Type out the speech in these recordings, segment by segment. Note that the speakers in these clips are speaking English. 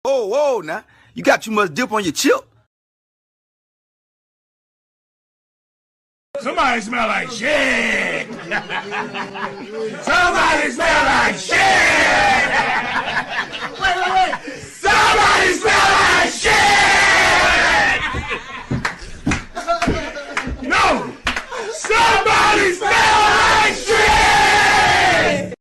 Whoa, now. You got too much dip on your chip. Somebody smell like shit. Somebody smell like shit. Wait. Somebody smell like shit. No. Somebody smell like shit.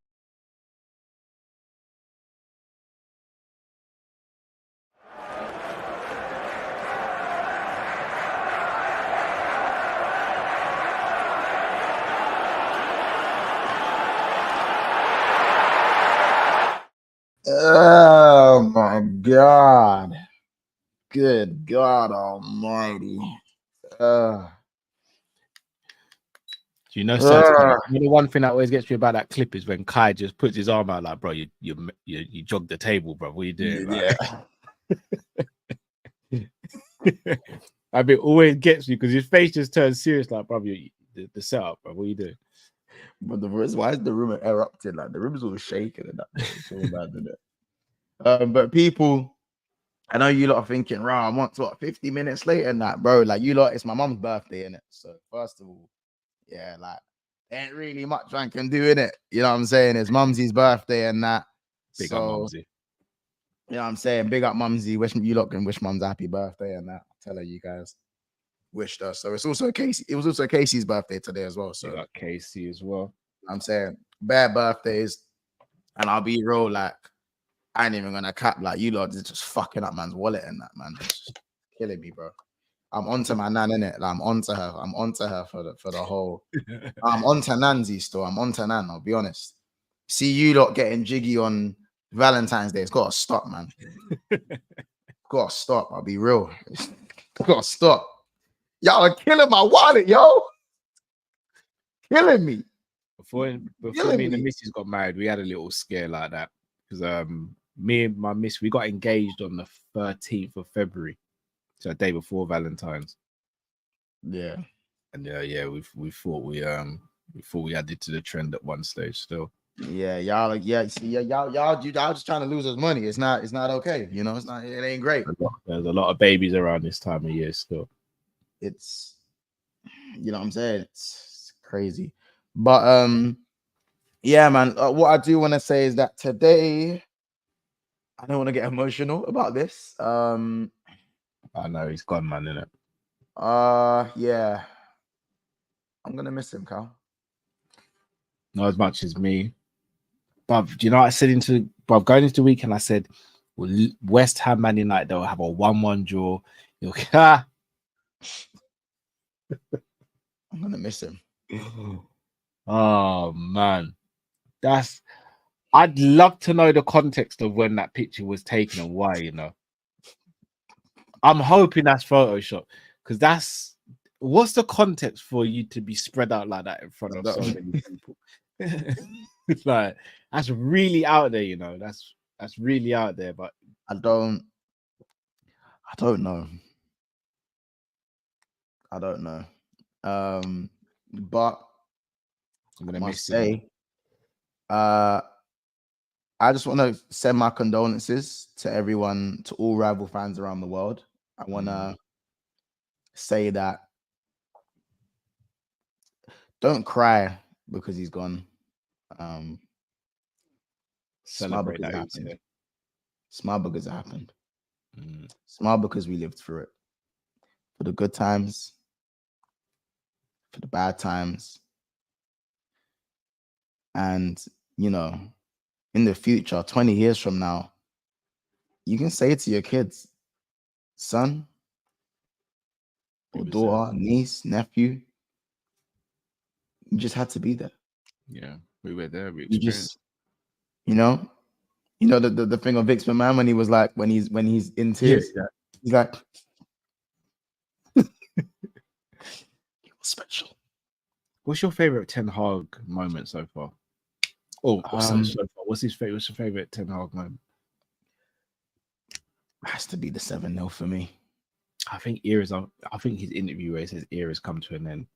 Oh my God. Good God Almighty. Do you know something? You know, one thing that always gets me about that clip is when Kai just puts his arm out like, bro, you jogged the table, bro. What are you doing? Yeah. I mean, it always gets me because his face just turns serious, like, bro, the setup, bro. What are you doing? But why is the room erupted? Like the room's all shaking and that. It's all bad, isn't it? But people, I know you lot are thinking, right, I want 50 minutes later and that, bro. Like you lot, it's my mum's birthday, innit? So first of all, yeah, like ain't really much I can do in it. You know what I'm saying? It's Mumsy's birthday and that. Big up Mumsy. You know what I'm saying? Big up Mumsy. Wish you lot can wish Mum's happy birthday and that. Tell her you guys wished her. So it's also Casey. It was also Casey's birthday today as well. So big up Casey as well. I'm saying bad birthdays, and I'll be real. Like I ain't even gonna cap. Like you lot is just fucking up man's wallet and that, man. It's just killing me, bro. I'm onto my nan, innit? Like, I'm onto her. I'm onto her for the whole. I'm onto Nanzi still. I'm onto Nan. I'll be honest. See you lot getting jiggy on Valentine's Day. It's gotta stop, man. Gotta stop. I'll be real. Gotta stop. Y'all are killing my wallet, yo. Killing me. Before me and the missus got married, we had a little scare like that because me and my miss, we got engaged on the 13th of February. So a day before Valentine's. Yeah. And we thought we added to the trend at one stage still. Yeah, y'all just trying to lose us money. It's not okay. You know, it ain't great. There's a lot of babies around this time of year still. It's, you know what I'm saying? It's crazy. But yeah, man, what I do want to say is that today I don't want to get emotional about this. I know he's gone, man, innit? Yeah. I'm gonna miss him, Cal. Not as much as me. But do you know what I said going into the weekend? I said, well, West Ham, Man United, they'll have a 1-1 draw. I'm gonna miss him. Oh man. I'd love to know the context of when that picture was taken and why, you know. I'm hoping that's Photoshop because what's the context for you to be spread out like that in front of so many people? It's like that's really out there, you know. That's really out there, but I don't know. But I'm gonna miss I just want to send my condolences to everyone, to all rival fans around the world. I want to say that don't cry because he's gone. Celebrate that. Smile because it happened. Smile because we lived through it. For the good times, for the bad times. And, you know, in the future, 20 years from now, you can say to your kids, son or daughter, niece, nephew, you just had to be there. Yeah, we were there. We You experienced. just, you know the thing of Vince McMahon when he was like, when he's in tears, he's like, he was special. What's your favorite Ten Hag moment so far? Oh, what's his favorite? What's your favorite Ten Hag moment? Has to be the 7-0 for me. I think eras. I think his interview where he says eras come to an end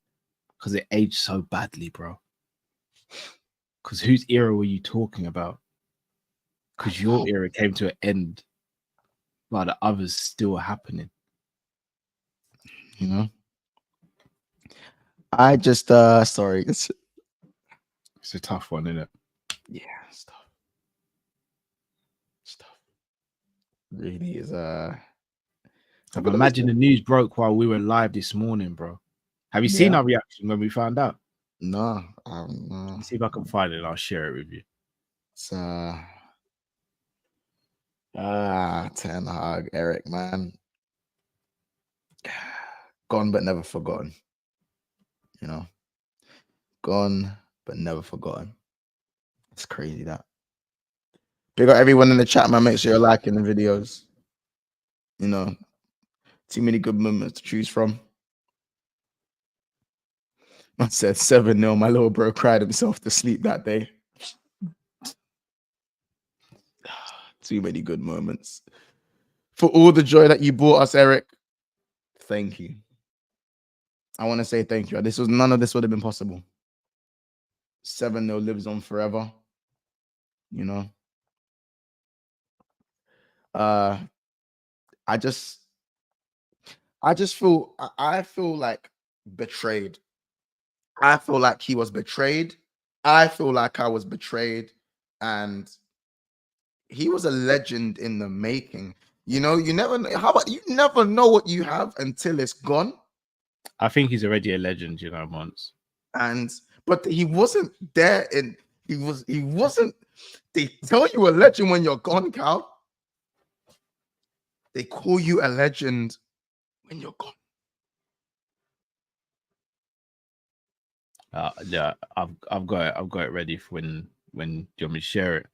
because it aged so badly, bro. Because whose era were you talking about? Because your era came to an end, while the others still are happening. You know. I just sorry. It's a tough one, isn't it? Yeah, stuff. Really is Imagine the news broke while we were live this morning, bro. Have you seen our reaction when we found out? No, Let me see if I can find it and I'll share it with you. It's Ten Hag, Eric, man. Gone but never forgotten. You know, gone but never forgotten. It's crazy that. Big up everyone in the chat, man. Make sure you're liking the videos. You know, too many good moments to choose from. I said 7-0. My little bro cried himself to sleep that day. Too many good moments. For all the joy that you brought us, Eric, thank you. I want to say thank you. None of this would have been possible. 7-0 lives on forever. You know. I just feel I feel like betrayed. I feel like he was betrayed. I feel like I was betrayed, and he was a legend in the making. You know, you never know. How about you never know what you have until it's gone? I think he's already a legend, you know, Mons. But he wasn't there, and he wasn't. They tell you a legend when you're gone, Cal. They call you a legend when you're gone. Yeah, I've got it ready for when you want me to share it.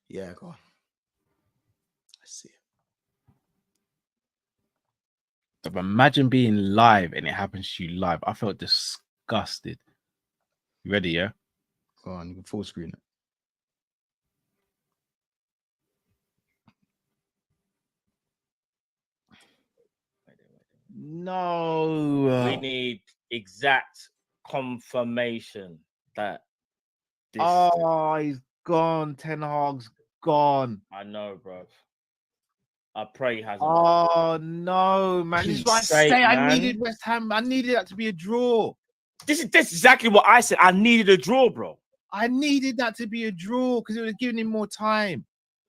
Yeah, go on. I see it. But imagine being live and it happens to you live. I felt disgusted. You ready, yeah? Go on, you can full screen it. No. We need exact confirmation that this. Oh, he's gone. Ten Hag's gone. I know, bro. I pray he hasn't. Oh no, man! This is what I say. I needed West Ham. I needed that to be a draw. This is exactly what I said. I needed a draw, bro. I needed that to be a draw because it was giving him more time.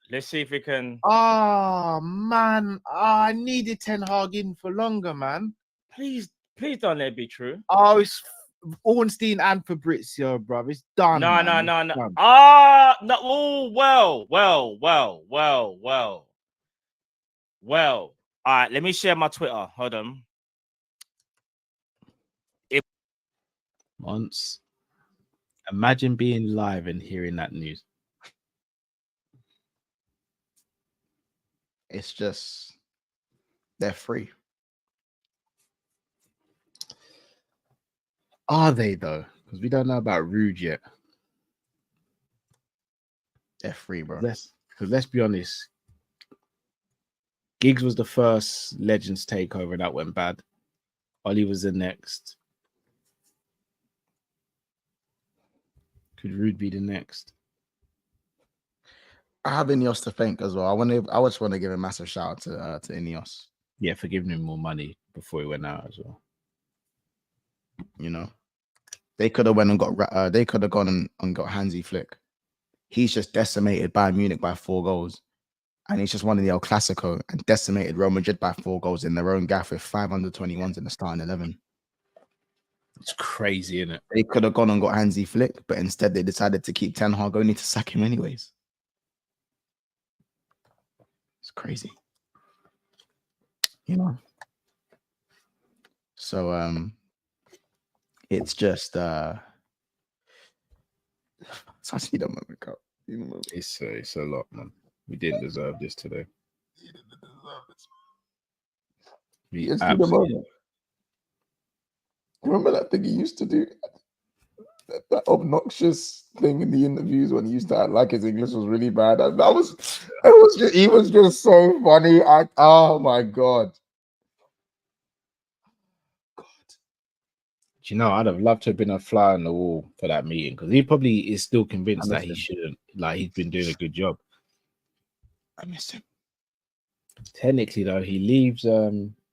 Let's see if we can. Oh man, I needed Ten Hag in for longer, man. Please don't let it be true. Oh, it's Ornstein and Fabrizio, bro. It's done. No. Done. No. Oh, well. All right, let me share my Twitter. Hold on. Once, imagine being live and hearing that news. It's just they're free. Are they though? Because we don't know about Rude yet. They're free, bro. Let's be honest. Giggs was the first Legends takeover that went bad. Ollie was the next. Could Rude be the next? I have Ineos to thank as well. I just want to give a massive shout out to Ineos. Yeah, for giving him more money before he went out as well. You know, they could have went and got. They could have gone and got Hansi Flick. He's just decimated Bayern Munich by 4 goals, and he's just won the El Clasico and decimated Real Madrid by 4 goals in their own gaff with 521s in the starting 11. It's crazy, isn't it? They could have gone and got Hansi Flick, but instead they decided to keep Ten Hag, only to sack him anyways. It's crazy, you know. So it's just so I see the moment go. It's a lot, man. We didn't deserve this today. Remember that thing he used to do? that obnoxious thing in the interviews when he used to act like his English was really bad. And that was, it was just, he was just so funny. Oh my god. Do you know, I'd have loved to have been a fly on the wall for that meeting because he probably is still convinced that he shouldn't. Like, he's been doing a good job. I miss him. Technically, though, he leaves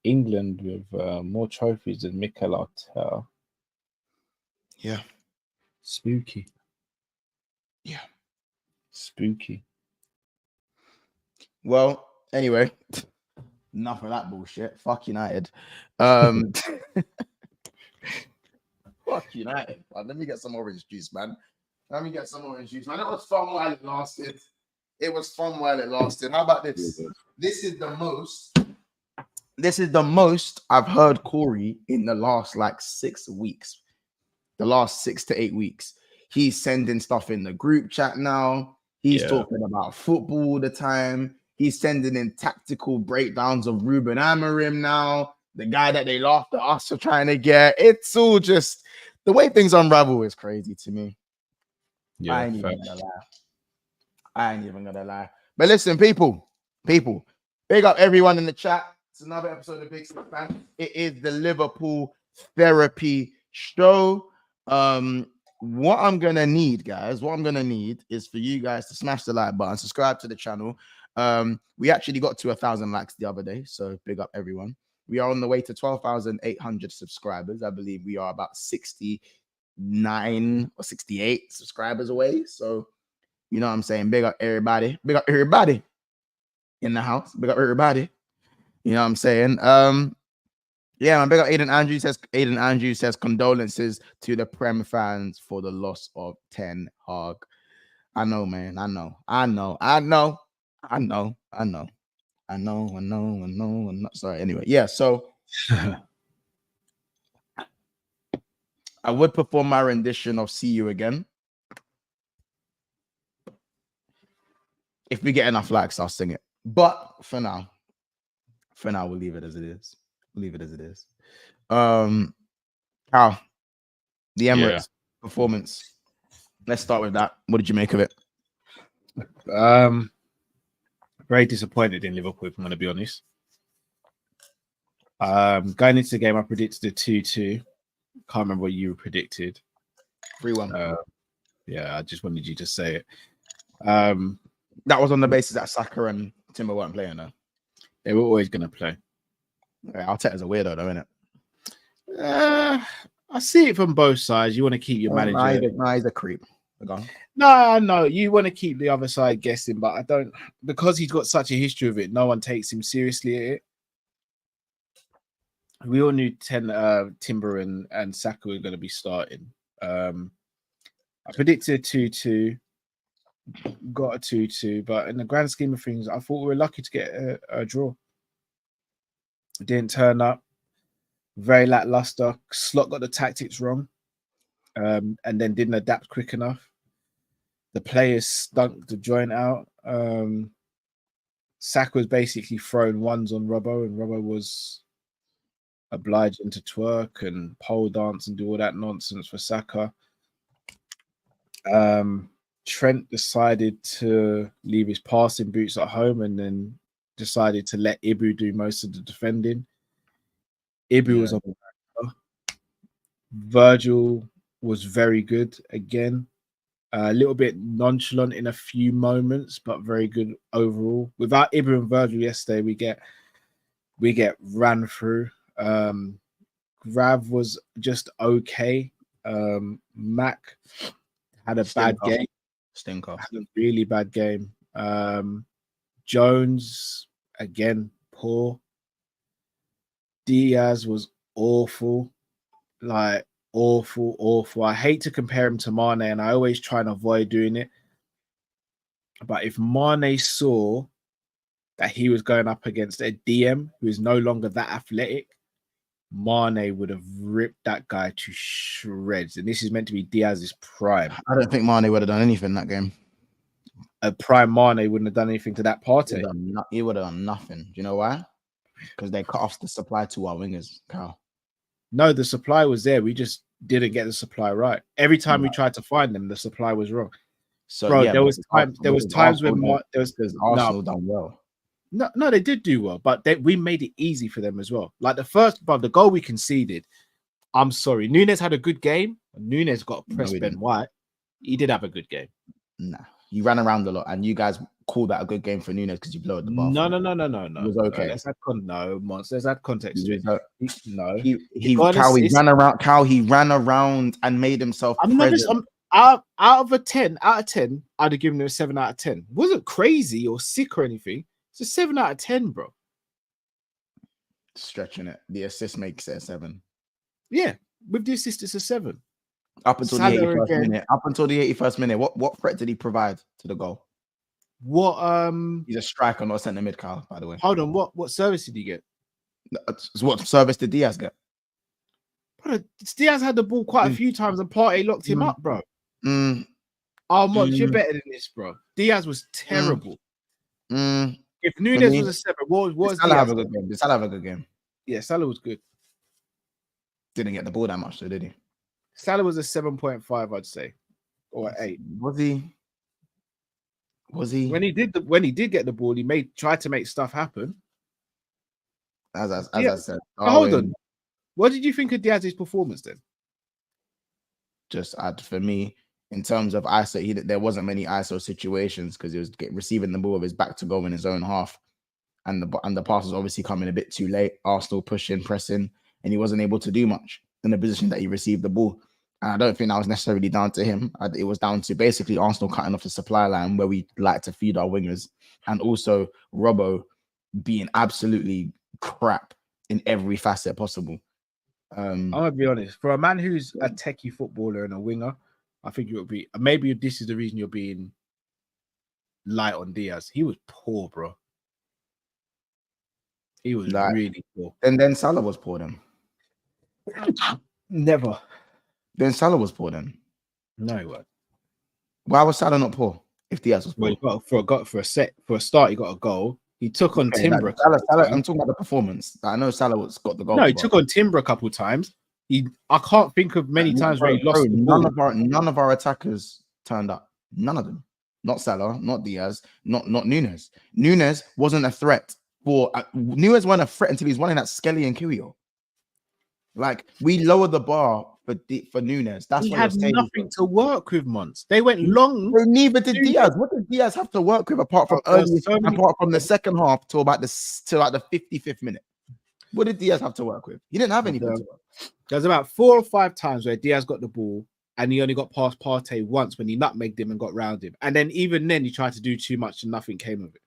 England with more trophies than Mikel Arteta. Yeah. Spooky. Yeah. Spooky. Well, anyway, enough of that bullshit. Fuck United. Fuck United. Man. Let me get some orange juice, man. Let me get some orange juice, man. It was fun while it lasted. It was fun while it lasted. How about this? This is the most I've heard Corey in the last like 6 weeks. The last 6 to 8 weeks. He's sending stuff in the group chat now. He's talking about football all the time. He's sending in tactical breakdowns of Ruben Amorim now. The guy that they laughed at us for trying to get. It's all just the way things unravel is crazy to me. Yeah, I ain't even gonna lie. But listen, people, big up everyone in the chat. It's another episode of Big Six Fans. It is the Liverpool Therapy Show. What I'm gonna need, guys, is for you guys to smash the like button, subscribe to the channel. We actually got to 1,000 likes the other day, so big up everyone. We are on the way to 12,800 subscribers. I believe we are about 69 or 68 subscribers away. So, you know what I'm saying? Big up everybody. Big up everybody in the house. Big up everybody. You know what I'm saying? Yeah, man. Big up Aiden Andrews says condolences to the Prem fans for the loss of Ten Hag. I know, man. I know. Sorry. Anyway, yeah. So I would perform my rendition of "See You Again." If we get enough likes, I'll sing it. But for now, we'll leave it as it is. How the Emirates performance. Let's start with that. What did you make of it? Very disappointed in Liverpool, if I'm going to be honest. Going into the game, I predicted a 2-2. Can't remember what you predicted. 3-1. Yeah, I just wanted you to say it. That was on the basis that Saka and Timber weren't playing, though. They were always going to play. Yeah, Arteta's a weirdo, though, isn't it? I see it from both sides. You want to keep your manager. He's a creep. No, you want to keep the other side guessing, but I don't, because he's got such a history of it. No one takes him seriously at it. We all knew Timber and Saka were going to be starting. I predicted a 2-2, got a 2-2, but in the grand scheme of things, I thought we were lucky to get a draw. It didn't turn up. Very lackluster. Slot got the tactics wrong, and then didn't adapt quick enough. The players stunk the joint out. Saka was basically throwing ones on Robbo, and Robbo was obliging to twerk and pole dance and do all that nonsense for Saka. Trent decided to leave his passing boots at home and then decided to let Ibu do most of the defending. Ibu was on. Virgil was very good again. A little bit nonchalant in a few moments, but very good overall. Without Ibu and Virgil yesterday, we get ran through. Grav was just okay. Mac had a bad game. Stinker. Had a really bad game. Jones again poor. Diaz was awful. Like awful. I hate to compare him to Mane, and I always try and avoid doing it. But if Mane saw that he was going up against a DM who is no longer that athletic, Mane would have ripped that guy to shreds. And this is meant to be Diaz's prime. I don't think Mane would have done anything in that game. A prime Mane wouldn't have done anything to that party. He would have done nothing. Do you know why? Because they cut off the supply to our wingers, Carl. No, the supply was there. We just didn't get the supply right. Every time we tried to find them, the supply was wrong. So Bro, yeah, there was because times when Arsenal done well. No, they did do well, but we made it easy for them as well. Like the goal we conceded. I'm sorry, Nunez had a good game. Nunez got to press Ben White. He did have a good game. Nah, you ran around a lot, and you guys called that a good game for Nunez because you blew the ball. No. It was okay. Let's add let's add context to it. He ran around and made himself present. Out of 10, I'd have given him a 7 out of 10. Wasn't crazy or sick or anything. It's a 7 out of 10, bro. Stretching it. The assist makes it a 7. Yeah, with the assist, it's a 7. Up until the 81st minute. Up until the 81st minute. What threat did he provide to the goal? He's a striker, not a centre mid, Kyle, by the way. Hold on, what service did he get? What service did Diaz get? Bro, Diaz had the ball quite a few times and Partey locked him up, bro. Oh, much you're better than this, bro. Diaz was terrible. If Nunez was a 7, what was Salah have a good game? Did Salah have a good game? Yeah, Salah was good. Didn't get the ball that much, though, did he? Salah was a 7.5, I'd say, or 8. Was he? When he did get the ball, he tried to make stuff happen. As I said. Hold on. What did you think of Diaz's performance then? Just for me, in terms of ISO, there wasn't many ISO situations because he was receiving the ball with his back to goal in his own half, and the pass was obviously coming a bit too late. Arsenal pushing, pressing, and he wasn't able to do much in the position that he received the ball. And I don't think that was necessarily down to him. It was down to basically Arsenal cutting off the supply line where we like to feed our wingers, and also Robbo being absolutely crap in every facet possible. I'm gonna be honest. For a man who's a techie footballer and a winger, I think it would be maybe this is the reason you're being light on Diaz. He was poor, bro. He was really poor. And then Salah was poor then. Never. Then Salah was poor then. No, he wasn't. Why was Salah not poor if Diaz was poor? Well, for a start, he got a goal. He took on Timber. Salah, I'm talking about the performance. I know Salah got the goal. No, he took on Timber a couple of times. I can't think of many times where he lost the ball. None of our attackers turned up. None of them. Not Salah, not Diaz, not Nunez. Nunez wasn't a threat. Nunez wasn't a threat until he's running at Skelly and Kiwior. Like, we lowered the bar for Nunez. That's he had nothing to work with, Monts. They went long. Neither did Diaz. What did Diaz have to work with apart from the second half to like the 55th minute? What did Diaz have to work with? He didn't have anything to work. There's about 4 or 5 times where Diaz got the ball and he only got past Partey once when he nutmegged him and got round him. And then even then he tried to do too much and nothing came of it.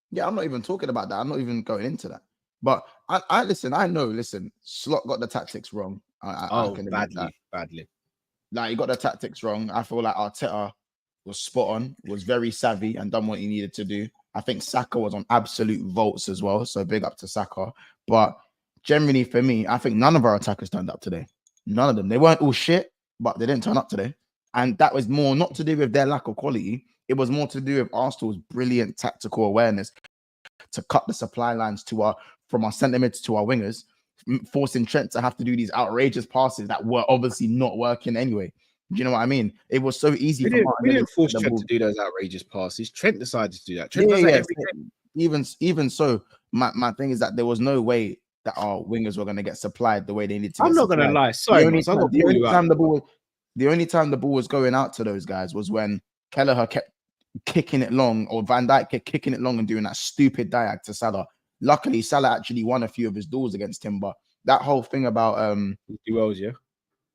Yeah, I'm not even talking about that. I'm not even going into that. But I listen, Slot got the tactics wrong. Badly. Like, he got the tactics wrong. I feel like Arteta was spot on, was very savvy and done what he needed to do. I think Saka was on absolute volts as well. So big up to Saka. But generally for me, I think none of our attackers turned up today. None of them. They weren't all shit, but they didn't turn up today. And that was more not to do with their lack of quality. It was more to do with Arsenal's brilliant tactical awareness to cut the supply lines from our centre mids to our wingers, forcing Trent to have to do these outrageous passes that were obviously not working anyway. Do you know what I mean? It was so easy. We didn't force Trent to do those outrageous passes. Trent decided to do that. Trent does that every game. Even so, my thing is that there was no way that our wingers were going to get supplied the way they needed to. I'm not going to lie. Sorry, the only time the ball was going out to those guys was when Kelleher kept kicking it long, or Van Dijk kept kicking it long and doing that stupid diag to Salah. Luckily, Salah actually won a few of his duels against him, but that whole thing about duels,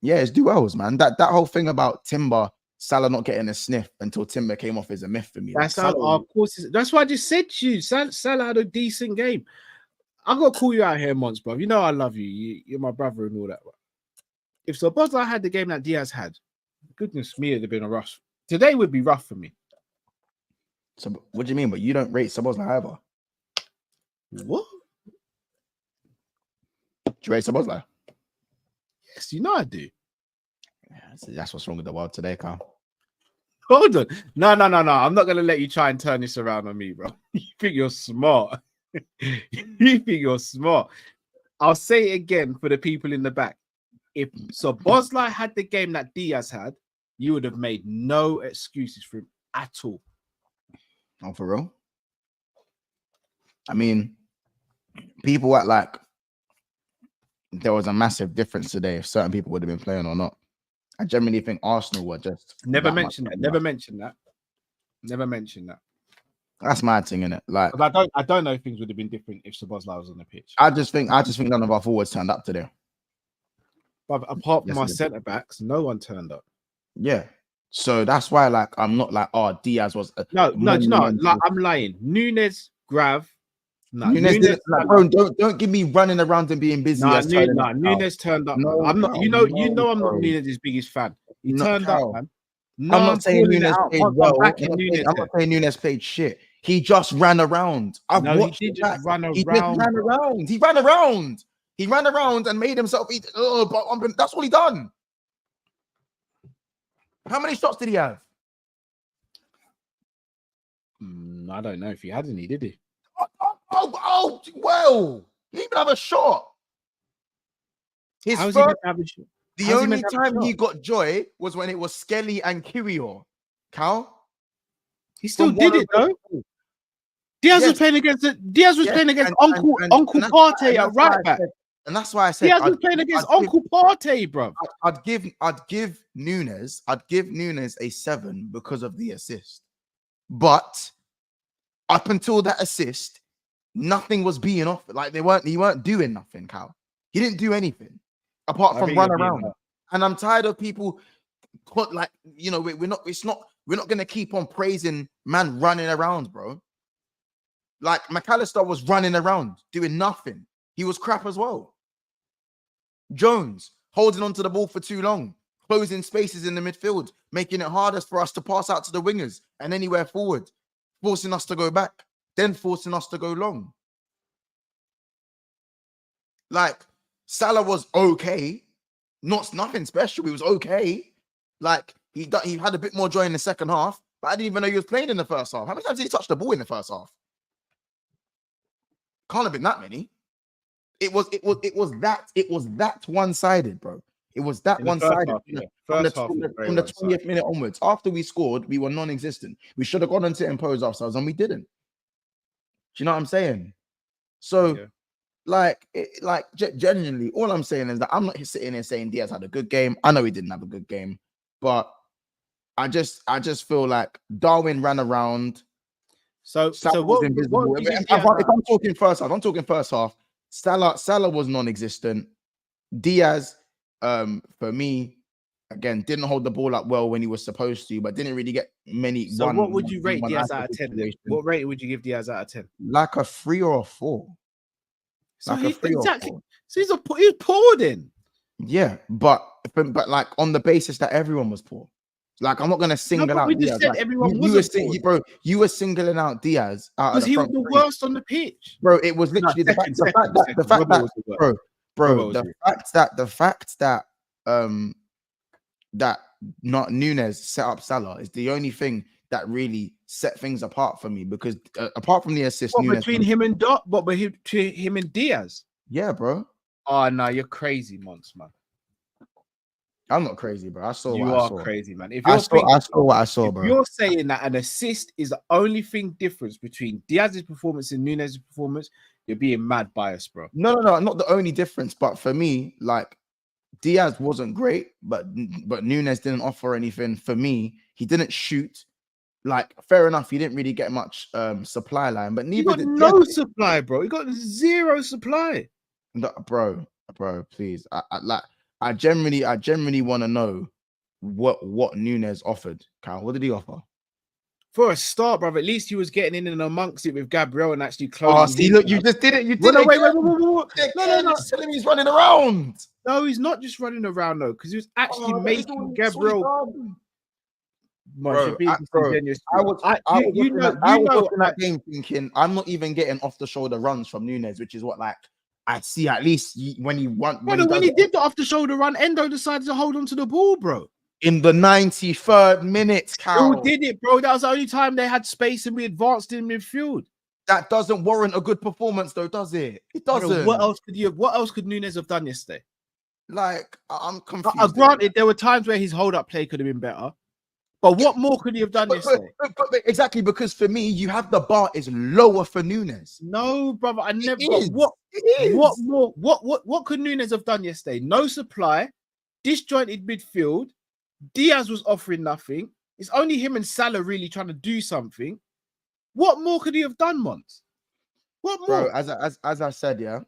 it's duels, man. That whole thing about Timber, Salah not getting a sniff until Timber came off is a myth for me. That's that's why I just said to you, Salah had a decent game. I got to call you out here, Mons, bro. You know I love you. You're my brother and all that. If Szoboszlai had the game that Diaz had, goodness me, it'd have been a rush. Today would be rough for me. So what do you mean? But you don't rate Szoboszlai either. What? Do you rate Szoboszlai? Yes, you know I do. Yeah, that's what's wrong with the world today, Carl. Hold on. No. I'm not going to let you try and turn this around on me, bro. You think you're smart. You think you're smart. I'll say it again for the people in the back. if Szoboszlai had the game that Diaz had, you would have made no excuses for him at all. Oh, for real? I mean, people act like there was a massive difference today if certain people would have been playing or not. I genuinely think Arsenal were just Never mentioned that. Never mentioned that. Never mentioned that. That's my thing, innit? Like, I don't know if things would have been different if Szoboszlai was on the pitch. I just think none of our forwards turned up today. But apart from Yes, our centre backs, no one turned up. Yeah. So that's why, like, I'm not like, oh, Diaz was No, like, I'm lying. Nunez, Grav. No, Nunez didn't, like, bro, don't give me running around and being busy. Nunez turned up. No, I'm not. Cal, I'm no, not bro. Nunez's biggest fan. He No, turned Cal. up, man. No, I'm not saying Nunez played well. I'm I'm not saying Nunez played shit. He just ran around. No, he did just run around. He just ran around. He ran around. He ran around and made himself eat. But that's all he done. How many shots did he have? I don't know if he had any, did he? Well, he didn't even have a shot. How's he meant to have a shot? The only time he got joy was when it was Skelly and Kyrgios. Cal? He still did it though. Diaz was playing against Uncle Partey at right back. And that's why I said Diaz was playing against Uncle Partey, bro. I'd give Nunez a 7 because of the assist. But up until that assist, nothing was being offered. Like he weren't doing nothing, Cal. He didn't do anything apart from run around. And I'm tired of people put, like, you know, we're not gonna keep on praising man running around, bro. Like McAllister was running around, doing nothing. He was crap as well. Jones holding onto the ball for too long, closing spaces in the midfield, making it harder for us to pass out to the wingers and anywhere forward, forcing us to go back, then forcing us to go long. Like, Salah was okay, nothing special. He was okay. Like, he had a bit more joy in the second half, but I didn't even know he was playing in the first half. How many times did he touch the ball in the first half? Can't have been that many. It was that one-sided, bro. It was that one-sided from the 20th minute onwards. After we scored, we were non-existent. We should have gone on to impose ourselves, and we didn't. Do you know what I'm saying? So, genuinely, all I'm saying is that I'm not sitting here saying Diaz had a good game. I know he didn't have a good game, but I just feel like Darwin ran around. So what was invisible. If I'm talking first half, Salah was non-existent. Diaz, for me, again, didn't hold the ball up well when he was supposed to, but didn't really get many. So what would you rate Diaz out of 10? What rating would you give Diaz out of 10? Like a 3 or a 4. So he's poor then. Yeah, but like on the basis that everyone was poor. Like, I'm not gonna single out. We just said everyone was poor. You were singling out Diaz out because he was the worst on the pitch, bro. It was literally the fact that not Nunez set up Salah is the only thing that really set things apart for me, because apart from the assist, between him and Diaz, yeah, bro. Oh no, you're crazy, Monks, man. I'm not crazy, bro. I saw. You what I are saw. Crazy, man. I saw what I saw, bro. If you're saying that an assist is the only thing difference between Diaz's performance and Nunez's performance, you're being mad biased, bro. No, not the only difference. But for me, like, Diaz wasn't great, but Nunez didn't offer anything for me. He didn't shoot. Like, fair enough, he didn't really get much supply line, but neither did no supply, bro. He got zero supply. No, bro, please. I genuinely want to know what Nunez offered. Cal, what did he offer? For a start, bro, at least he was getting in and amongst it with Gabriel and actually closing. Oh, see, look, you just did it. You did it. Wait. No. Telling me he's running around. No, he's not just running around though, because he was actually making Gabriel. I was watching that game thinking I'm not even getting off the shoulder runs from Nunez, which is what, like, I see at least when he won. When he did the off the shoulder run, Endo decided to hold on to the ball, bro. In the 93rd minute, Cal. Who did it, bro? That was the only time they had space and we advanced in midfield. That doesn't warrant a good performance, though, does it? It doesn't. Bro, what else could Nunez have done yesterday? Like, I'm confused. Granted, there were times where his hold-up play could have been better. But what more could he have done yesterday? But exactly, because for me, you have the bar is lower for Nunez. No, brother, I never. It What is. more? What could Nunez have done yesterday? No supply, disjointed midfield. Diaz was offering nothing. It's only him and Salah really trying to do something. What more could he have done, Mons? What more? Bro, as I said, yeah,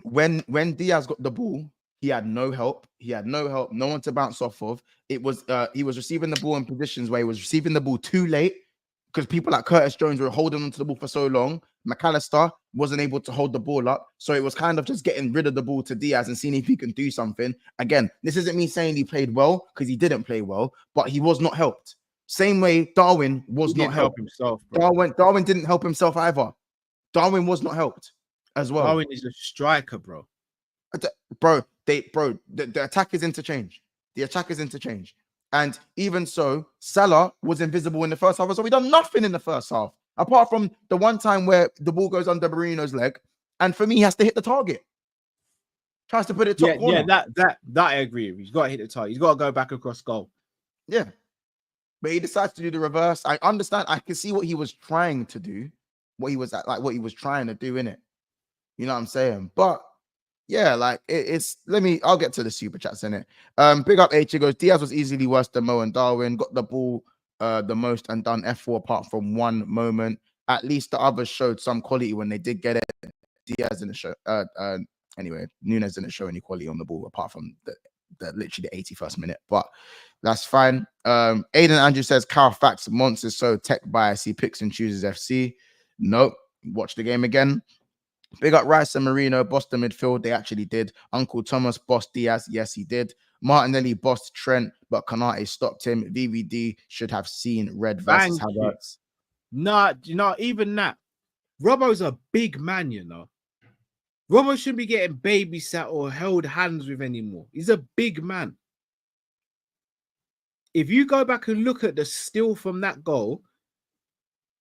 when Diaz got the ball, he had no help. He had no help, no one to bounce off of. It was he was receiving the ball in positions where he was receiving the ball too late because people like Curtis Jones were holding onto the ball for so long. McAllister wasn't able to hold the ball up, so it was kind of just getting rid of the ball to Diaz and seeing if he can do something. Again, this isn't me saying he played well because he didn't play well, but he was not helped. Same way Darwin was not helped himself. Bro. Darwin didn't help himself either. Darwin was not helped as well. Darwin is a striker, bro. The attack is interchange. The attack is interchange. And even so, Salah was invisible in the first half. So we done nothing in the first half. Apart from the one time where the ball goes under Marino's leg. And for me, he has to hit the target. Tries to put it top corner. Yeah, that I agree with. He's got to hit the target. He's got to go back across goal. Yeah. But he decides to do the reverse. I understand. I can see what he was trying to do. What he was trying to do in it. You know what I'm saying? But yeah, like I'll get to the super chats in it. Big up H. He goes, Diaz was easily worse than Mo and Darwin. Got the ball the most and done F4 apart from one moment. At least the others showed some quality when they did get it. Diaz in the show. Anyway, Nunez didn't show any quality on the ball apart from the literally the 81st minute. But that's fine. Aiden Andrew says, Carl Facts, Mons is so tech bias. He picks and chooses FC. Nope. Watch the game again. Big up Rice and Marino, bossed the midfield. They actually did. Uncle Thomas bossed Diaz. Yes, he did. Martinelli bossed Trent, but Kanate stopped him. VVD should have seen red versus Havertz. Nah, even that. Robbo's a big man, you know. Robbo shouldn't be getting babysat or held hands with anymore. He's a big man. If you go back and look at the still from that goal,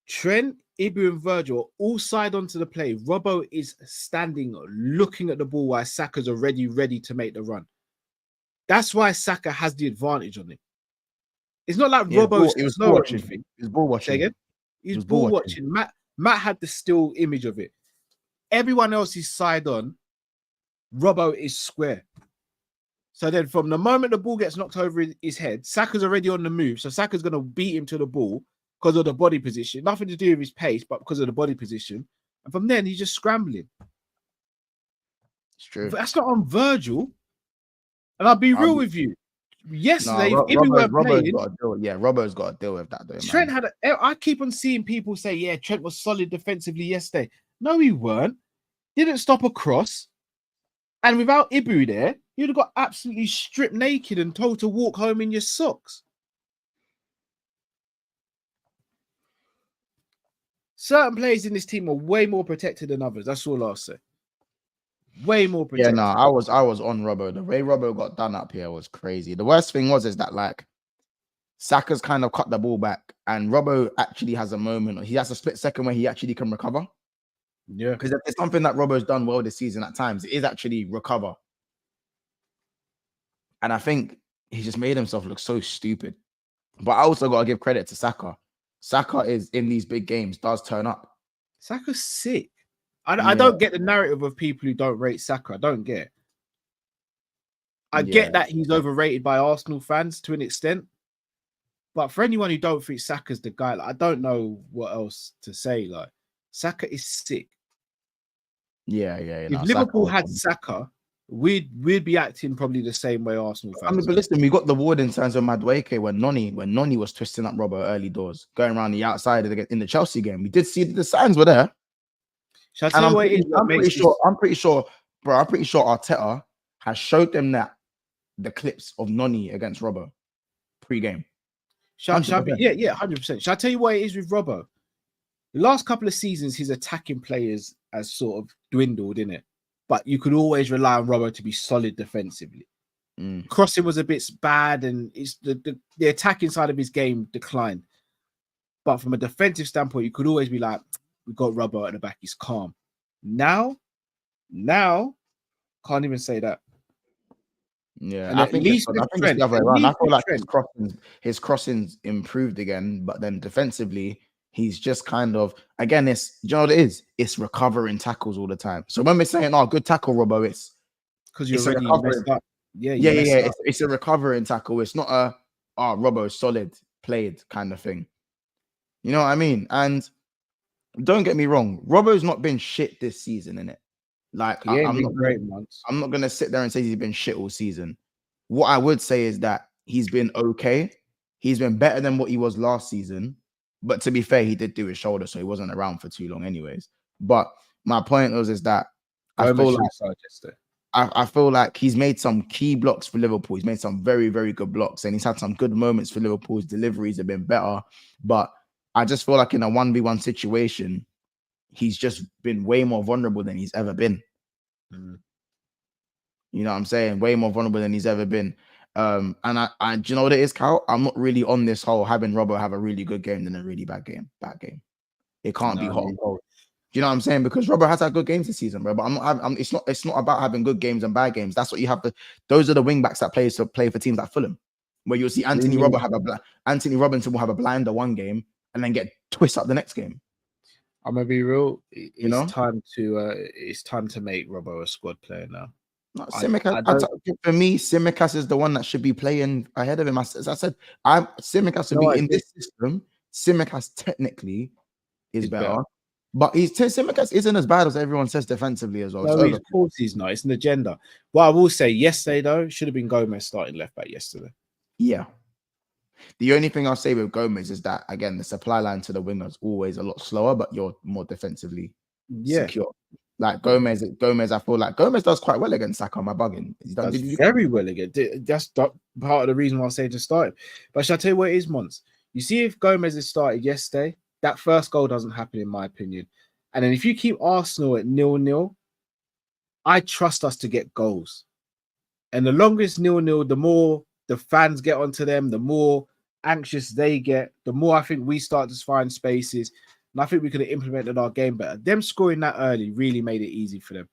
Trent, Ibu and Virgil all side onto the play. Robbo is standing, looking at the ball while Saka's already ready to make the run. That's why Saka has the advantage on him. It's not like Robbo's slow or anything. He was ball watching. Say again? He was ball watching. Matt had the still image of it. Everyone else is side on. Robbo is square. So then from the moment the ball gets knocked over his head, Saka's already on the move. So Saka's going to beat him to the ball because of the body position. Nothing to do with his pace, but because of the body position. And from then, he's just scrambling. It's true. But that's not on Virgil. And I'll be real with you. Yesterday, if we were playing... Robbo's got to deal with that, though, Trent had I keep on seeing people say, yeah, Trent was solid defensively yesterday. No, he weren't. Didn't stop a cross. And without Ibu there, you'd have got absolutely stripped naked and told to walk home in your socks. Certain players in this team are way more protected than others. That's all I'll say. Way more protected. Yeah, no, I was on Robbo. The way Robbo got done up here was crazy. The worst thing is that like Saka's kind of cut the ball back, and Robbo actually has a moment. He has a split second where he actually can recover. Yeah, because it's something that Robbo's done well this season at times. It is actually recover, and I think he just made himself look so stupid. But I also got to give credit to Saka. Saka is in these big games, does turn up. Saka's sick. I don't get the narrative of people who don't rate Saka. I don't get it. I get that he's overrated by Arsenal fans to an extent. But for anyone who don't think Saka's the guy, like, I don't know what else to say. Like, Saka is sick. Yeah. If Liverpool had Saka, we'd be acting probably the same way Arsenal fans. I mean, but listen, we got the ward in terms of Madueke when Noni was twisting up Robbo early doors, going around the outside in the Chelsea game. We did see the signs were there. I'm pretty sure Arteta has showed them that the clips of Noni against Robbo pre-game. Yeah, 100%. Shall I tell you what it is with Robbo? The last couple of seasons, his attacking players has sort of dwindled, innit? But you could always rely on Robbo to be solid defensively. Crossing was a bit bad, and it's the attacking side of his game declined. But from a defensive standpoint, you could always be like, we got Robbo at the back, he's calm. Now, can't even say that. Yeah, And I at think least I with think it's Trent, the other way at around. I least feel with like Trent, his crossings improved again, but then defensively, he's just kind of again. It's you know what it is. It's recovering tackles all the time. So when we're saying, "Oh, good tackle, Robbo," because you it's a already recovering. messed up. Yeah, Yeah, you yeah, messed yeah. up. It's a recovering tackle. It's not a Robbo solid played kind of thing. You know what I mean? And don't get me wrong, Robbo's not been shit this season, innit? Like He ain't I'm been not gonna great once. I'm not gonna sit there and say he's been shit all season. What I would say is that he's been okay. He's been better than what he was last season. But to be fair, he did do his shoulder, so he wasn't around for too long, anyways. But my point is that I Gomez feel should like have started yesterday. I feel like he's made some key blocks for Liverpool. He's made some very, very good blocks, and he's had some good moments for Liverpool. His deliveries have been better, but I just feel like in a 1v1 situation, he's just been way more vulnerable than he's ever been. You know what I'm saying? Way more vulnerable than he's ever been. And I do you know what it is, Cal? I'm not really on this whole having Robbo have a really good game than a really bad game. Bad game. It can't be hot and cold. Do you know what I'm saying? Because Robbo has had good games this season, bro. But it's not about having good games and bad games. That's what you have to. Those are the wing backs that play for teams like Fulham, where you'll see Anthony Robinson will have a blinder one game and then get twist up the next game. I'm gonna be real. know? It's time to make Robbo a squad player now. No, for me, Tsimikas is the one that should be playing ahead of him. As I said, Tsimikas would be in this system. Tsimikas technically is better. But Tsimikas isn't as bad as everyone says defensively as well. No, of course he's not. It's an agenda. What I will say, yesterday though, should have been Gomez starting left back yesterday. Yeah. The only thing I'll say with Gomez is that again, the supply line to the winger is always a lot slower, but you're more defensively secure. Like Gomez, I feel like Gomez does quite well against Saka. Am I bugging? He does very well again. That's part of the reason why I say to start him. But shall I tell you what it is, Mons? You see, if Gomez had started yesterday, that first goal doesn't happen, in my opinion. And then if you keep Arsenal at 0-0, I trust us to get goals. And the longest 0-0, the more the fans get onto them, the more anxious they get, the more I think we start to find spaces. And I think we could have implemented our game better. Them scoring that early really made it easy for them.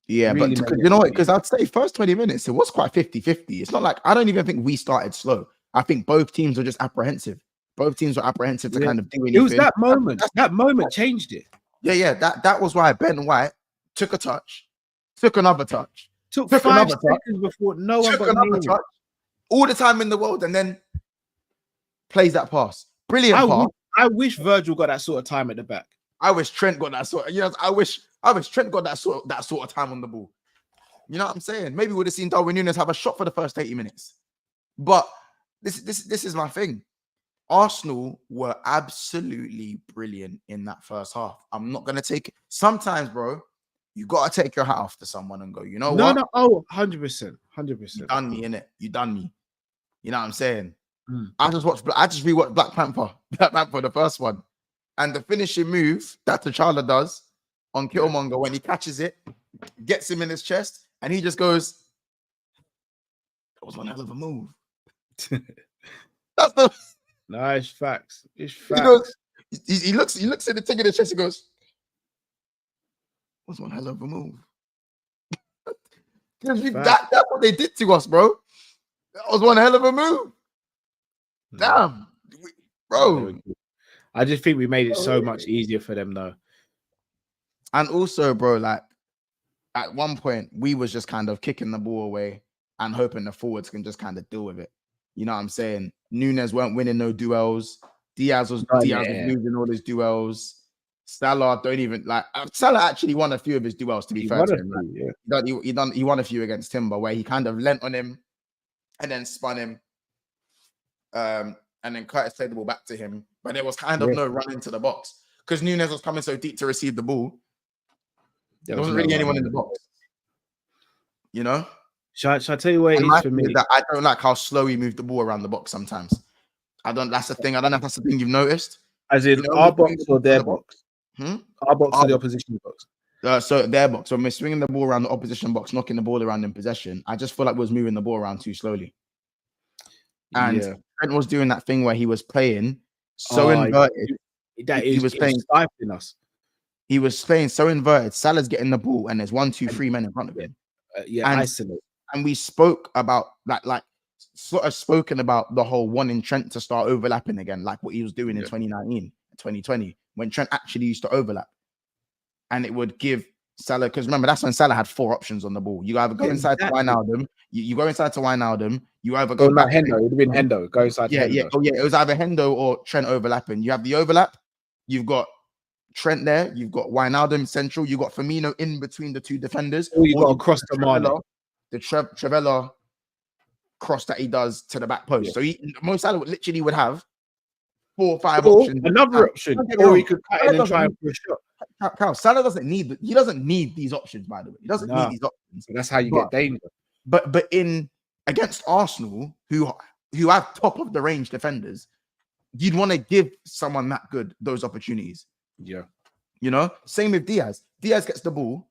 Yeah, really, but you know what? Because I'd say first 20 minutes, it was quite 50-50. It's not like I don't even think we started slow. I think both teams were just apprehensive. Both teams were apprehensive to kind of do anything. It was that moment. That moment changed it. Yeah. That was why Ben White took a touch, took another touch, took 5 seconds before no one got near touch, all the time in the world, and then plays that pass. Brilliant pass. I wish Virgil got that sort of time at the back. I wish Trent got that sort. I wish Trent got that sort of time on the ball. You know what I'm saying? Maybe we would have seen Darwin Nunez have a shot for the first 80 minutes. But this is my thing. Arsenal were absolutely brilliant in that first half. I'm not gonna take it. Sometimes, bro, you gotta take your hat off to someone and go, you know what? No, 100%. You done me, innit? You done me. You know what I'm saying? I just rewatched Black Panther, the first one. And the finishing move that T'Challa does on Killmonger when he catches it, gets him in his chest, and he just goes, that was one hell of a move. That's the nice facts. It's facts. He looks at the thing in his chest, he goes, that was one hell of a move. That's what they did to us, bro. That was one hell of a move. Damn, bro. I just think we made it so much easier for them, though. And also, bro, like at one point, we was just kind of kicking the ball away and hoping the forwards can just kind of deal with it. You know what I'm saying? Nunez weren't winning no duels. Diaz was losing all his duels. Salah Salah actually won a few of his duels, to be fair to him. He won a few against Timber where he kind of leant on him and then spun him. And then Curtis played the ball back to him. But there was kind of no run into the box because Nunez was coming so deep to receive the ball. There wasn't really anyone in the box. You know? Shall I tell you what it is for me? That I don't like how slow he moved the ball around the box sometimes. That's the thing. I don't know if that's the thing you've noticed. As in our box or their box? Our box or the opposition box? So their box. So when we're swinging the ball around the opposition box, knocking the ball around in possession, I just feel like we was moving the ball around too slowly. And Trent was doing that thing where he was playing so inverted. He was stifling us. He was playing so inverted. Salah's getting the ball, and there's 1, 2, 3 men in front of him. Isolate. and we spoke about like sort of spoken about the whole wanting Trent to start overlapping again, like what he was doing in 2019, 2020, when Trent actually used to overlap, and it would give Salah, because remember that's when Salah had 4 options on the ball. You either go inside to Wijnaldum, you go inside to Wijnaldum, you either go back. Hendo, it would have been Hendo. Go inside. Yeah, Hendo. yeah. Oh, yeah. It was either Hendo or Trent overlapping. You have the overlap. You've got Trent there. You've got Wijnaldum central. You got Firmino in between the 2 defenders. Or you got across the Mane. The Trevella cross that he does to the back post. So Mo Salah literally would have 4 or 5 options. Another option, or he could cut in and try and push up. Carl, Salah doesn't need. He doesn't need these options. By the way, he doesn't need these options. So that's how you get danger. But in against Arsenal, who have top of the range defenders, you'd want to give someone that good those opportunities. Yeah, you know. Same with Diaz. Diaz gets the ball.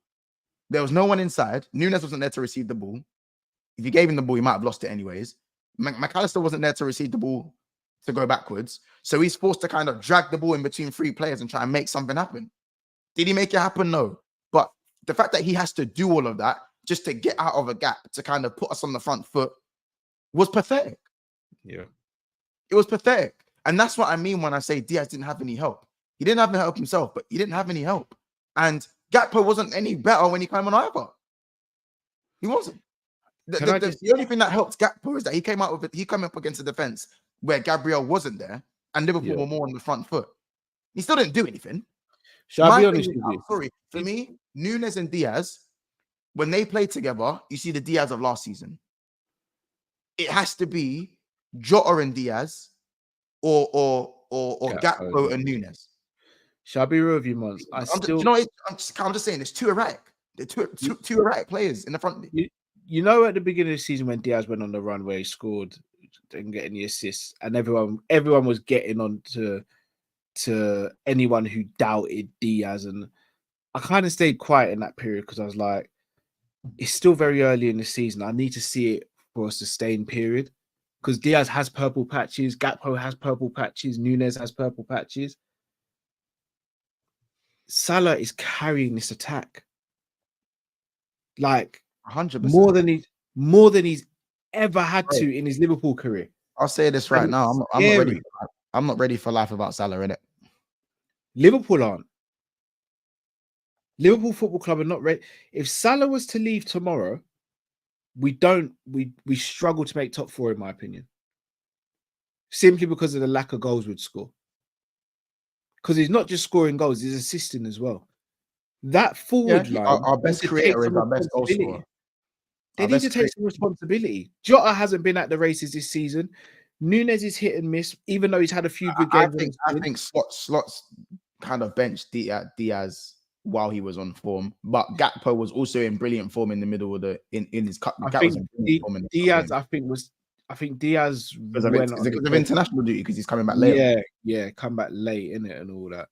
There was no one inside. Nunez wasn't there to receive the ball. If you gave him the ball, he might have lost it anyways. McAllister wasn't there to receive the ball to go backwards. So he's forced to kind of drag the ball in between 3 players and try and make something happen. Did he make it happen? No. But the fact that he has to do all of that just to get out of a gap, to kind of put us on the front foot, was pathetic. Yeah. It was pathetic. And that's what I mean when I say Diaz didn't have any help. He didn't have any help himself, but he didn't have any help. And Gakpo wasn't any better when he came on either. He wasn't. The only thing that helped Gakpo is that he came up against a defense where Gabriel wasn't there and Liverpool were more on the front foot. He still didn't do anything. Shall I be honest with you? Sorry, for me, Nunez and Diaz, when they play together, you see the Diaz of last season. It has to be Jota and Diaz or Gakpo and Nunez. Shall I be real with you, Mons? I'm just saying, it's too erratic. They're two erratic players in the front. You know, at the beginning of the season when Diaz went on the run where he scored, didn't get any assists, and everyone was getting on to anyone who doubted Diaz, and I kind of stayed quiet in that period because I was like, it's still very early in the season. I need to see it for a sustained period because Diaz has purple patches, Gakpo has purple patches, Nunez has purple patches. Salah is carrying this attack like 100% more than he's ever had to in his Liverpool career. I'll say this right now. I'm not ready for life without Salah, innit? Liverpool aren't. Liverpool Football Club are not ready. If Salah was to leave tomorrow, we struggle to make top 4, in my opinion. Simply because of the lack of goals we'd score. Because he's not just scoring goals, he's assisting as well. That forward line, our best creator is our best goal scorer. They need to take some responsibility. Jota hasn't been at the races this season. Nunez is hit and miss, even though he's had a few good games. I think Slots kind of benched Diaz while he was on form, but Gakpo was also in brilliant form in the middle of in his cup. I think Diaz because of international duty, because he's coming back late. Yeah, come back late in it and all that.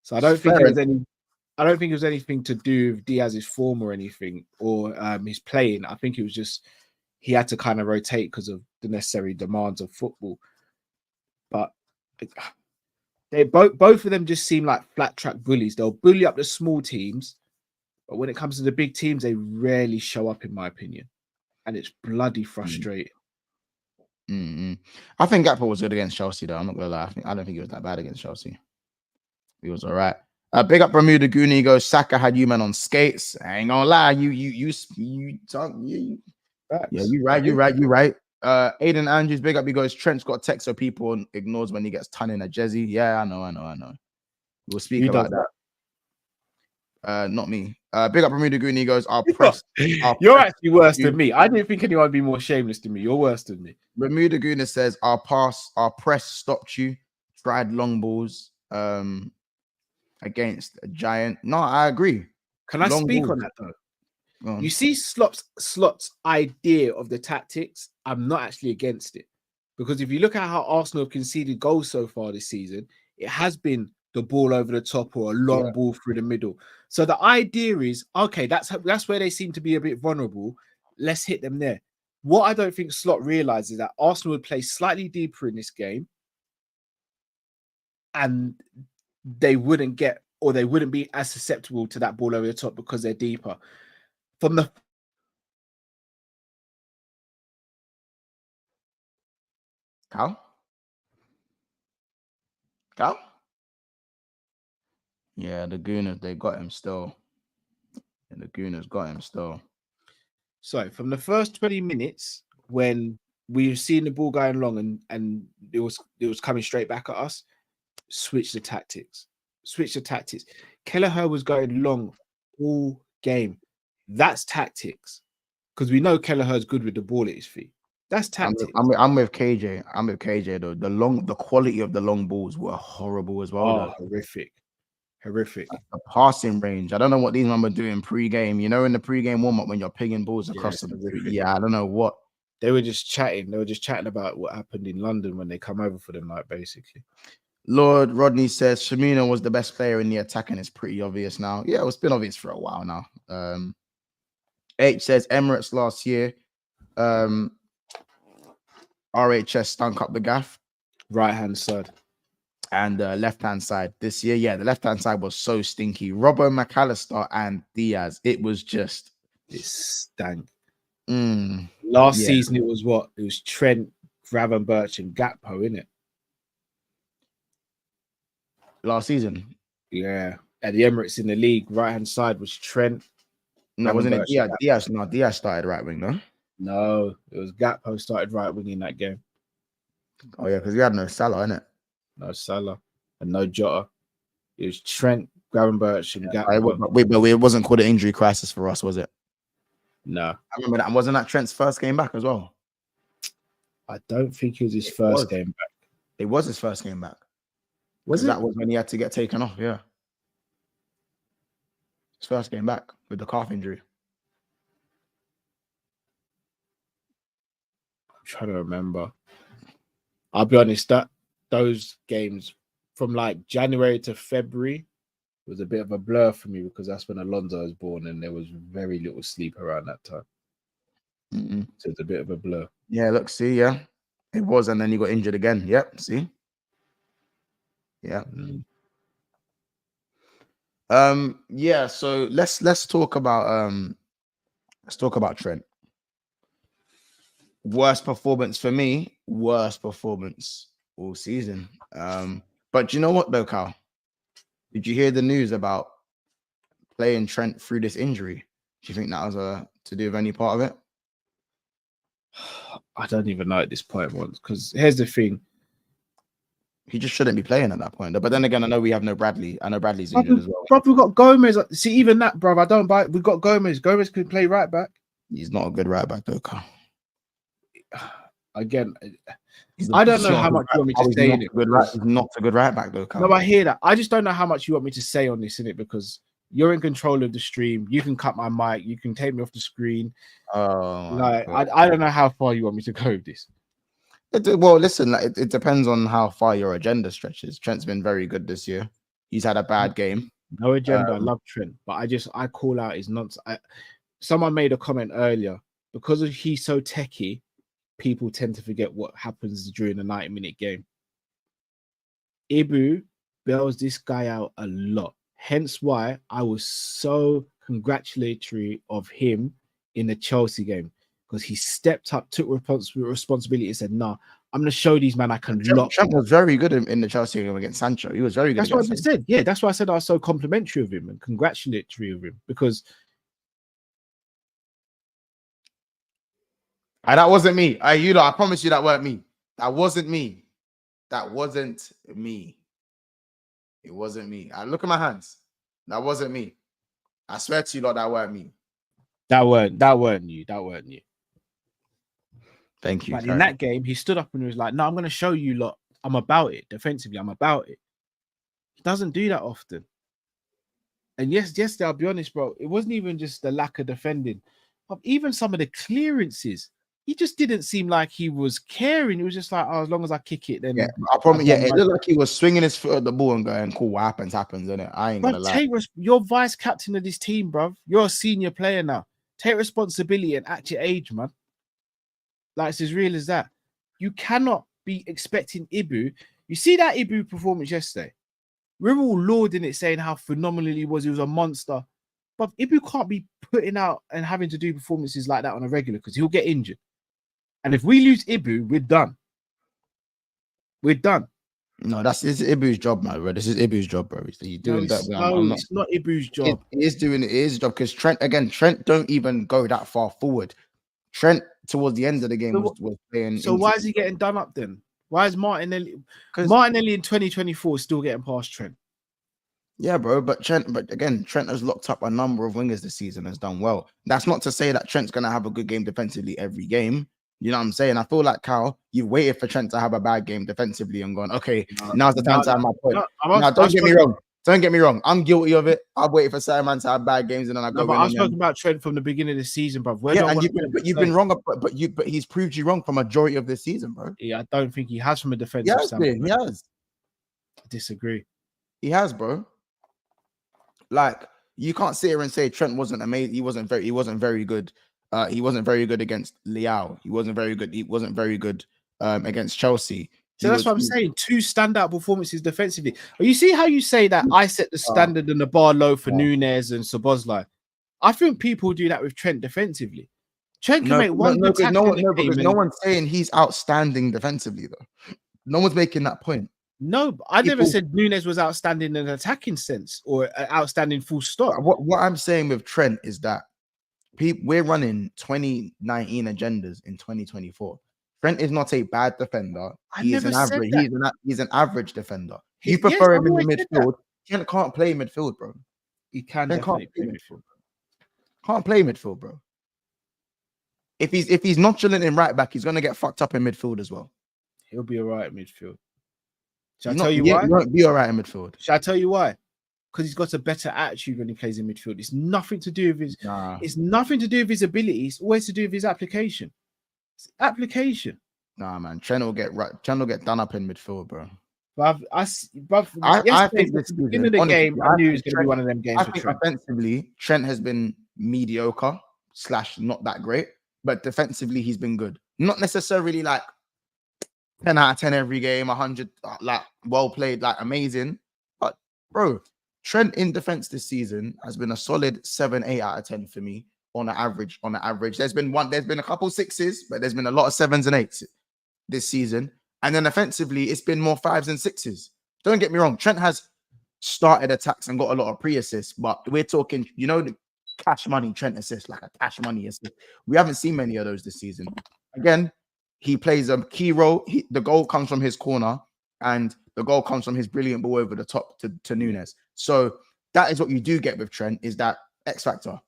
So I don't think it was anything to do with Diaz's form or anything, or his playing. I think it was just he had to kind of rotate because of the necessary demands of football. But they both of them just seem like flat track bullies. They'll bully up the small teams, but when it comes to the big teams, they rarely show up, in my opinion, and it's bloody frustrating. I think Gakpo was good against Chelsea, though. I'm not gonna lie. I don't think he was that bad against Chelsea. He was all right. Big up Bermuda Goonie goes, Saka had you man on skates. I ain't gonna lie, you right. Aiden Andrews, big up, he goes, Trent's got text so people ignores when he gets ton in a jersey. Yeah, I know. We'll speak about that. Not me. Big up Bermuda Goonie goes, You're actually worse than me. I didn't think anyone would be more shameless than me. You're worse than me. Bermuda Goonie says, our press stopped you, tried long balls. Against a giant. No, I agree. Can I speak on that though? You see Slot's idea of the tactics, I'm not actually against it. Because if you look at how Arsenal have conceded goals so far this season, it has been the ball over the top or a long ball through the middle. So the idea is, okay, that's where they seem to be a bit vulnerable. Let's hit them there. What I don't think Slot realizes is that Arsenal would play slightly deeper in this game and they wouldn't be as susceptible to that ball over the top because they're deeper. From the Cal? Cal? Yeah, the Gooners, they got him still. And the Gooners got him still. So from the first 20 minutes, when we were seeing the ball going long and it was coming straight back at us, switch the tactics. Kelleher was going long all game. That's tactics. Because we know Kelleher's good with the ball at his feet. That's tactics. I'm with KJ. I'm with KJ though. The quality of the long balls were horrible as well. Oh, horrific. The passing range. I don't know what these men were doing pre-game. You know, in the pre-game warm-up when you're pinging balls across the I don't know what. They were just chatting. They were just chatting about what happened in London when they come over for the night, basically. Lord Rodney says Firmino was the best player in the attack, and it's pretty obvious now. Yeah, it's been obvious for a while now. H says Emirates last year. RHS stunk up the gaff. Right-hand side. And left-hand side this year. Yeah, the left-hand side was so stinky. Robbo, McAllister, and Diaz. It was just... It stank. Last season, it was what? It was Trent, Gravenberch, and Gakpo, innit? Last season? Yeah. At the Emirates in the league, right-hand side was Trent. No, wasn't it Diaz? Diaz started right wing, no? No, it was Gakpo started right wing in that game. Oh, yeah, because we had no Salah, innit? No Salah and no Jota. It was Trent, Gravenberch, and Gakpo. But it wasn't called an injury crisis for us, was it? No. I remember that. Wasn't that Trent's first game back as well? I don't think it was his first game back. It was his first game back. Was it? That was when he had to get taken off, yeah. His first game back with the calf injury. I'm trying to remember. I'll be honest, that those games from like January to February was a bit of a blur for me because that's when Alonso was born and there was very little sleep around that time. So it's a bit of a blur. Yeah, look, see, yeah. It was, and then he got injured again. Yep, see? Yeah. Yeah, so let's talk about Trent. Worst performance for me, worst performance all season. But you know what though, Cal? Did you hear the news about playing Trent through this injury? Do you think that was to do with any part of it? I don't even know at this point once, because here's the thing. He just shouldn't be playing at that point. But then again, I know we have no Bradley. I know Bradley's injured as well. Bro, we've got Gomez. See, even that, bro, I don't buy it. We've got Gomez. Gomez can play right back. He's not a good right back, though, Cal. Again, I don't know how much you want me to say in it. He's not a good right back, though, Cal. No, I hear that. I just don't know how much you want me to say on this, in it, because you're in control of the stream. You can cut my mic. You can take me off the screen. Oh, like I don't know how far you want me to go with this. Well, listen, it depends on how far your agenda stretches. Trent's been very good this year. He's had a bad game. No agenda. I love Trent, but I call out his nonsense. Someone made a comment earlier, because he's so techie, people tend to forget what happens during the 90-minute game. Ibu bails this guy out a lot. Hence why I was so congratulatory of him in the Chelsea game, because he stepped up, took responsibility, and said, "Nah, I'm going to show these men I can lock." Trent was very good in the Chelsea game against Sancho. He was very good. That's what I said. Yeah, that's why I said I was so complimentary of him and congratulatory of him, because that wasn't me. I promise you that weren't me. That wasn't me. That wasn't me. It wasn't me. Look at my hands. That wasn't me. I swear to you, Lord, that weren't me. That weren't you. That weren't you. Thank you. But in that game, he stood up and was like, "No, I'm going to show you lot. I'm about it. Defensively, I'm about it." He doesn't do that often. And yesterday, I'll be honest, bro, it wasn't even just the lack of defending. But even some of the clearances, he just didn't seem like he was caring. It was just like, oh, as long as I kick it, then... Yeah, I promise. Yeah, it looked like he was swinging his foot at the ball and going, cool, what happens, isn't it? I ain't going to lie. You're vice captain of this team, bro. You're a senior player now. Take responsibility and act your age, man. Like, it's as real as that. You cannot be expecting Ibu. You see that Ibu performance yesterday? We're all lauding it, saying how phenomenal he was. He was a monster. But Ibu can't be putting out and having to do performances like that on a regular, because he'll get injured. And if we lose Ibu, we're done. We're done. No, this is Ibu's job, man, bro. This is Ibu's job, bro. He's doing that. It's not Ibu's job. He is doing it. It is his job because Trent don't even go that far forward. Trent towards the end of the game was playing. So why is he getting done up then? Why is Martinelli in 2024 still getting past Trent? Yeah, bro. But Trent has locked up a number of wingers this season, has done well. That's not to say that Trent's gonna have a good game defensively every game. You know what I'm saying? I feel like, Kyle, you've waited for Trent to have a bad game defensively and gone, okay, now's the time to have my point. Don't get me wrong. Don't get me wrong. I'm guilty of it. I've waited for certain man to have bad games and then I go. But I've spoken about Trent from the beginning of the season, bro. You've been wrong, but he's proved you wrong for majority of this season, bro. Yeah, I don't think he has from a defensive standpoint. He has. I disagree. He has, bro. Like, you can't sit here and say Trent wasn't amazing. He wasn't very good. He wasn't very good against Liao. He wasn't very good against Chelsea. So that's what I'm saying. 2 standout performances defensively. You see how you say that I set the standard and the bar low for Nunez and Szoboszlai? I think people do that with Trent defensively. Trent can make one good tackle. Because no one's saying he's outstanding defensively, though. No one's making that point. No, I never said Nunez was outstanding in an attacking sense or outstanding full stop. What I'm saying with Trent is that we're running 2019 agendas in 2024. Trent is not a bad defender. He's an average defender. You prefer him in the midfield. Trent can't play midfield, bro. He can't play midfield. Can't play midfield, bro. If he's nonchalant in right back, he's gonna get fucked up in midfield as well. He'll be all right in midfield. Shall I tell you why? He won't be all right in midfield. Shall I tell you why? Because he's got a better attitude when he plays in midfield. It's nothing to do with his. It's nothing to do with his ability. It's always to do with his application. It's application. Nah, man. Trent will get done up in midfield, bro. I think this beginning of the game, I knew it was going to be one of them games. I think offensively, Trent has been mediocre / not that great, but defensively, he's been good. Not necessarily like 10 out of 10 every game, 100 like well played, like amazing. But bro, Trent in defense this season has been a solid 7, 8 out of 10 for me on an average. There's been a couple 6s, but there's been a lot of 7s and 8s this season. And then offensively, it's been more 5s and 6s. Don't get me wrong, Trent has started attacks and got a lot of pre-assists, but we're talking, the cash money Trent assist, like a cash money assist. We haven't seen many of those this season. Again, he plays a key role. The goal comes from his corner, and the goal comes from his brilliant ball over the top to Nunez. So that is what you do get with Trent, is that X factor.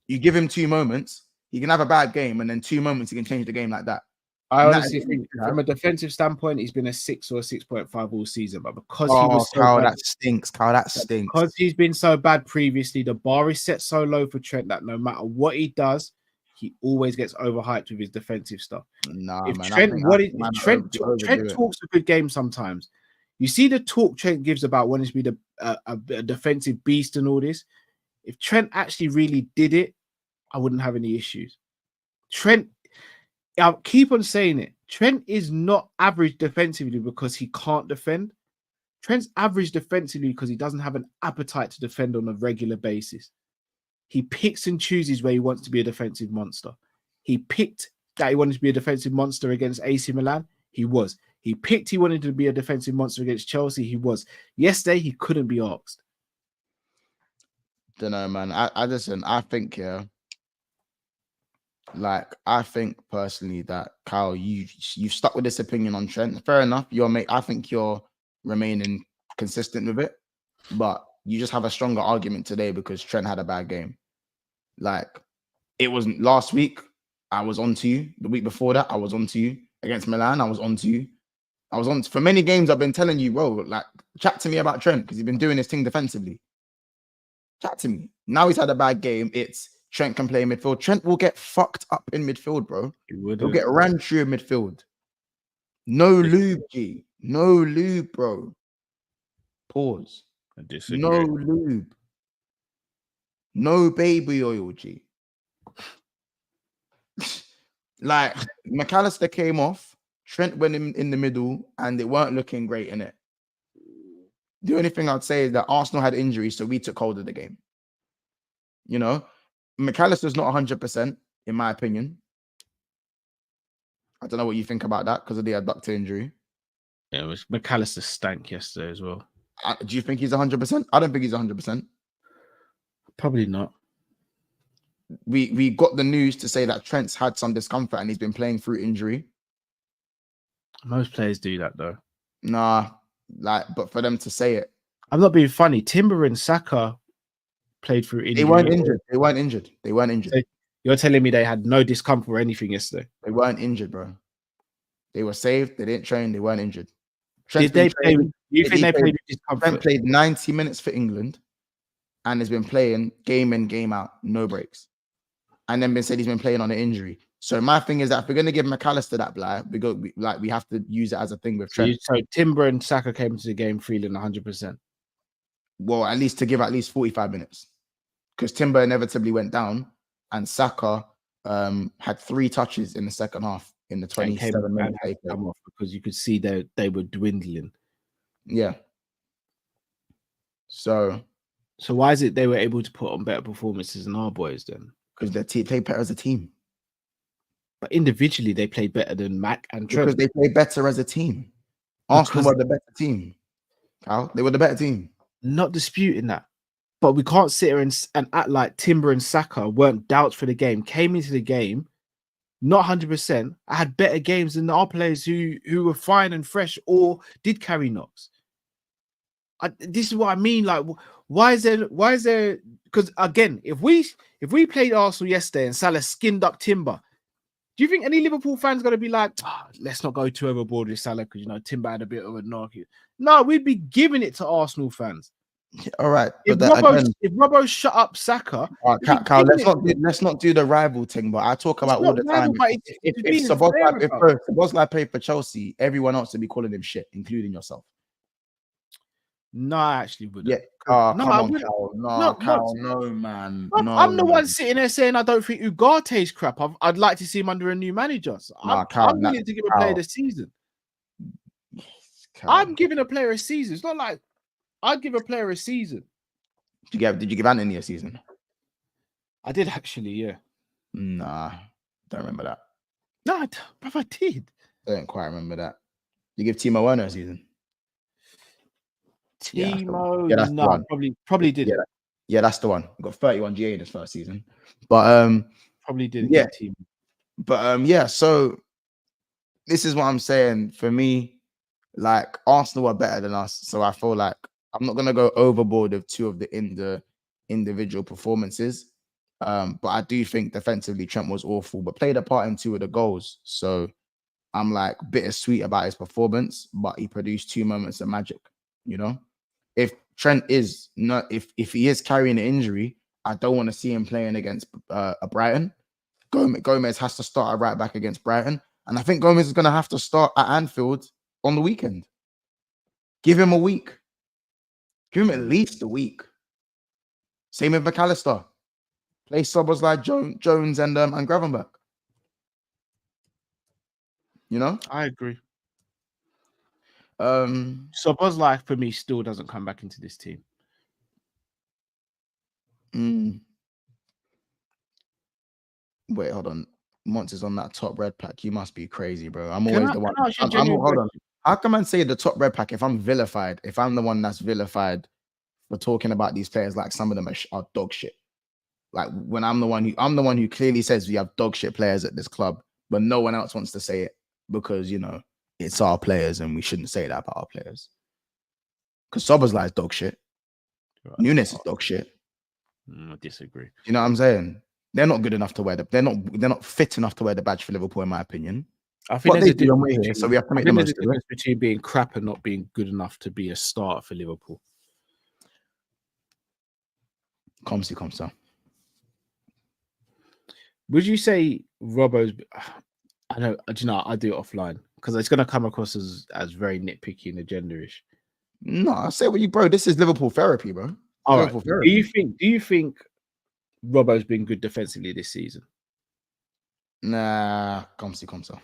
You give him 2 moments, he can have a bad game, and then 2 moments he can change the game like that. I honestly think from a defensive standpoint, he's been a 6 or a 6.5 all season, but because he was so Kyle, bad, that stinks. Kyle, that stinks. Because he's been so bad previously, the bar is set so low for Trent that no matter what he does, he always gets overhyped with his defensive stuff. Nah, if man, Trent talks a good game sometimes. You see the talk Trent gives about wanting to be a defensive beast and all this. If Trent actually really did it, I wouldn't have any issues. I'll keep on saying it. Trent is not average defensively because he can't defend. Trent's average defensively because he doesn't have an appetite to defend on a regular basis. He picks and chooses where he wants to be a defensive monster. He picked that he wanted to be a defensive monster against AC Milan. He was. He picked he wanted to be a defensive monster against Chelsea. He was. Yesterday, he couldn't be asked. Don't know, man. I listen. I think, I think personally that Kyle, you've stuck with this opinion on Trent. Fair enough. I think you're remaining consistent with it, but you just have a stronger argument today because Trent had a bad game. Like, it wasn't last week. I was on to you. The week before that, I was on to you against Milan. I was on to you. For many games. I've been telling you, bro, like, chat to me about Trent because he's been doing his thing defensively. Chat to me. Now he's had a bad game. It's Trent can play midfield. Trent will get fucked up in midfield, bro. He'll get ran through in midfield. No lube, G. No lube, bro. Pause. I disagree. No lube. No baby oil, G. Like, McAllister came off. Trent went in the middle, and they weren't looking great in it. The only thing I'd say is that Arsenal had injuries, so we took hold of the game. McAllister's not 100%, in my opinion. I don't know what you think about that because of the adductor injury. Yeah, McAllister stank yesterday as well. Do you think he's 100%? I don't think he's 100%. Probably not. We got the news to say that Trent's had some discomfort and he's been playing through injury. Most players do that though. Nah, but for them to say it, I'm not being funny. Timber and Saka played through injury. they weren't injured. They weren't injured. They weren't injured. So you're telling me they had no discomfort or anything yesterday? They weren't injured, bro. They were saved. They didn't train. They weren't injured. Did they play? You think they played with discomfort? Trent played 90 minutes for England and has been playing game in, game out, no breaks. And then been said he's been playing on an injury. So my thing is that if we're going to give McAllister that blight, we have to use it as a thing with Trent. So Timber and Saka came into the game feeling 100%. Well, at least to give at least 45 minutes. Because Timber inevitably went down and Saka had 3 touches in the second half in the 27 minutes. Because you could see they were dwindling. Yeah. So why is it they were able to put on better performances than our boys then? Because they played better as a team. But individually, they played better than Mac and Trent. Because they played better as a team. Arsenal were the better team. Cal, they were the better team. Not disputing that. But we can't sit here and act like Timber and Saka weren't doubts for the game. Came into the game, not 100%. I had better games than our players who were fine and fresh or did carry knocks. This is what I mean. Like, why is there? Because again, if we played Arsenal yesterday and Salah skinned up Timber, do you think any Liverpool fans going to be like, let's not go too overboard with Salah because Timber had a bit of a knock? No, we'd be giving it to Arsenal fans. All right. If Robbo shut up Saka, Cal, let's not do the rival thing. But I talk about all the time. If Szoboszlai played for Chelsea, everyone else would be calling him shit, including yourself. No, I actually wouldn't. Yeah. Cal, no, man. No, I'm the one sitting there saying I don't think Ugarte's crap. I'd like to see him under a new manager. So I'm willing to give a player the season. I'm giving a player a season. It's not like I'd give a player a season. Did you give Anthony a season? I did actually, yeah. Nah, don't remember that. No, I did. I don't quite remember that. You give Timo Werner a season? Timo, yeah, that's no, probably did. Yeah, that's the one. Got 31 GA in his first season, but probably did. Yeah, Timo. But yeah. So this is what I'm saying. For me, like Arsenal are better than us, so I feel like I'm not gonna go overboard with 2 of the individual performances. But I do think defensively Trent was awful, but played a part in 2 of the goals. So I'm like bittersweet about his performance, but he produced 2 moments of magic. If Trent is not, if he is carrying an injury, I don't want to see him playing against a Brighton. Gomez has to start at right back against Brighton, and I think Gomez is going to have to start at Anfield on the weekend. Give him a week. Give him at least a week. Same with McAllister. Play Szoboszlai, Jones, and Gravenberch. I agree. Szoboszlai for me still doesn't come back into this team. Wait, hold on. Monts on that top red pack. You must be crazy, bro. I'm always the one. Hold on. How can man say the top red pack if I'm vilified? If I'm the one that's vilified for talking about these players like some of them are dog shit. Like when I'm the one who clearly says we have dog shit players at this club, but no one else wants to say it because it's our players and we shouldn't say that about our players. Because Szoboszlai is dog shit. Right. Nunez is dog shit. I disagree. You know what I'm saying? They're not good enough to wear they're not fit enough to wear the badge for Liverpool, in my opinion. I think there's a difference so we have to make the most of it. Between being crap and not being good enough to be a starter for Liverpool. Comme ça. Would you say Robbo's? I know. Do you know? I do it offline because it's going to come across as very nitpicky and agenda-ish. No, I say what you, bro. This is Liverpool therapy, bro. All right. Do you think Robbo's been good defensively this season? Nah, comme ça.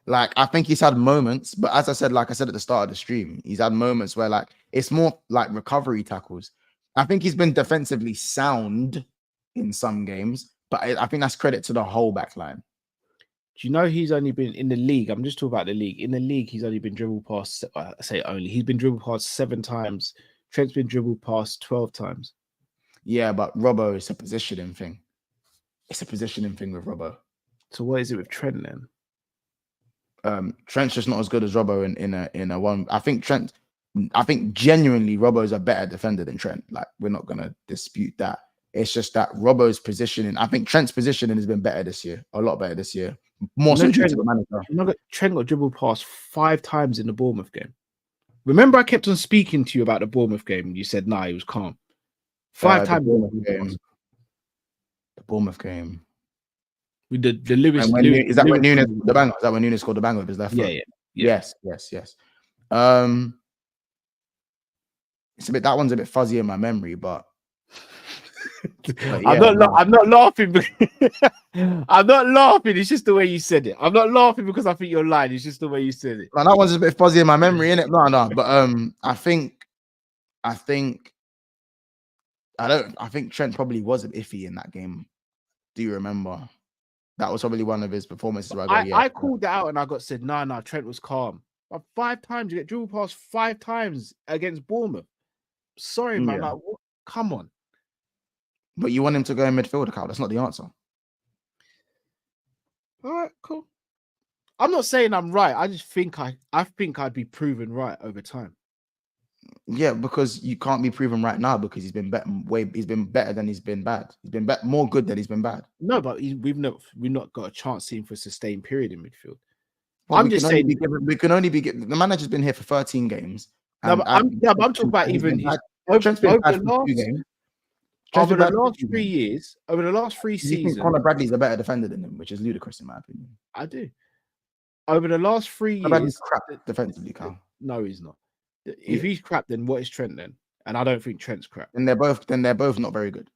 Like, I think he's had moments, but as I said, like I said at the start of the stream, he's had moments where like it's more like recovery tackles. I think he's been defensively sound in some games, but I think that's credit to the whole back line. Do you know he's only been in the league? I'm just talking about the league. In the league, he's only been dribbled past. I say only. He's been dribbled past 7 times. Trent's been dribbled past 12 times. Yeah, but Robbo is a positioning thing. It's a positioning thing with Robbo. So what is it with Trent then? Trent's just not as good as Robbo in a one. I think genuinely Robbo's a better defender than Trent. Like, we're not gonna dispute that. It's just that Robbo's positioning. I think Trent's positioning has been better this year, a lot better this year. More so due to the manager. Trent got dribbled past 5 times in the Bournemouth game. Remember, I kept on speaking to you about the Bournemouth game. You said, "Nah, he was calm." 5 times. The Bournemouth game. With the Lewis. Is that when Nunez scored the banger? Is that when Nunez scored the banger with his left foot? Yeah. Yes. That one's a bit fuzzy in my memory, but I'm not laughing. I'm not laughing. It's just the way you said it. I'm not laughing because I think you're lying. It's just the way you said it. No, that one's a bit fuzzy in my memory, innit? No. But I think Trent probably was a bit iffy in that game. Do you remember? That was probably one of his performances. Where I called that out and I got said, no, Trent was calm. But 5 times you get dribbled past 5 times against Bournemouth. Sorry, man. Like, what? Come on. But you want him to go in midfielder, Carl. That's not the answer. All right, cool. I'm not saying I'm right. I just think I'd be proven right over time. Yeah, because you can't be proven right now because he's been better. He's been better than he's been bad. He's been more good than he's been bad. No, but we've not got a chance to see him for a sustained period in midfield. Well, I'm just saying we can only be given. The manager's been here for 13 games. I'm talking about even over the last 3 years, over the last 3 seasons. You think Conor Bradley's a better defender than him, which is ludicrous in my opinion. I do. Over the last 3 years, Bradley's crap defensively, Carl. No, he's not. If he's crap, then what is Trent then? And I don't think Trent's crap. And they're both not very good.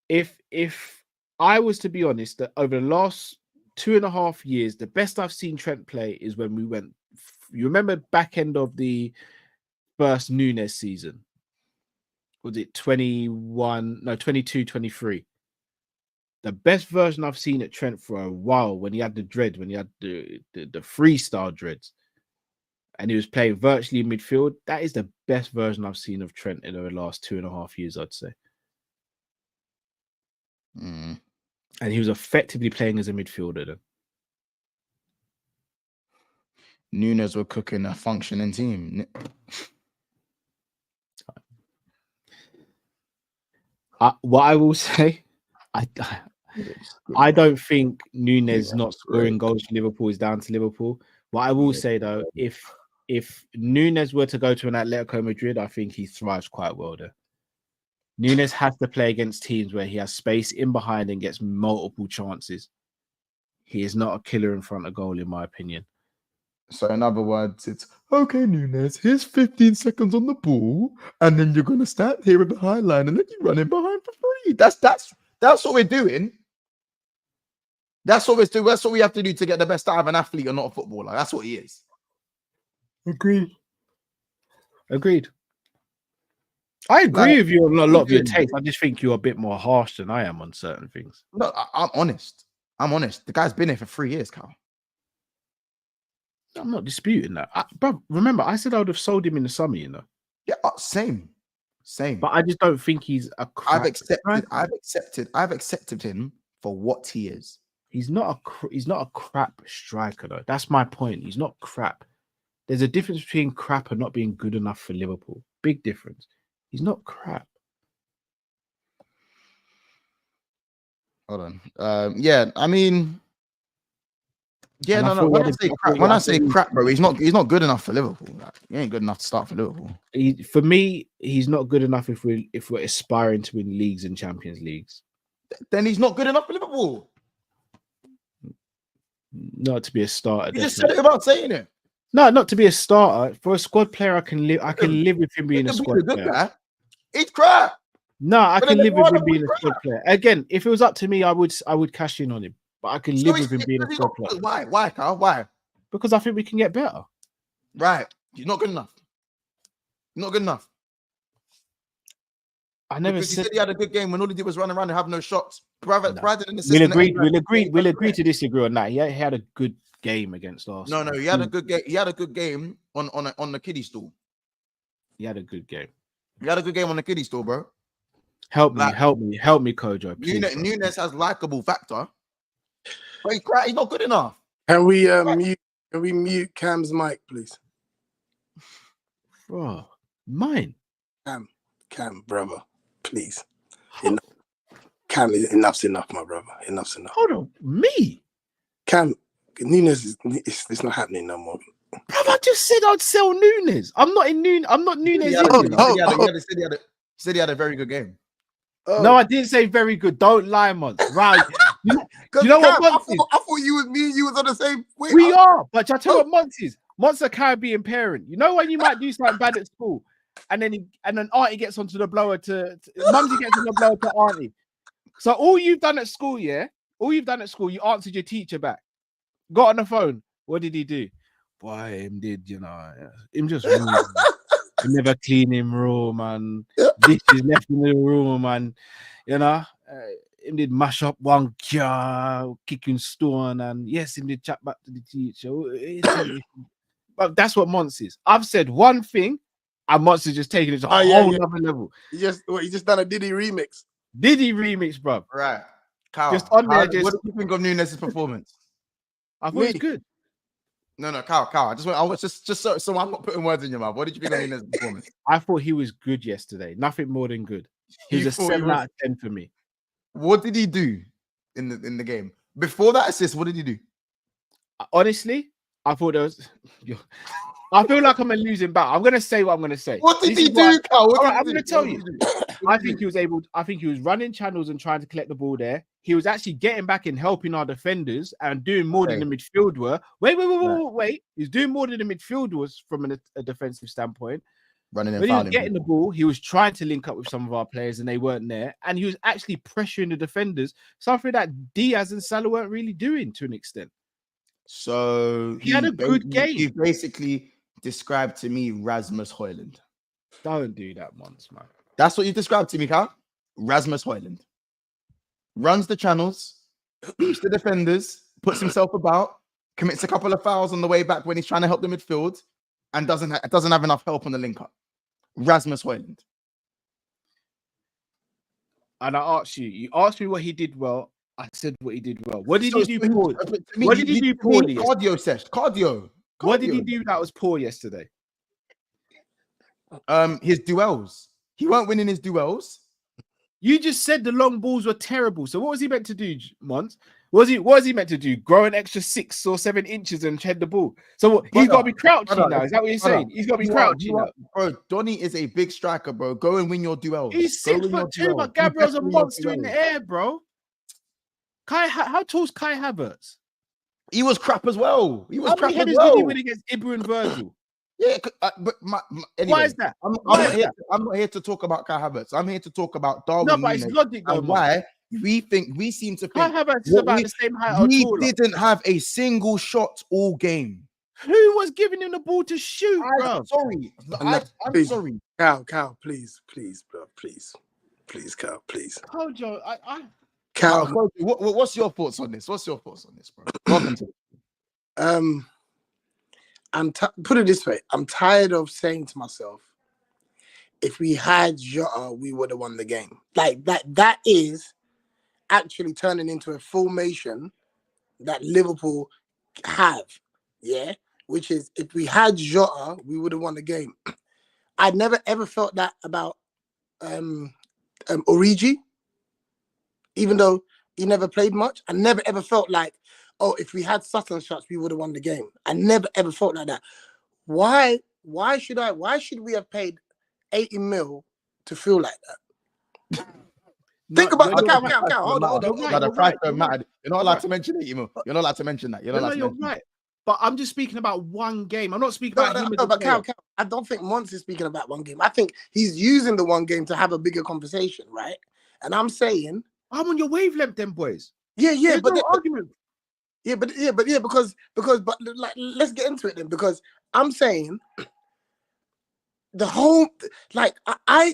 If I was to be honest, that over the last 2.5 years, the best I've seen Trent play is when we went. You remember back end of the first Nunez season? Was it 22, 23? The best version I've seen at Trent for a while, when he had the dreads, when he had the freestyle dreads, and he was playing virtually in midfield. That is the best version I've seen of Trent in the last 2.5 years, I'd say. And he was effectively playing as a midfielder then. Nunez were cooking a functioning team. What I will say, I don't think Nunez not scoring goals for Liverpool is down to Liverpool. What I will say though, if Nunez were to go to an Atletico Madrid, I think he thrives quite well there. Nunez has to play against teams where he has space in behind and gets multiple chances. He is not a killer in front of goal, in my opinion. So in other words, it's okay, Nunez, here's 15 seconds on the ball, and then you're gonna stand here at the high line and then you run in behind for free. That's what we're doing. That's what we're doing. That's what we have to do to get the best out of an athlete or not a footballer. That's what he is. Agreed. I agree with you on a lot of your takes. I just think you're a bit more harsh than I am on certain things. No, I'm honest. The guy's been here for 3 years, Carl. I'm not disputing that. Bro, remember, I said I would have sold him in the summer, you know? Yeah, same. But I just don't think he's a crap. I've accepted him for what he is. He's not a crap striker, though. That's my point. He's not crap. There's a difference between crap and not being good enough for Liverpool. Big difference. He's not crap. Hold on. Yeah, I mean, yeah, no. When I say crap, bro, he's not good enough for Liverpool. Like, he ain't good enough to start for Liverpool. For me, he's not good enough if we're aspiring to win leagues and Champions Leagues. Then he's not good enough for Liverpool. Not to be a starter. You just said it without saying it. No, not to be a starter. For a squad player, I can live with him being a squad player. Guy. He's crap. No, I can live with him being a squad player. Again, if it was up to me, I would cash in on him. But I can live with him being a squad player. Why, Carl? Why? Because I think we can get better. Right. He's not good enough. Not good enough. I never because he said. said he had a good game when all he did was run around and have no shots. Brother, No. Brad didn't assist. We'll agree to disagree on that. He had a good game against Arsenal. No, he had a good game. He had a good game on the kiddie stool. He had a good game. He had a good game on the kiddie stool, bro. Help me, Kojo. Please, Nunez has likable factor, but he's not good enough. Can we mute Cam's mic, please? bro. Mine. Cam, brother, please. Cam, enough's enough, my brother. Enough's enough. Hold on, me. Cam, Nunez it's not happening no more. Bro, I just said I'd sell Nunez. I'm not Nunez. He said he had a very good game. No, I didn't say very good. Don't lie, man. Right. You know Cam, what? I thought you was me and you was on the same way. We are, but I tell you what Monts is. Monts a Caribbean parent. You know when you might do something bad at school, and then auntie gets onto the blower to mumsy gets on the blower to auntie. So all you've done at school, you answered your teacher back. Got on the phone. What did he do? Boy, him did, him just rude. He never clean him room, man. Dishes left in the room, man. Him did mash up one car, kicking stone, and yes, him did chat back to the teacher. But that's what Monts is. I've said one thing, and Monts is just taking it to a whole other level. You just done a Diddy remix. Diddy remix, bro. Right. Kyle, just on there. what do you think of Nunez's performance? I thought it was good. No, Kyle. I was just so I'm not putting words in your mouth. What did you think of Nunez's performance? I thought he was good yesterday. Nothing more than good. He was a 7 out of 10 for me. What did he do in the game? Before that assist, what did he do? Honestly, I thought there was. I feel like I'm a losing battle. I'm gonna say what I'm gonna say. What did he do, Carl? I'm gonna tell you. I think he was running channels and trying to collect the ball there. He was actually getting back and helping our defenders and doing more than the midfield were. Wait. He's doing more than the midfield was from a defensive standpoint. Running and when he was getting the ball, he was trying to link up with some of our players and they weren't there. And he was actually pressuring the defenders, something that Diaz and Salah weren't really doing to an extent. So he had a good game. He basically described to me Rasmus Højlund. Don't do that once, man. That's what you described to me, Carl. Rasmus Højlund. Runs the channels, beats the defenders, puts himself about, commits a couple of fouls on the way back when he's trying to help the midfield, and doesn't have enough help on the link-up. Rasmus Højlund. And you asked me what he did well. I said what he did well. What did he do poorly? What did he do poorly? Cardio. What did he do that was poor yesterday? His duels. He weren't winning his duels. You just said the long balls were terrible. So what was he meant to do, Mons? What was he meant to do? Grow an extra 6 or 7 inches and head the ball. So he's got to be crouching now. Is that what you're saying? He's got to be crouching now. Bro, Donny is a big striker, bro. Go and win your duels. He's 6'2", but Gabriel's a monster in the air, bro. How tall's Kai Havertz? He was crap as well. Did he win against Ibra and Virgil? Yeah, but anyway, why is that? I'm not here to talk about Kai Havertz. I'm here to talk about Darwin. No, but it's logic though. Why we seem to think Kai Havertz is about the same height. He didn't have a single shot all game. Who was giving him the ball to shoot, bro? I'm sorry. Cal, please, bro, please, Cal, please. Kojo, Cal, what's your thoughts on this? Bro? Put it this way. I'm tired of saying to myself, if we had Jota, we would have won the game. Like that is actually turning into a formation that Liverpool have. Yeah. Which is, if we had Jota, we would have won the game. I never ever felt that about Origi. Even though he never played much, I never ever felt like, oh, if we had such and such, we would have won the game. I never ever felt like that. Why should we have paid 80 mil to feel like that? Think about Cal. Hold on. The price don't matter. You're not allowed to mention it, You're not allowed to mention that. You're right. But I'm just speaking about one game. I'm not speaking about him. But Cal, I don't think Mons is speaking about one game. I think he's using the one game to have a bigger conversation, right? And I'm saying, I'm on your wavelength, then, boys. Yeah, but no argument. But like, let's get into it then, because I'm saying, if we had Jota, we would have won the game. I never ever felt like, oh, if we had such and such, we would have won the game. I never ever felt like that. Why should we have paid 80 mil to feel like that? Think about Cal. Hold on. You're not allowed to mention it, You're not allowed to mention that. I'm saying the whole, like,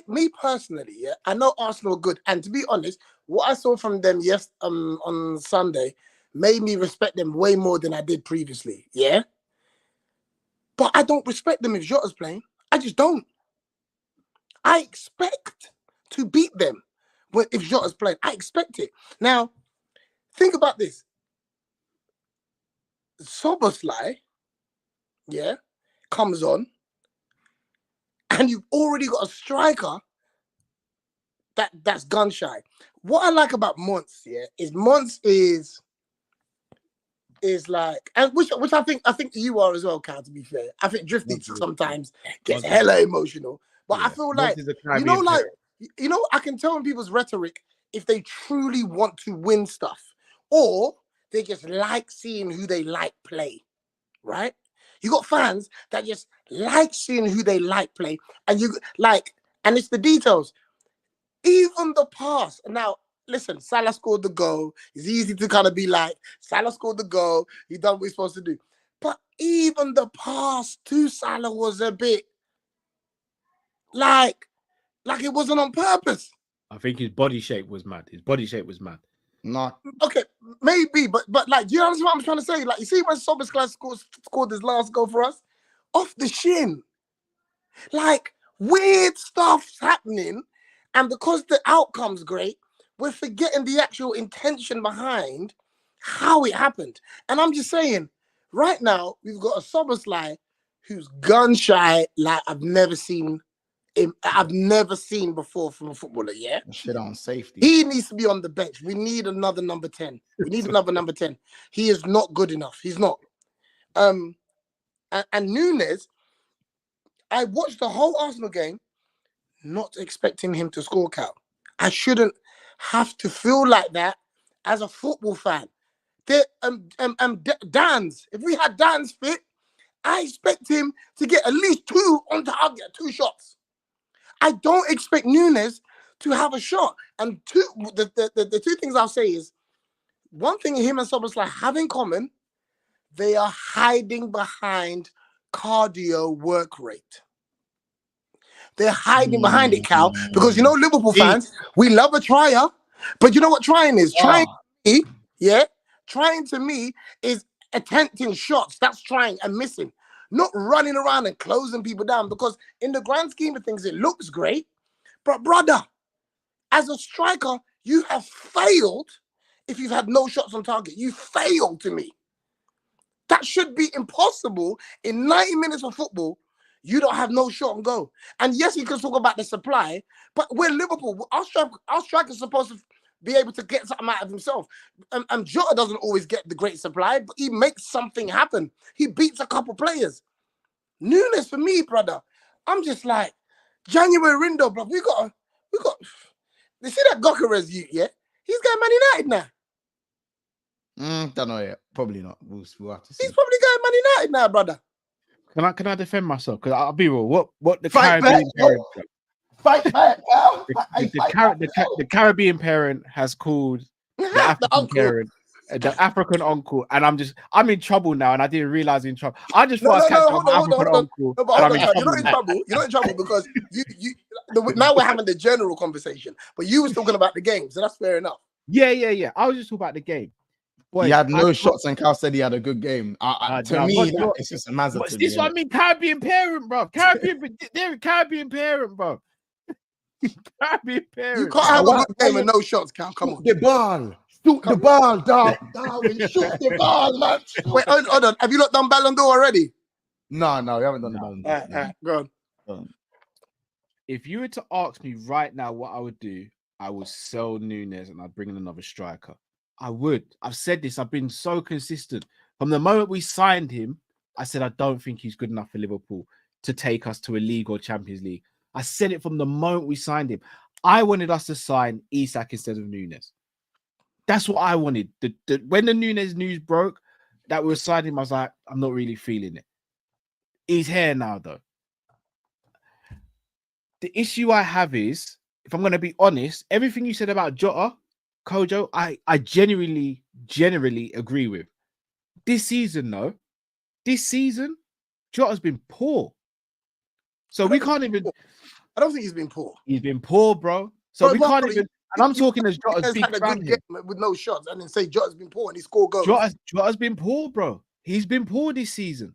me personally, yeah, I know Arsenal are good, and to be honest, what I saw from them on Sunday made me respect them way more than I did previously. Yeah, but I don't respect them if Jota's playing. I just don't. I expect to beat them if Jota's playing. I expect it. Now, think about this. Soboslai, yeah, comes on, and you've already got a striker that's gun shy. What I like about Mons, yeah, is Mons is like, and which I think you are as well, Cal, to be fair. I think Drifty sometimes gets hella emotional. But I feel like, I can tell in people's rhetoric if they truly want to win stuff, or they just like seeing who they like play, right? You got fans that just like seeing who they like play, and and it's the details. Even the pass. Now, listen, Salah scored the goal. It's easy to kind of be like, Salah scored the goal. He done what he's supposed to do. But even the pass to Salah was a bit like it wasn't on purpose. I think his body shape was mad. No. Okay, maybe, but like, do you understand what I'm trying to say? Like, you see when Soboslai scored his last goal for us? Off the shin. Like, weird stuff's happening, and because the outcome's great, we're forgetting the actual intention behind how it happened. And I'm just saying, right now, we've got a Soboslai who's gun shy like I've never seen before from a footballer, yeah? Shit on safety. He needs to be on the bench. We need another number 10. We need another number 10. He is not good enough. He's not. And Nunez, I watched the whole Arsenal game not expecting him to score, Cal. I shouldn't have to feel like that as a football fan. Dan's, if we had Dan's fit, I expect him to get at least 2 on target, 2 shots. I don't expect Nunez to have a shot. And the 2 things I'll say is, one thing him and Soboslai have in common, they are hiding behind cardio work rate. They're hiding behind it, Cal, because Liverpool fans, we love a trier, but you know what trying is? Trying to me is attempting shots. That's trying and missing, not running around and closing people down, because in the grand scheme of things, it looks great. But brother, as a striker, you have failed if you've had no shots on target. You failed to me. That should be impossible in 90 minutes of football. You don't have no shot on goal. And yes, you can talk about the supply, but we're Liverpool. Our striker's supposed to be able to get something out of himself. And Jota doesn't always get the great supply, but he makes something happen. He beats a couple players. Nunez, for me, brother, I'm just like, January window, bro. We got. You see that Gokeres youth, yeah? He's going Man United now. Don't know yet. Probably not. We'll have to see. He's probably going Man United now, brother. Can I defend myself? Because I'll be real. What the Fight Caribbean back, parent, the Caribbean parent has called the African parent the African uncle, and I'm in trouble now, and I didn't realize in trouble. I just thought I was catching African uncle. No, but you're not in trouble. You're not in trouble because now we're having the general conversation, but you was talking about the game, so that's fair enough. Yeah. I was just talking about the game. He had no shots, and Cal said he had a good game. To me, it's just a mazza. This is what I mean, Caribbean parent, bro. Caribbean parent, bro. Caribbean parent. You can't have a good game and no shots, Cal. Come on. The ball. Shoot the ball, Darwin. Shoot the ball, man. Wait, hold on. Have you not done Ballon d'Or already? No, we haven't done the Ballon d'Or. Go on. If you were to ask me right now what I would do, I would sell Nunez and I'd bring in another striker. I would. I've said this. I've been so consistent. From the moment we signed him, I said I don't think he's good enough for Liverpool to take us to a league or Champions League. I said it from the moment we signed him. I wanted us to sign Isak instead of Nunez. That's what I wanted. When the Nunez news broke that we were signing him, I was like, I'm not really feeling it. He's here now, though. The issue I have is, if I'm going to be honest, everything you said about Jota, Kojo, I generally agree with. This season, Jota's been poor. So we can't even. I don't think he's been poor. He's been poor, bro. So we can't even. And I'm talking as Jota's big had a fan good here. game with no shots. I didn't say Jota's been poor and he scored goals. Jota's been poor, bro. He's been poor this season.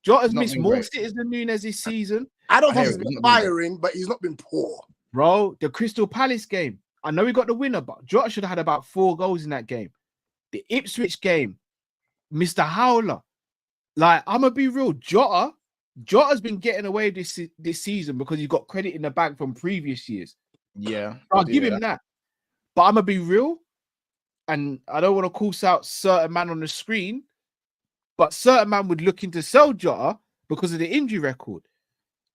Jota's missed more sitters than Nunez this season. I don't think he's been firing, but he's not been poor. Bro, the Crystal Palace game. I know we got the winner, but Jota should have had about 4 goals in that game. The Ipswich game, Mr. Howler. Like, I'm gonna be real. Jota's been getting away this season because he got credit in the bank from previous years. Yeah, I'll give him that. But I'm gonna be real, and I don't want to call out certain man on the screen, but certain man would look into sell Jota because of the injury record.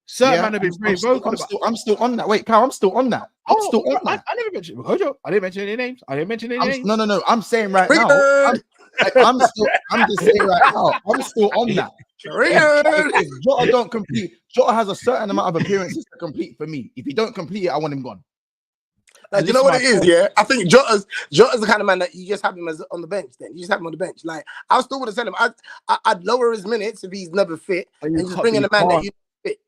Certain man have been very vocal. I'm still on that. Wait, Cal, I'm still on that. I'm still on that. I never mentioned Hojo. I didn't mention any names. No. I'm saying right now. I'm just saying right now. I'm still on that. If Jota don't complete, Jota has a certain amount of appearances to complete for me. If he don't complete it, I want him gone. Like, you know what it is, yeah? I think Jota's the kind of man that you just have him as on the bench. Then you just have him on the bench. Like, I still would have said him. I'd lower his minutes if he's never fit, and just bring in a man that you fit.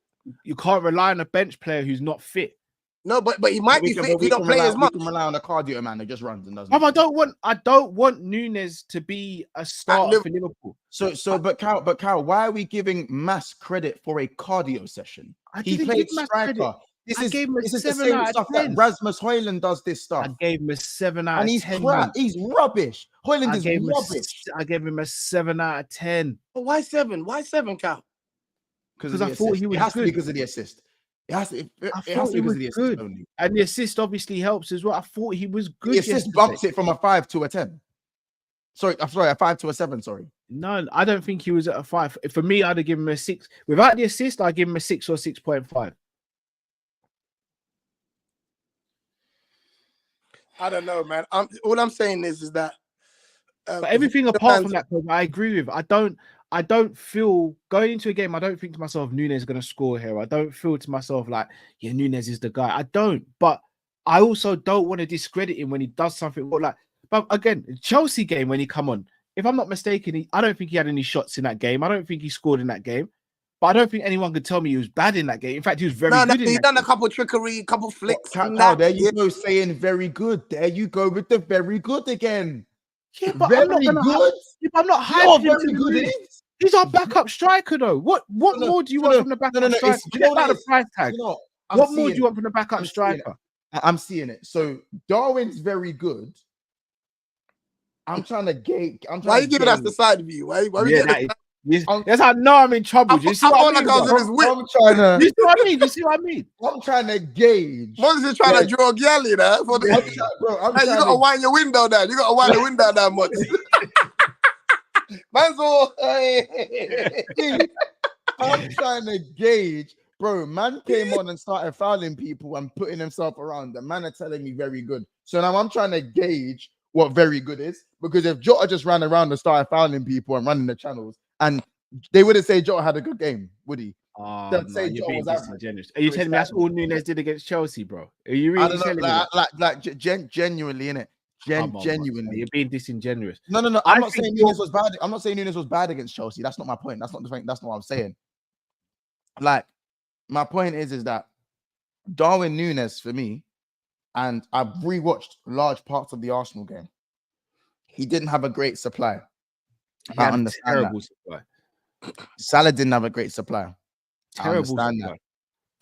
You can't rely on a bench player who's not fit. No, but he might be fit if he don't play as much. We can rely on a cardio man that just runs and doesn't. I don't want Nunez to be a starter for Liverpool. But Cal, why are we giving Mass credit for a cardio session? He played striker. This is the same stuff that Rasmus Højlund does this stuff. I gave him a 7 out of 10. And he's crap. He's rubbish. Højlund is rubbish. I gave him a 7 out of 10. But why 7? Why 7, Cal? Because I thought he was. It has to be because of the assist. It has to be because of the assist only. And the assist obviously helps as well. I thought he was good. The assist bumps it from a 5 to a 10. Sorry, I'm sorry, a 5 to a 7. Sorry. No, I don't think he was at a 5. For me, I'd have given him a 6. Without the assist, I'd give him a 6 or 6.5. I don't know, man. All I'm saying is that. But everything apart from that, I agree with. I don't feel going into a game. I don't think to myself, Nunez is going to score here. I don't feel to myself like, yeah, Nunez is the guy. I don't. But I also don't want to discredit him when he does something. Like, but again, Chelsea game when he come on. If I'm not mistaken, I don't think he had any shots in that game. I don't think he scored in that game. But I don't think anyone could tell me he was bad in that game. In fact, he was very good. He done a couple trickery, couple flicks. There you go, saying very good. There you go with the very good again. Yeah, but I'm not good. I'm not hyping him very good. He's our backup striker, though. What more do you want from the backup striker? Forget about the price tag. What more do you want from the backup striker? I'm seeing it. So Darwin's very good. I'm trying to gauge. Why are you giving us the side view? Why That's how I know I'm in trouble. You see what I mean? You see what I mean? You see what I mean? I'm trying to gauge. Moses is trying to draw Gally there. You got to wind your window down. You got to wind the window down, Moses. Man's all. I'm trying to gauge. Bro, man came on and started fouling people and putting himself around. The man are telling me very good. So now I'm trying to gauge what very good is. Because if Jota just ran around and started fouling people and running the channels, and they wouldn't say Jota had a good game, would he? They'd say Jota was disingenuous. Are you telling me that's all Nunez did against Chelsea, bro? Are you really telling me? Genuinely, innit? Genuinely, you're being disingenuous. No. I'm not saying Nunez was bad. I'm not saying Nunez was bad against Chelsea. That's not my point. That's not the thing. That's not what I'm saying. Like, my point is that Darwin Nunez for me, and I've rewatched large parts of the Arsenal game. He didn't have a great supply. I understand terrible supply. Salah didn't have a great supply. Terrible supply. That.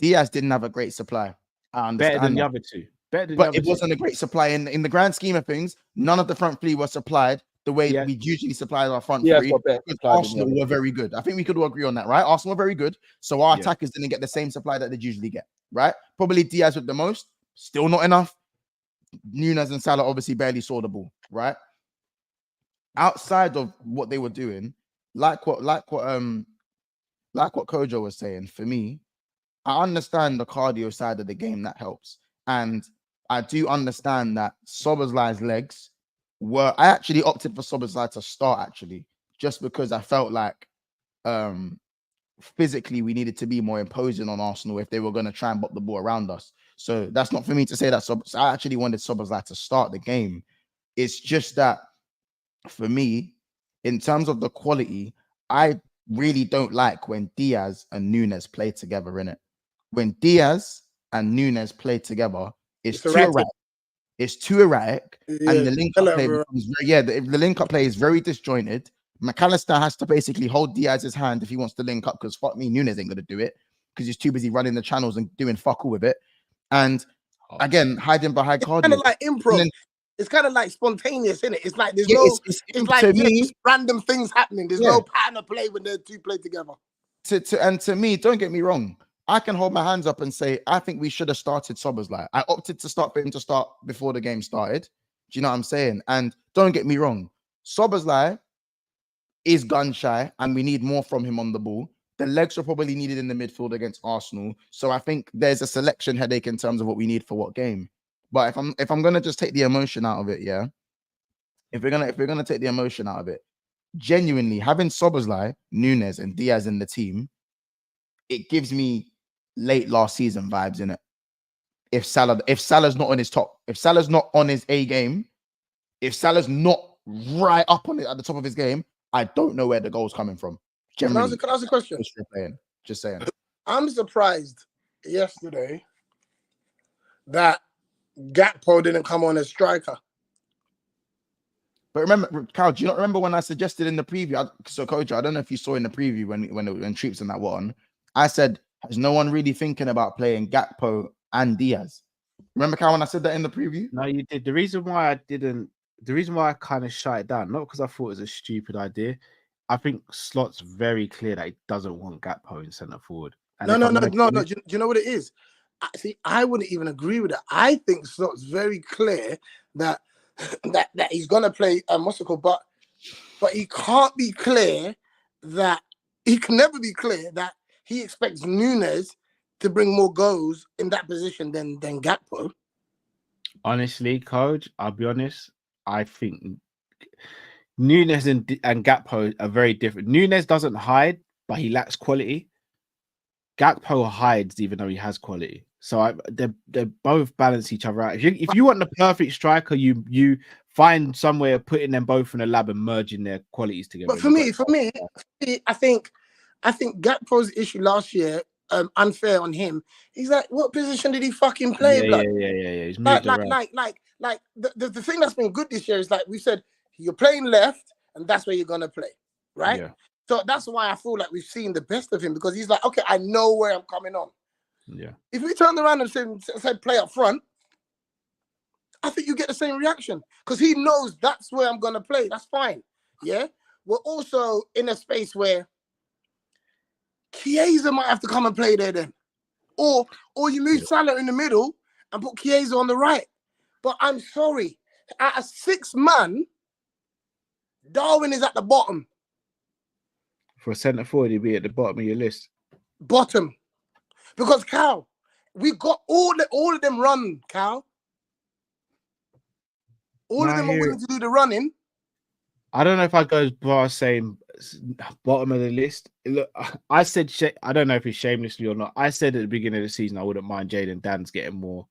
Diaz didn't have a great supply. I understand better than the other two. But it wasn't a great supply in the grand scheme of things. None of the front three were supplied the way we usually supply our front three. Arsenal were very good. I think we could all agree on that, right? Arsenal were very good, so our attackers didn't get the same supply that they usually get, right? Probably Diaz with the most, still not enough. Nunez and Salah obviously barely saw the ball, right? Outside of what they were doing, like what Kojo was saying, for me, I understand the cardio side of the game that helps, and I do understand that Szoboszlai's legs were. I actually opted for Szoboszlai to start actually, just because I felt like physically we needed to be more imposing on Arsenal if they were going to try and bop the ball around us. So that's not for me to say that. I actually wanted Szoboszlai to start the game. It's just that for me, in terms of the quality, I really don't like when Diaz and Nunez play together in it. when Diaz and Nunez play together, it's It's too erratic. erratic. It's too erratic, Yeah, and the link hell up of play a- becomes the link up play is very disjointed. McAllister has to basically hold Diaz's hand if he wants to link up, because fuck me, Nunez ain't gonna do it because he's too busy running the channels and doing fuck all with it. And again, hiding behind It's kind cardio. of like And improv. then, It's kind of like spontaneous, isn't it? It's like there's yeah, no. it's It's like to you know, me. just random things happening. There's Yeah. no pattern of play when the two play together. To me, don't get me wrong. I can hold my hands up and say I think we should have started Szoboszlai. I opted to start for him to start before the game started. Do you know what I'm saying? And don't get me wrong, Szoboszlai is gun shy, and we need more from him on the ball. The legs are probably needed in the midfield against Arsenal. So I think there's a selection headache in terms of what we need for what game. But if I'm gonna just take the emotion out of it, yeah. If we're gonna take the emotion out of it, genuinely having Szoboszlai, Nunez, and Diaz in the team, it gives me late last season vibes in it. If Salah's not on his top, if Salah's not on his A game, if Salah's not right up on it at the top of his game, I don't know where the goal's coming from. Generally, Can I ask a question? Just saying. I'm surprised yesterday that Gakpo didn't come on as striker. But remember, Cal, do you not remember when I suggested in the preview? So, Coach, I don't know if you saw in the preview when Troops and that were on, I said, has no one really thinking about playing Gakpo and Diaz? Remember, Cal, when I said that in the preview? No, you did. The reason why I kind of shut it down, not because I thought it was a stupid idea. I think Slot's very clear that he doesn't want Gakpo in centre forward. And No. Do you know what it is? See, I wouldn't even agree with that. I think Slot's very clear that he's gonna play what's it called, but he can't be clear that he can never be clear that he expects Nunez to bring more goals in that position than Gakpo. Honestly, Coach, I'll be honest. I think Nunez and Gakpo are very different. Nunez doesn't hide, but he lacks quality. Gakpo hides even though he has quality. So they both balance each other out. If you want the perfect striker, you find some way of putting them both in a lab and merging their qualities together. But for me, I think Gakpo's issue last year, unfair on him. He's like, what position did he fucking play? Yeah. He's moved around. Like the thing that's been good this year is like we said, you're playing left, and that's where you're gonna play, right? Yeah. So that's why I feel like we've seen the best of him, because he's like, okay, I know where I'm coming on. Yeah. If we turned around and said play up front, I think you get the same reaction, because he knows that's where I'm gonna play. That's fine. Yeah. We're also in a space where Chiesa might have to come and play there then. Or you move Salah in the middle and put Chiesa on the right. But I'm sorry, at a 6-man, Darwin is at the bottom. For a centre forward, he'd be at the bottom of your list. Bottom. Because Cal, we got all of them run, Cal. All of them are willing to do the running. I don't know if I go by saying bottom of the list. Look, I said, I don't know if it's shamelessly or not. I said at the beginning of the season I wouldn't mind Jayden Dan's getting more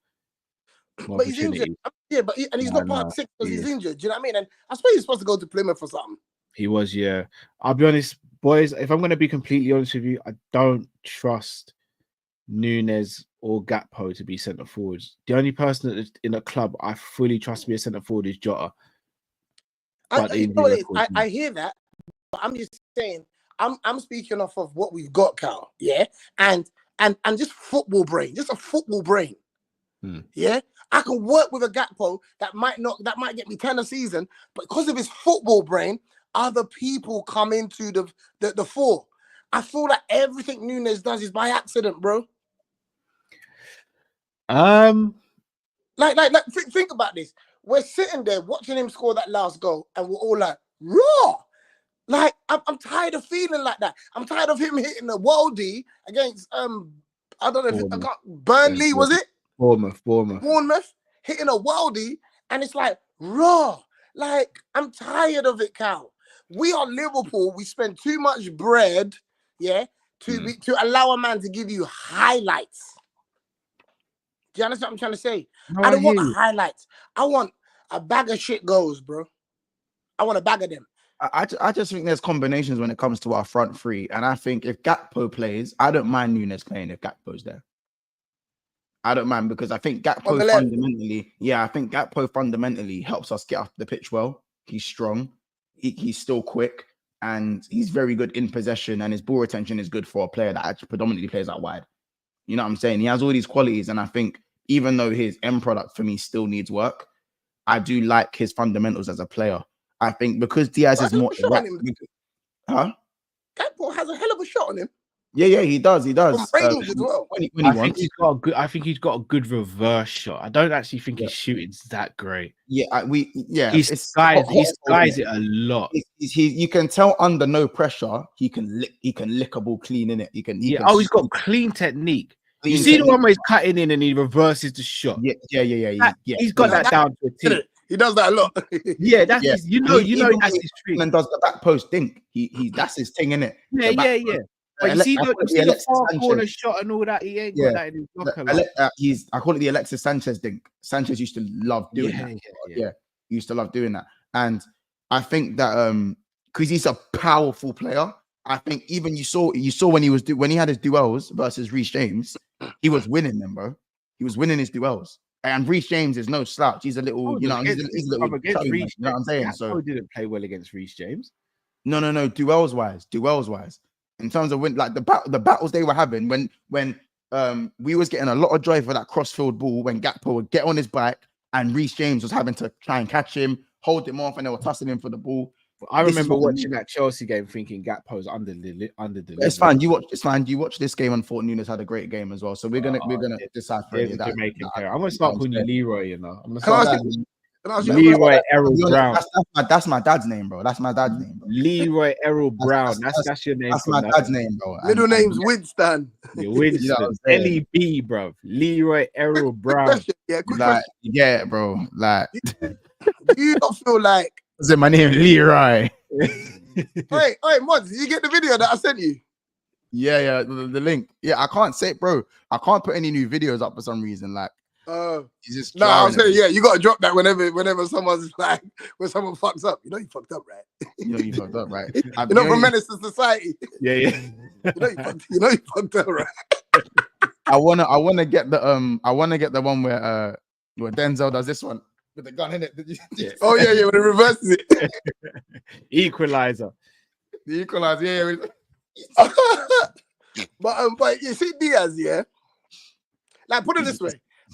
but he's injured. Yeah, but he's not part of 6 because he's injured. Do you know what I mean? And I suppose he's supposed to go to Plymouth for something. He was, yeah. I'll be honest, boys, if I'm going to be completely honest with you, I don't trust Nunez or Gakpo to be centre forwards. The only person that is in a club I fully trust to be a centre forward is Jota. I hear that, but I'm just saying, I'm speaking off of what we've got, Cal. Yeah, and just football brain, just a football brain. Yeah, I can work with a Gakpo that might get me 10 a season, but because of his football brain, other people come into the fore. I feel like everything Nunez does is by accident, bro. Think about this. We're sitting there watching him score that last goal, and we're all like, raw. Like, I'm tired of feeling like that. I'm tired of him hitting a worldie against I don't know Burnley, was it? Bournemouth hitting a worldie, and it's like raw. Like, I'm tired of it, Cal. We are Liverpool. We spend too much bread, to allow a man to give you highlights. Do you understand what I'm trying to say? No, I don't want highlights. I want a bag of shit goals, bro. I want a bag of them. I just think there's combinations when it comes to our front three. And I think if Gakpo plays, I don't mind Nunez playing if Gakpo's there. I don't mind because I think On the Gakpo left. fundamentally helps us get off the pitch well. He's strong. He's still quick. And he's very good in possession, and his ball retention is good for a player that actually predominantly plays out wide. You know what I'm saying? He has all these qualities, and I think even though his end product for me still needs work, I do like his fundamentals as a player. I think because Diaz is more erratic. Huh? Gakpo has a hell of a shot on him. Yeah, he does. From range as well. I think he's got a good reverse shot. I don't actually think his shooting's that great. He skies it a lot. You can tell under no pressure, he can lick a ball clean in it. He's got clean technique. You see the one where he's cutting in and he reverses the shot. Yeah. He's got that down to a T. He does that a lot. That's his, that's his streak. And does the back post dink. He that's his thing, innit? Yeah. But you see the far corner shot and all that. He ain't got that in his blocker. I call it the Alexis Sanchez dink. Sanchez used to love doing that. Yeah, he used to love doing that. And I think that because he's a powerful player, I think even you saw when he had his duels versus Reece James, he was winning them, bro. He was winning his duels. And Reece James is no slouch. He's a little, he's a little against Reece. You know what I'm saying? So didn't play well against Reece James. No. Duels wise. In terms of when, like the battles they were having when we was getting a lot of joy for that crossfield ball when Gakpo would get on his bike and Reece James was having to try and catch him, hold him off, and they were tussling him for the ball. I remember watching that Chelsea game thinking Gakpo's under the. It's fine. You watch this game and thought Nunez had a great game as well. So we're gonna decide for that. Jamaican player. I'm gonna start calling you Leroy. You know, I'm gonna start. Leroy Errol Brown. That's my dad's name, bro. That's my dad's name, bro. Leroy Errol Brown. That's your name. That's my dad's name, bro. Middle name's Winston. Winston. LEB, bro. Leroy Errol Brown. Bro. Like, do you not feel like? Is it my name, Leroy? Wait, Mods, did you get the video that I sent you? Yeah, the link. Yeah, I can't say it, bro. I can't put any new videos up for some reason. Like, no, I'm saying, you got to drop that whenever someone's like, when someone fucks up. You know you fucked up, right? You fucked up, right? You're not from Menace to Society. Yeah. you know you fucked up, right? I wanna get the one where Denzel does this one with the gun in it. Oh yeah, when it reverses it. Equalizer. The equalizer, yeah. But you see Diaz, yeah. Like, put it this way.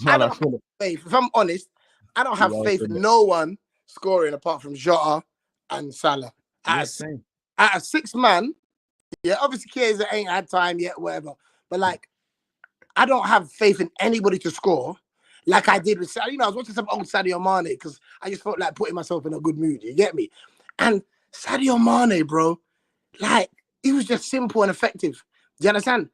I don't have faith. If I'm honest, I don't have faith in no one scoring apart from Jota and Salah. Out of 6 man, yeah, obviously Chiesa ain't had time yet, whatever. But like, I don't have faith in anybody to score like I did with Salah. You know, I was watching some old Sadio Mane because I just felt like putting myself in a good mood. You get me? And Sadio Mane, bro, like, he was just simple and effective. Do you understand?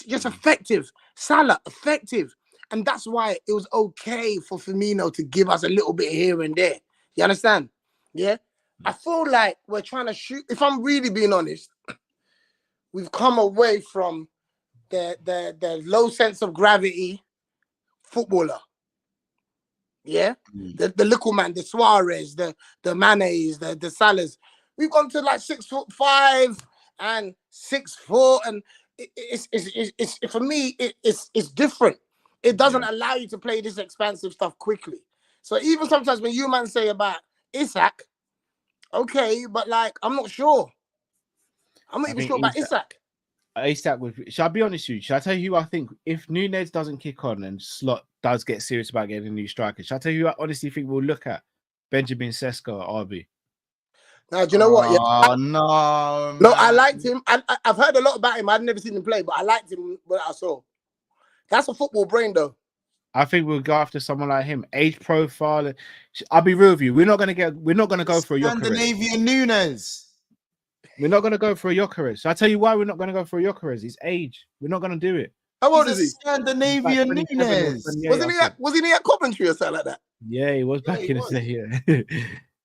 Just effective. Salah, effective. And that's why it was okay for Firmino to give us a little bit here and there. You understand? Yeah? I feel like we're trying to shoot. If I'm really being honest, we've come away from the low sense of gravity footballer. Yeah? The little man, the Suarez, the Manes, the Salahs. We've gone to like 6'5" and 6'4", and it's for me, it's different. It doesn't allow you to play this expansive stuff quickly. So even sometimes when you man say about Isak, okay, but like, I'm not sure. I'm not even sure about Isak. Shall I be honest with you? Shall I tell you who I think, if Nunez doesn't kick on and Slot does get serious about getting a new striker, shall I tell you who I honestly think we'll look at? Benjamin Sesko at RB. Now, do you know what? Oh, no, I liked him. I've heard a lot about him. I've never seen him play, but I liked him when I saw. That's a football brain, though. I think we'll go after someone like him. Age profile. I'll be real with you. We're not gonna go for a Gyökeres. Scandinavian Nunez. We're not gonna go for a Gyökeres. So I tell you why we're not gonna go for a Gyökeres. His age. We're not gonna do it. How old is he? Scandinavian Nunez. Wasn't he at Coventry or something like that? Yeah, he was back in the day. Yeah.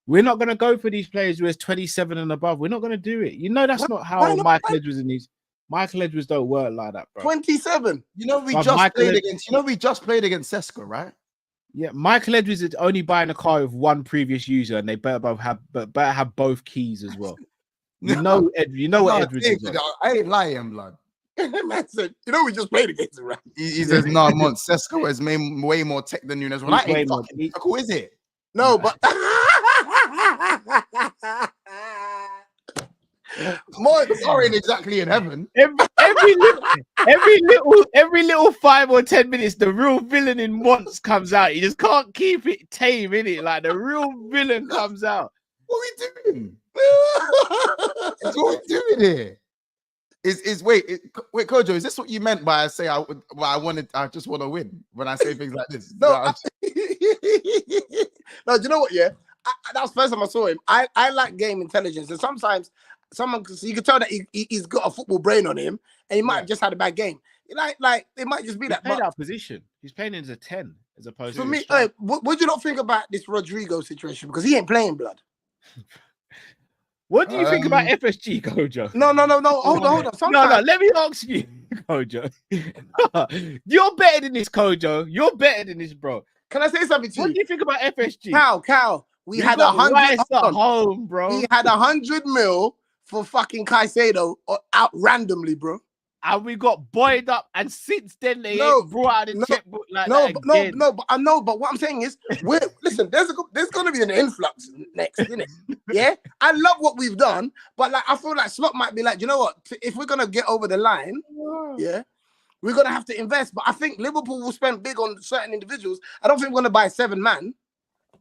We're not gonna go for these players who is 27 and above. We're not gonna do it. You know that's not how Michael Edwards in these. Michael Edwards don't work like that, bro. 27. You know we just played against Sesko, right? Yeah, Michael Edwards is only buying a car with one previous user, and they better have both keys as well. You know what Edwards is. I ain't lying, blood. Man said, you know, we just played against him, right? He says, no, Sesko has made way more tech than Nunez. Well, He's that ain't way more- fucking technical, is it? No, but Mods aren't exactly in heaven. every little 5 or 10 minutes, the real villain in Mons comes out. You just can't keep it tame, innit? Like the real villain comes out. What are we doing? That's what we're doing here. Wait, Kojo, is this what you meant by I say I just want to win when I say things like this? No, no, do you know what? Yeah, that was the first time I saw him. I like game intelligence, and sometimes you can tell that he's got a football brain on him, and he might have just had a bad game. Like it might just be He's that. playing out position. He's playing as a 10 as opposed For to me, what do you not think about this Rodrigo situation? Because he ain't playing, blood. What do you think about FSG, Kojo? No. Hold on. No. Let me ask you, Kojo. You're better than this, Kojo. You're better than this, bro. Can I say something to you? What do you think about FSG? Cal. We had got 100 Rice at home, bro. We had 100 mil for fucking Caicedo out randomly, bro. And we got buoyed up, and since then they ain't brought out the checkbook like no, that but, again. but I know. But what I'm saying is, listen. There's gonna be an influx next, isn't it? Yeah, I love what we've done, but like I feel like Slot might be like, you know what? If we're gonna get over the line, yeah, we're gonna have to invest. But I think Liverpool will spend big on certain individuals. I don't think we're gonna buy 7 man.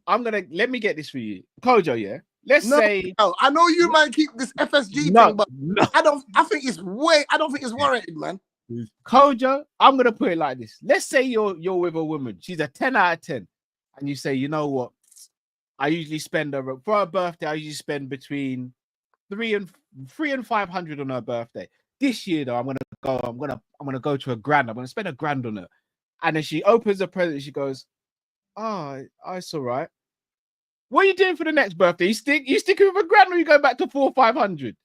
Let me get this for you, Kojo. Yeah, let's say. No, I know you might keep this FSG thing, but I don't think it's warranted, man. Kojo, I'm gonna put it like this. Let's say you're with a woman, she's a 10 out of 10, and you say, you know what? I usually spend for her birthday, I usually spend between 300 and 500 on her birthday. This year though, I'm gonna go to £1,000. I'm gonna spend £1,000 on her. And then she opens the present, she goes, oh, it's all right. What are you doing for the next birthday? You sticking with £1,000 or you go back to 400 or 500?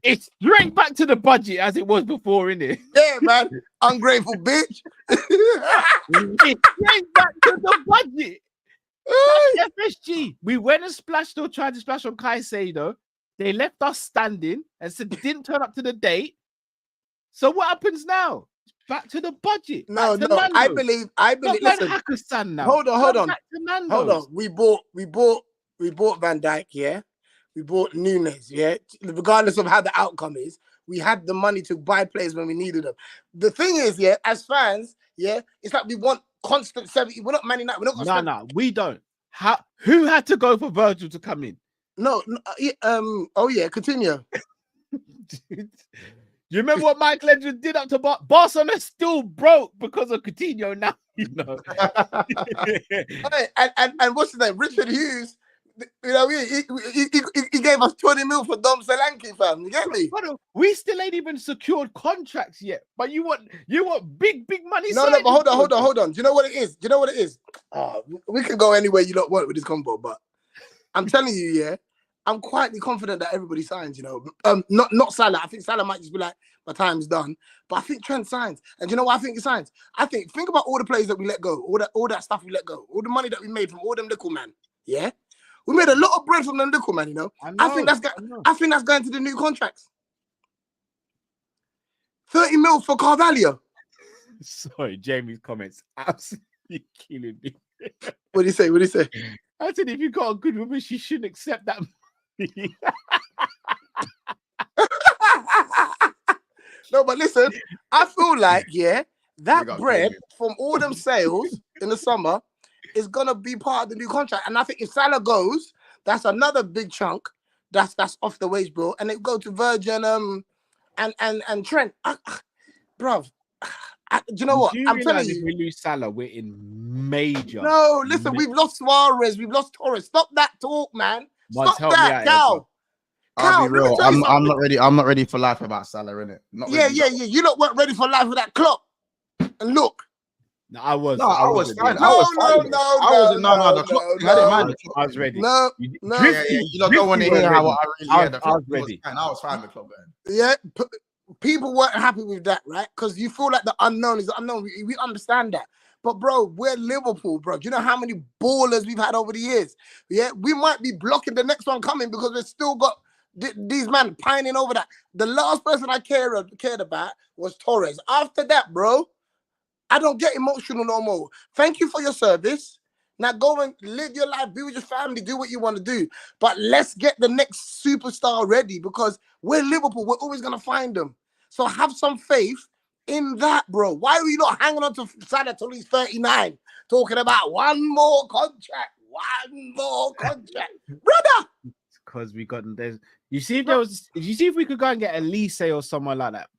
It's straight back to the budget as it was before, innit? Yeah, man. Ungrateful bitch. It's straight back to the budget. That's FSG. We went and tried to splash on Caicedo. They left us standing and said didn't turn up to the date. So what happens now? Back to the budget. No. I believe. Listen, now. Hold on. We bought Van Dijk. Yeah, we bought Nunez. Yeah, regardless of how the outcome is, we had the money to buy players when we needed them. The thing is, yeah, as fans, yeah, it's like we want constant 70. We're not Man United. We're not. No, we don't. Who had to go for Virgil to come in? No. Oh yeah, continue. You remember what Michael Edwards did up to Barcelona? Still broke because of Coutinho now, you know. and what's his name? Richard Hughes. You know, he gave us 20 mil for Dom Solanke, fam. You get me? We still ain't even secured contracts yet. But you want big money. No, but hold on. Do you know what it is? Oh, we can go anywhere you don't want with this combo, but I'm telling you, yeah. I'm quietly confident that everybody signs, you know. Not Salah. I think Salah might just be like, my time's done. But I think Trent signs. And you know what I think he signs? Think about all the players that we let go, all that stuff we let go, all the money that we made from all them little man. Yeah? We made a lot of bread from them little man, you know. I think that's going to the new contracts. 30 mil for Carvalho. Sorry, Jamie's comments absolutely killing me. What do you say? I said if you got a good woman, she shouldn't accept that. No, but listen, I feel like, yeah, that bread from all them sales in the summer is gonna be part of the new contract. And I think if Salah goes, that's another big chunk that's off the wage bill, and it go to Virgin and Trent. Bruv, do you know what? I'm telling you, if we lose Salah, we're in major. No, listen, we've lost Suarez, we've lost Torres. Stop that talk, man. Stop that, Cal. I'll be real. I'm not ready. I'm not ready for life about Salah, innit? Yeah. You lot weren't ready for life with that clock. And look. No, I was. No, I was fine. No. I was ready. No. Yeah. You don't want to hear how I really had. I was ready. And I was fine with the club then. Yeah. People weren't happy with that, right? Because you feel like the unknown is the unknown. We understand that. But, bro, we're Liverpool, bro. Do you know how many ballers we've had over the years? Yeah, we might be blocking the next one coming because we've still got these men pining over that. The last person I cared about was Torres. After that, bro, I don't get emotional no more. Thank you for your service. Now go and live your life, be with your family, do what you want to do. But let's get the next superstar ready because we're Liverpool. We're always going to find them. So have some faith in that, bro. Why are you not hanging on to Salah till he's 39? Talking about one more contract. Brother. Because we got there's you see if we could go and get Elise or someone like that.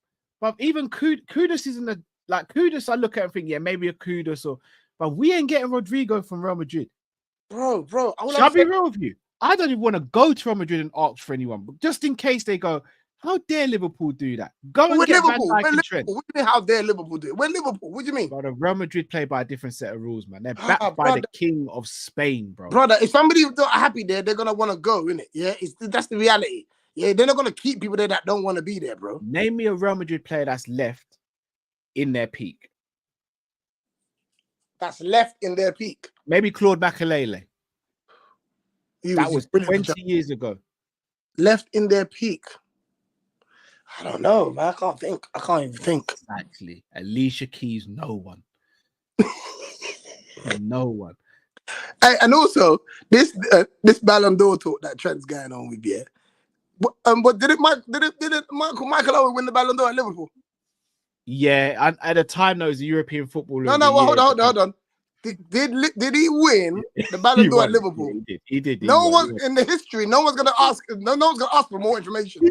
But even Kudus isn't Kudus, I look at and think, yeah, maybe a Kudus but we ain't getting Rodrigo from Real Madrid. Bro. Shall I be real with you? I don't even want to go to Real Madrid and ask for anyone, but just in case they go, how dare Liverpool do that? Go and get Van Dijk and Trent. What do you mean, how dare Liverpool do it? We're Liverpool. What do you mean? Brother, Real Madrid play by a different set of rules, man. They're backed by the king of Spain, bro. Brother, if somebody's not happy there, they're going to want to go, innit? Yeah, that's the reality. Yeah, they're not going to keep people there that don't want to be there, bro. Name me a Real Madrid player that's left in their peak. That's left in their peak. Maybe Claude Makelele. That was 20 years ago. Left in their peak. I don't know, man. I can't even think. Exactly. Alicia Keys, no one. No one. Hey, and also, this Ballon d'Or talk that Trent's going on with, yeah. But did Michael Owen win the Ballon d'Or at Liverpool? Yeah, at the time, though, it was a European footballer. No, hold on. Did he win the Ballon d'Or at Liverpool? He did. No one in the history. No one's gonna ask. No one's gonna ask for more information.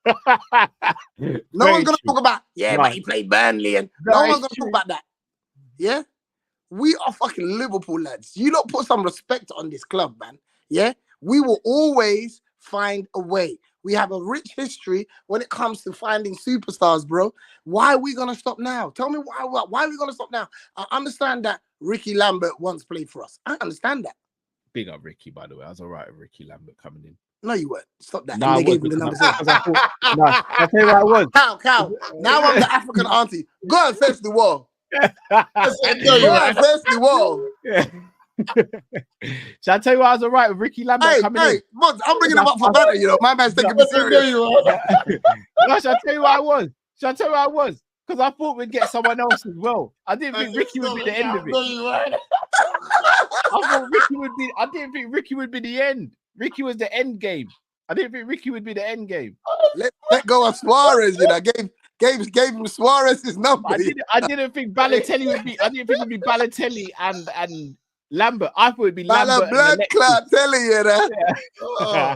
No one's gonna talk about. Yeah, but he played Burnley, and no one's gonna talk about that. Yeah, we are fucking Liverpool lads. You don't put some respect on this club, man. Yeah, we will always find a way. We have a rich history when it comes to finding superstars, bro. Why are we gonna stop now? Tell me why are we gonna stop now? I understand that Ricky Lambert once played for us. I understand that. Big up Ricky, by the way. I was all right with Ricky Lambert coming in. No, you weren't. Stop that. No, I gave him the number. I'll tell you what I was. Cow. Now I'm the African auntie. Go and face the wall. Go and face the wall. Shall I tell you what I was all right with Ricky Lambert coming in? Mons, I'm bringing him up for better, you know. My man's taking me serious. No, shall I tell you what I was? Because I thought we'd get someone else as well. I didn't think Ricky would be the end of it. I didn't think Ricky would be the end. Ricky was the end game. I didn't think Ricky would be the end game. Let go of Suarez, you know. Gave him Suarez's number. I didn't think Balotelli would be. I didn't think it would be Balotelli and Lambert. I thought it'd be Lambert. Blood clot, telling you that. Yeah.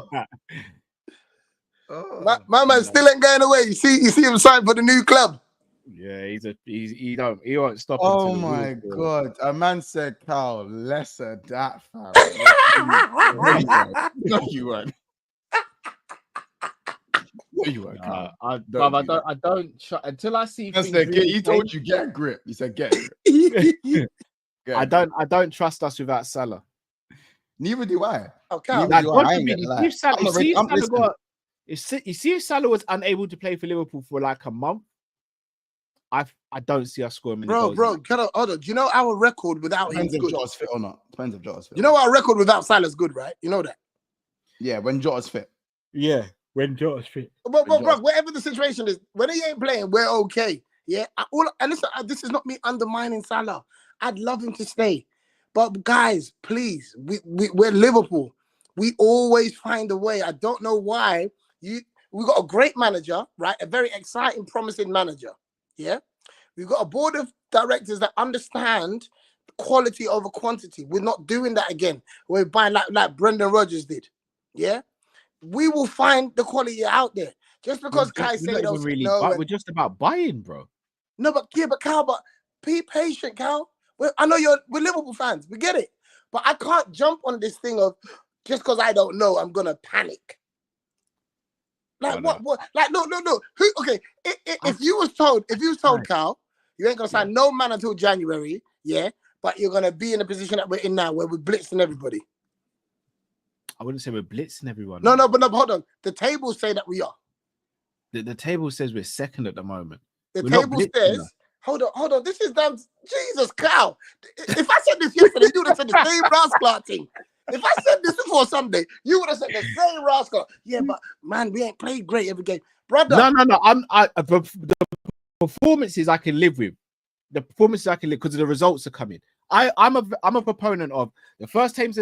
My man still ain't going away. You see him sign for the new club. Yeah, he won't stop. Oh my god, a man said, "Carl, lesser that fam." No, you weren't. No, you weren't. I don't until I see. He told you get a grip. He said get a grip. I don't trust us without Salah. Neither do I. Okay. If Salah was unable to play for Liverpool for like a month, I don't see us scoring many goals. Bro, hold on. Do you know our record without him? Depends if Jota's fit or not. Depends if Jota's fit. You know our record without Salah's good, right? You know that. Yeah, when Jota's fit. Yeah, when Jota's fit. But bro, whatever the situation is, when he ain't playing, we're okay. Yeah. And listen, this is not me undermining Salah. I'd love him to stay. But guys, please, we're Liverpool. We always find a way. I don't know why. We got a great manager, right? A very exciting, promising manager. Yeah. We've got a board of directors that understand quality over quantity. We're not doing that again. We're buying like Brendan Rodgers did. Yeah. We will find the quality out there. Just because Caicedo's we're just about buying, bro. No, but Cal, be patient, Cal. I know we're Liverpool fans. We get it. But I can't jump on this thing of just because I don't know, I'm gonna panic. Like what? Like no. Who? Okay. If you was told, Cal, you ain't gonna sign no man until January, yeah. But you're gonna be in the position that we're in now, where we're blitzing everybody. I wouldn't say we're blitzing everyone. No, but hold on. The tables say that we are. The table says we're second at the moment. The table says. Hold on. This is damn Jesus, Cal. If I said this yesterday, you would have said the same rascal thing. If I said this before Sunday, you would have said the same rascal. Yeah, but man, we ain't played great every game, brother. No. The performances I can live with. The performances I can live because the results are coming. I'm a proponent of the first 10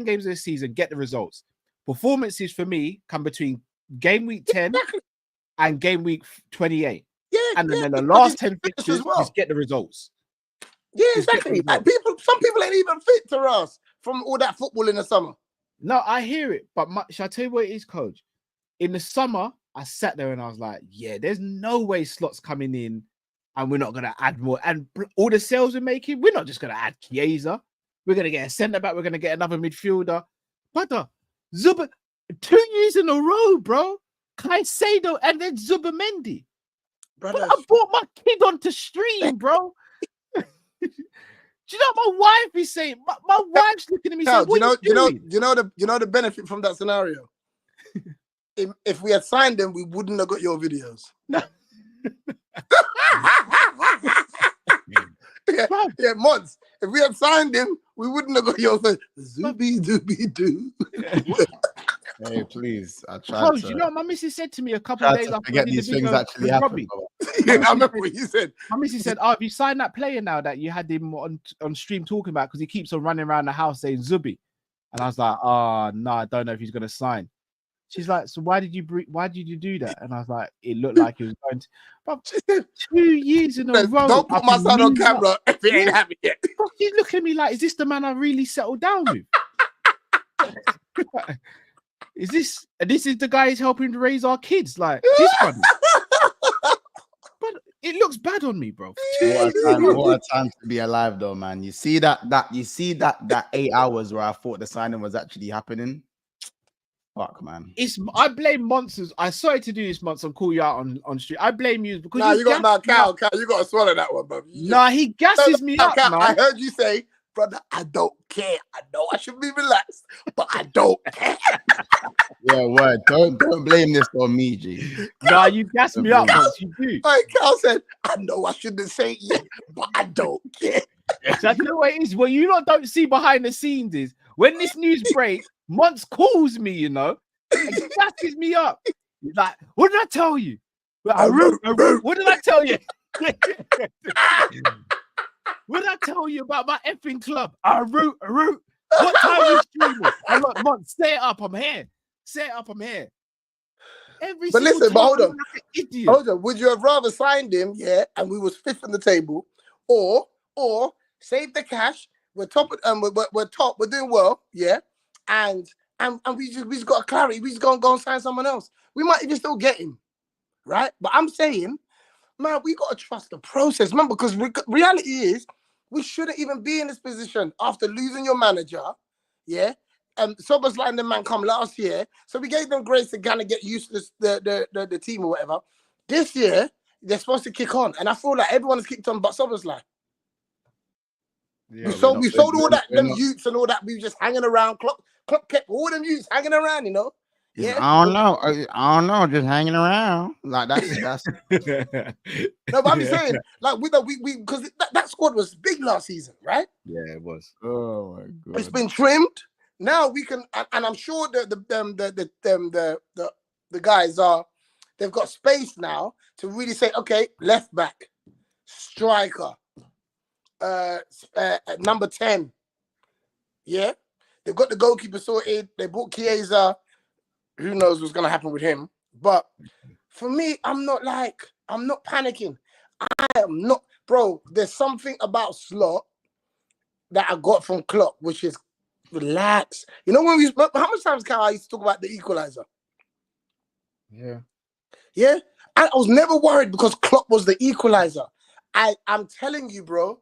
games of the season, get the results. Performances for me come between game week 10 and game week 28. Yeah, and then the last 10 fixtures, just get the results. Yeah, exactly. Like some people ain't even fit to us from all that football in the summer. No, I hear it, but shall I tell you what it is, coach? In the summer, I sat there and I was like, yeah, there's no way slots coming in and we're not going to add more. And all the sales we're making, we're not just going to add Chiesa. We're going to get a centre-back. We're going to get another midfielder. But Zuba, 2 years in a row, bro. Caicedo and then Zubamendi. Brother, I brought my kid onto stream, bro. Do you know what my wife is saying? My wife's looking at me saying, "What you know the benefit from that scenario? if we had signed them, we wouldn't have got your videos. No. yeah, months. If we had signed him, we wouldn't have got your Zuby dooby doo. Hey, please. I tried to. You know what my missus said to me a couple of days after forget these things actually happen. Yeah, I remember what you said. My missus said, "Oh, have you signed that player now that you had him on stream talking about? Because he keeps on running around the house saying Zuby." And I was like, "Oh, no, I don't know if he's going to sign." She's like, "So why did you do that?" And I was like, "It looked like he was going to." But 2 years in a row. Don't put my son on camera if he ain't happy yet. She's looking at me like, "Is this the man I really settled down with?" Is this is the guy who's helping to raise our kids? Like this one. But it looks bad on me, bro. What a time to be alive, though, man. You see that 8 hours where I thought the signing was actually happening. Fuck, man. I blame Monsters. I started to do this once and call you out on street. I blame you because Cal, you got to swallow that one, bro. He gasses me up, man. I heard you say, brother, I don't care. I know I should be relaxed, but I don't care. Yeah, word. Don't blame this on me, G. Nah, you gas me up once you do. Like Cal said, I know I shouldn't say it, but I don't care. So you know what it is? What you don't see behind the scenes is when this news breaks, Monts calls me, you know, and gasses me up. He's like, "What did I tell you? What did I tell you? What did I tell you about my effing club? A root. What time is streaming? I'm like, Monts, say it up, I'm here. But listen, hold on. Would you have rather signed him, and we was fifth on the table, or save the cash? We're top, we're top. We're doing well, and we just got a clarity. We just go and sign someone else. We might even still get him, right? But I'm saying, man, we got to trust the process, man, because reality is we shouldn't even be in this position after losing your manager, Sober's letting the man come last year, so we gave them grace to kind of get used to the team or whatever. This year, they're supposed to kick on, and I feel like everyone has kicked on but Sober's line. We sold all that, them youths and all that. We were just hanging around. Klopp kept all them youths hanging around, you know. Yeah, I don't know, just hanging around. Like that's. No, but I'm saying, like, we because that squad was big last season, right? Yeah, it was. Oh my god, it's been trimmed. Now we can, and I'm sure that the guys they've got space now to really say, okay, left back, striker, number 10. Yeah, they've got the goalkeeper sorted. They bought Chiesa. Who knows what's gonna happen with him? But for me, I'm not panicking. I am not, bro. There's something about Slot that I got from Klopp, which is relax. You know how much times I used to talk about the equalizer? Yeah. I was never worried because Klopp was the equalizer. I'm telling you, bro.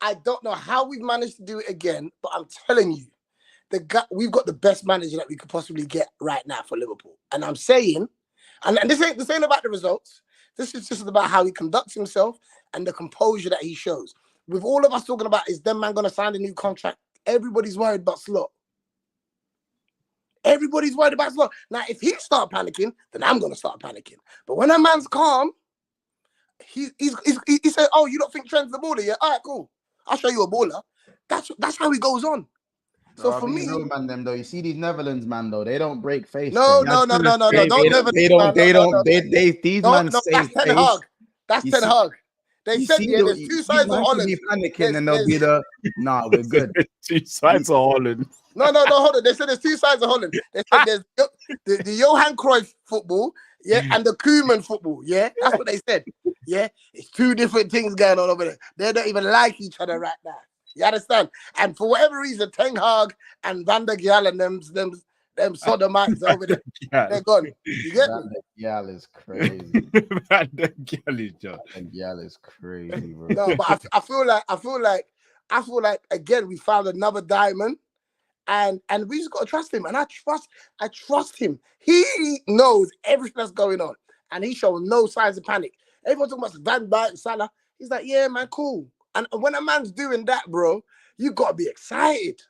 I don't know how we've managed to do it again, but I'm telling you. We've got the best manager that we could possibly get right now for Liverpool. And I'm saying, and this ain't about the results. This is just about how he conducts himself and the composure that he shows. With all of us talking about, is them man going to sign a new contract? Everybody's worried about Slot. Everybody's worried about Slot. Now, if he start panicking, then I'm going to start panicking. But when a man's calm, he said, "Oh, you don't think Trent's the baller? Yeah, all right, cool. I'll show you a baller." That's how he goes on. So Bro, for be me, real, man, them though. You see these Netherlands, man, though. They don't break face. no, them. no, no, no, no, no. They Don't never. Man, no, no, no. These No, man no. save That's Ten face. Hag. That's You Ten see, Hag. They you said see, yeah. There's two these sides of man should Holland. be panicking, There's, and they'll be there's, nah, we're good. Two sides of Holland. No, hold on. They said there's two sides of Holland. They said there's the Johan Cruyff football, yeah, and the Koeman football, yeah. That's what they said. Yeah, it's two different things going on over there. They don't even like each other right now. You understand? And for whatever reason, Ten Hag and Van der Gyal and them sodomites over there, they're gone. You get me? Van der Gyal is crazy. Van der Gyal is just. Van der Gyal is crazy, bro. No, but I feel like again we found another diamond. And we just gotta trust him. And I trust him. He knows everything that's going on. And he showed no signs of panic. Everyone talking about Van Dijk, Salah. He's like, yeah, man, cool. And when a man's doing that, bro, you gotta be excited.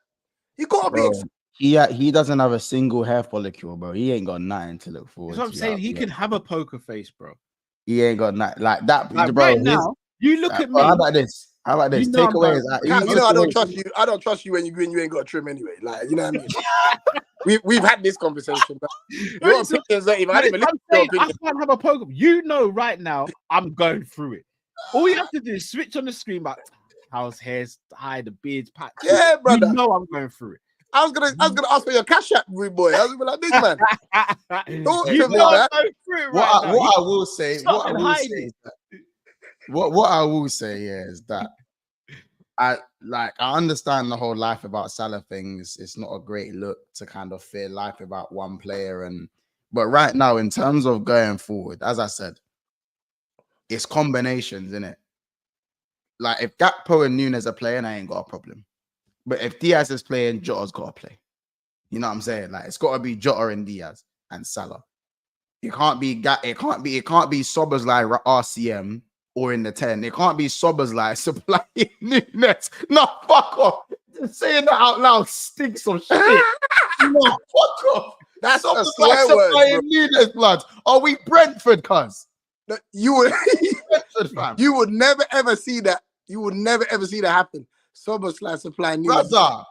You gotta be excited. He doesn't have a single hair follicle, bro. He ain't got nothing to look forward to. That's what I'm saying. He could have a poker face, bro. He ain't got nothing like that, Like bro. right now, you look at me. How about this? How about this? You know Take away his. You know, I don't trust you. I don't trust you when you ain't got a trim anyway. Like, you know what I mean? we've had this conversation. But your opinions don't even. I didn't even listen to your opinion. I can't have a poker. You know, right now, I'm going through it. All you have to do is switch on the screen, like how's hair's high, the beard's packed. Yeah, brother. You know I'm going through it. I was gonna ask for your cash app, rude boy. I was gonna be like, big man. Talk to me, man. What I will say is that I understand the whole life about Salah things. It's not a great look to kind of fear life about one player, but right now, in terms of going forward, as I said, it's combinations, innit? Like if Gakpo and Nunez are playing, I ain't got a problem. But if Diaz is playing, Jota's got to play. You know what I'm saying? Like it's got to be Jota and Diaz and Salah. It can't be Sobbers like RCM or in the 10. It can't be Sobbers like supplying Nunez. No, fuck off. Just saying that out loud stinks of shit. No, fuck off. That's Sobbers a swear word, supplying Nunez, blood. Are we Brentford, cuz? You would Brentford, fam. You would never ever see that. You would never ever see that happen. Sober slash supply Nunez. Brother.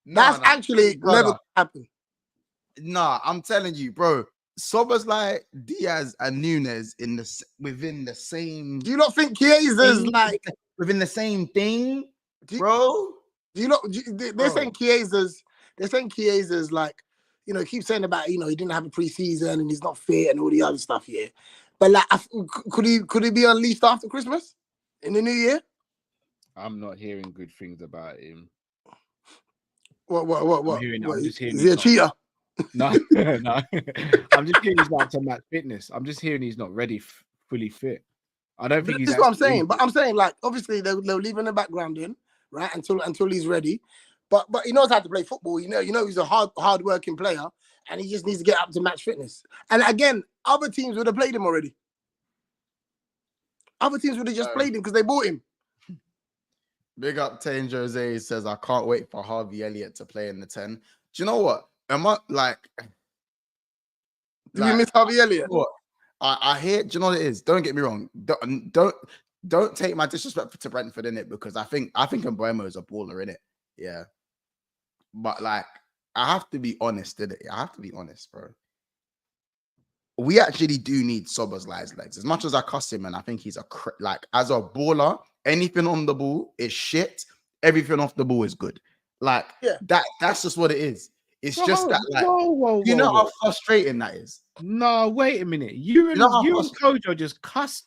That's actually never happened. Nah, I'm telling you, bro. Sober's like Diaz and Nunez within the same. Do you not think Chiesa's like within the same thing, bro? They're saying Chiesa's like, you know, keep saying about, you know, he didn't have a preseason and he's not fit and all the other stuff here. But like, could he be unleashed after Christmas in the new year? I'm not hearing good things about him. What? I'm just hearing is he a cheater? No, no. I'm just hearing he's not to match fitness. I'm just hearing he's not ready, fully fit. I don't think he's. That's what I'm saying. But I'm saying, like, obviously they'll leave in the background in, right, until he's ready. But he knows how to play football. You know he's a hard working player, and he just needs to get up to match fitness. And again, other teams would have played him already. Other teams would have just played him because they bought him. Big up Tane Jose says, I can't wait for Harvey Elliott to play in the 10. Do you know what? Am I like? Do you miss Harvey Elliott? What? I hear. Do you know what it is? Don't get me wrong. Don't take my disrespect to Brentford in it, because I think Mbeumo is a baller in it. Yeah, but like I have to be honest in it. I have to be honest, bro. We actually do need Szoboszlai's legs. As much as I cuss him, and I think he's like as a baller, anything on the ball is shit. Everything off the ball is good. Like that's just what it is. It's just that, like, you know how frustrating that is. No, wait a minute. You and Kojo just cuss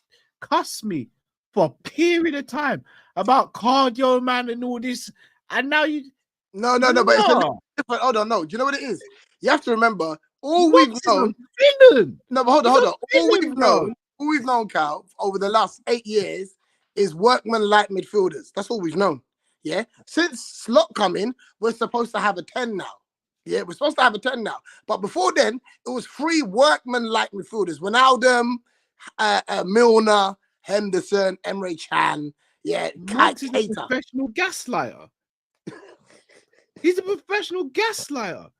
me for a period of time about cardio, man, and all this, and now you. No. But it's a little different. Hold on, no. Do you know what it is? You have to remember all we've known. No, but hold on. All we've known, Cal, over the last 8 years is workman-like midfielders. That's all we've known. Yeah. Since Slot coming, we're supposed to have a 10 now. Yeah, we're supposed to have a 10 now. But before then, it was 3 workman-like midfielders. Wijnaldum, Milner, Henderson, Emre Can. Yeah, He's a professional gaslighter. He's a professional gaslighter.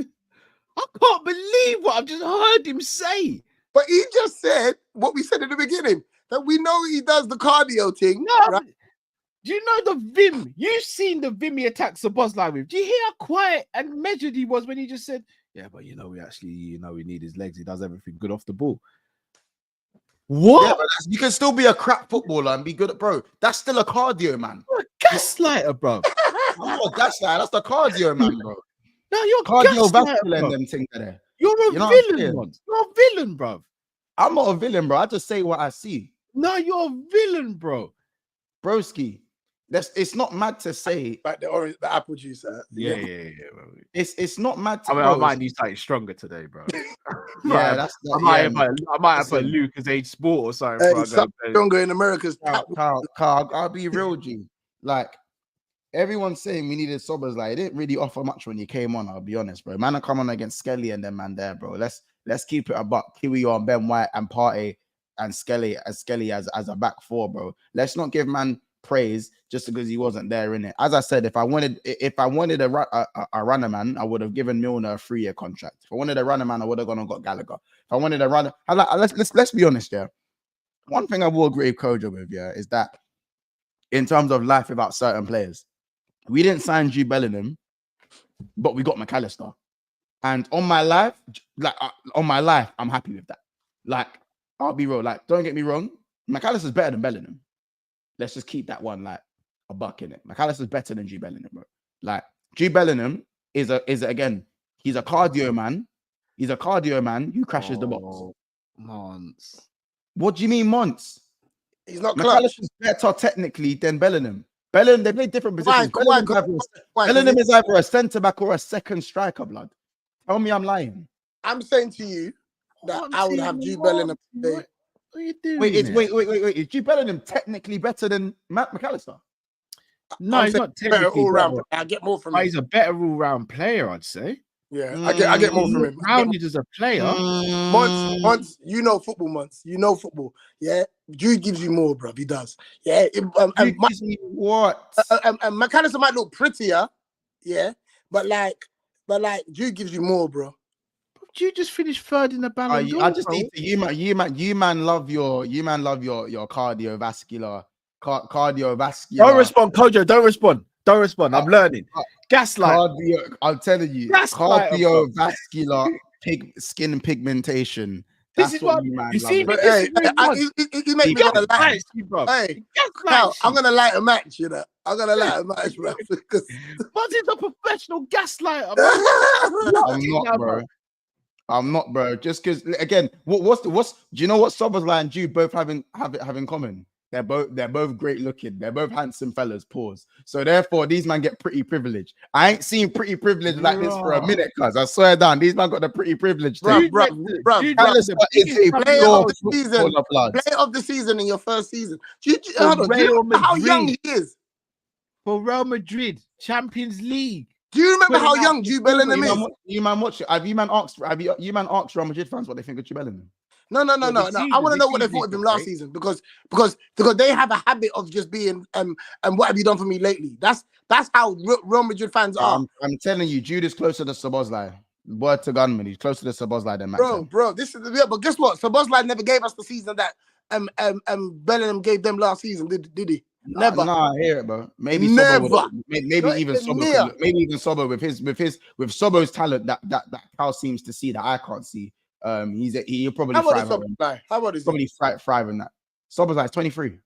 I can't believe what I've just heard him say. But he just said what we said in the beginning, that we know he does the cardio thing. No, right? Do you know the vim? You've seen the vim he attacks the boss line with. Do you hear how quiet and measured he was when he just said, "Yeah, but we we need his legs. He does everything good off the ball." What? Yeah, but you can still be a crap footballer and be good at bro. That's still a cardio, man. You're a gaslighter, bro. I'm not a gaslighter. That's the cardio, man, bro. No, you're a Cardiovascular gaslighter, and bro. them things there. You're a You know what I'm villain, saying? man. You're a villain, bro. I'm not a villain, bro. I just say what I see. No, you're a villain, bro. Broski. It's not mad to say. Like the apple juice. Yeah. Bro. It's not mad to I might need something stronger today, bro. Yeah, that's I might have a Lucas Age Sport or something. Hey, bro. something stronger in America's Carl, I'll be real, G. Like, everyone's saying we needed Sobbers. Like, it didn't really offer much when you came on, I'll be honest, bro. Man, I come on against Skelly and them man there, bro. Let's keep it a buck. Kiwi on Ben White and Partey and Skelly as a back four, bro. Let's not give man praise just because he wasn't there in it. As I said, if I wanted a runner man, I would have given Milner a 3-year contract. If I wanted a runner man, I would have gone and got Gallagher. If I wanted a runner, let's be honest, yeah. One thing I will agree with Kojo with, yeah, is that in terms of life without certain players, we didn't sign Jude Bellingham, but we got McAllister. And on my life, I'm happy with that. Like, I'll be real. Like, don't get me wrong, McAllister's better than Bellingham. Let's just keep that one like a buck in it. McAllister's better than Jude Bellingham, bro. Like, Jude Bellingham is again, he's a cardio man. He's a cardio man who crashes the box. Months. What do you mean months? He's not clutch. McAllister's better technically than Bellingham. Bellingham, they play different positions. Bellingham is either a centre back or a second striker, blood. Tell me I'm lying. I'm saying to you that I would have Jude Bellingham. What are you doing? Wait. Is Jude Bellingham technically better than McAllister? No, he's not technically all round. better. I get more from But him. he's a better all-round player, I'd say. Yeah, I get more from him. Rounded as a player. Months, you know football, Months. You know football. Yeah, Jude gives you more, bro. He does. Yeah, What? And McAllister might look prettier. Yeah, but Jude gives you more, bro. You just finished third in the Ballon d'Or. I just need to you man love your cardiovascular. Don't respond, Kojo. Don't respond. I'm learning. Gaslight. I'm telling you, cardiovascular skin pigmentation. This is what you man. You see, But hey, you make me want to light. Hey, now, I'm gonna light a match. You know, I'm gonna light a match, bro. Because but he's a professional gaslighter. I'm not, bro. Just because, again, what's do you know what Szoboszlai and Jude both have in common? They're both great looking. They're both handsome fellas. Pause. So therefore, these man get pretty privileged. I ain't seen pretty privilege like this for a minute, cuz I swear down, these man got the pretty privilege. Bro. Player of the season in your first season. How young he is for Real Madrid, Champions League. Do you remember how young Jude Bellingham is? You man watch it. Have you man asked Real Madrid fans what they think of Jude Bellingham? No. I want to know what they thought of him last season because they have a habit of just being what have you done for me lately? That's how Real Madrid fans are. I'm telling you, Jude is closer to Szoboszlai. Word to gunman, he's closer to Szoboszlai than Max. Bro, this is but guess what? Szoboszlai never gave us the season that Bellingham gave them last season, did he? Never. Nah, I hear it, bro. Maybe never. Maybe even Sobbo with Sobbo's talent that Cal seems to see that I can't see. He'll probably thrive. How about is probably thrive in that? Sobbo's like 23.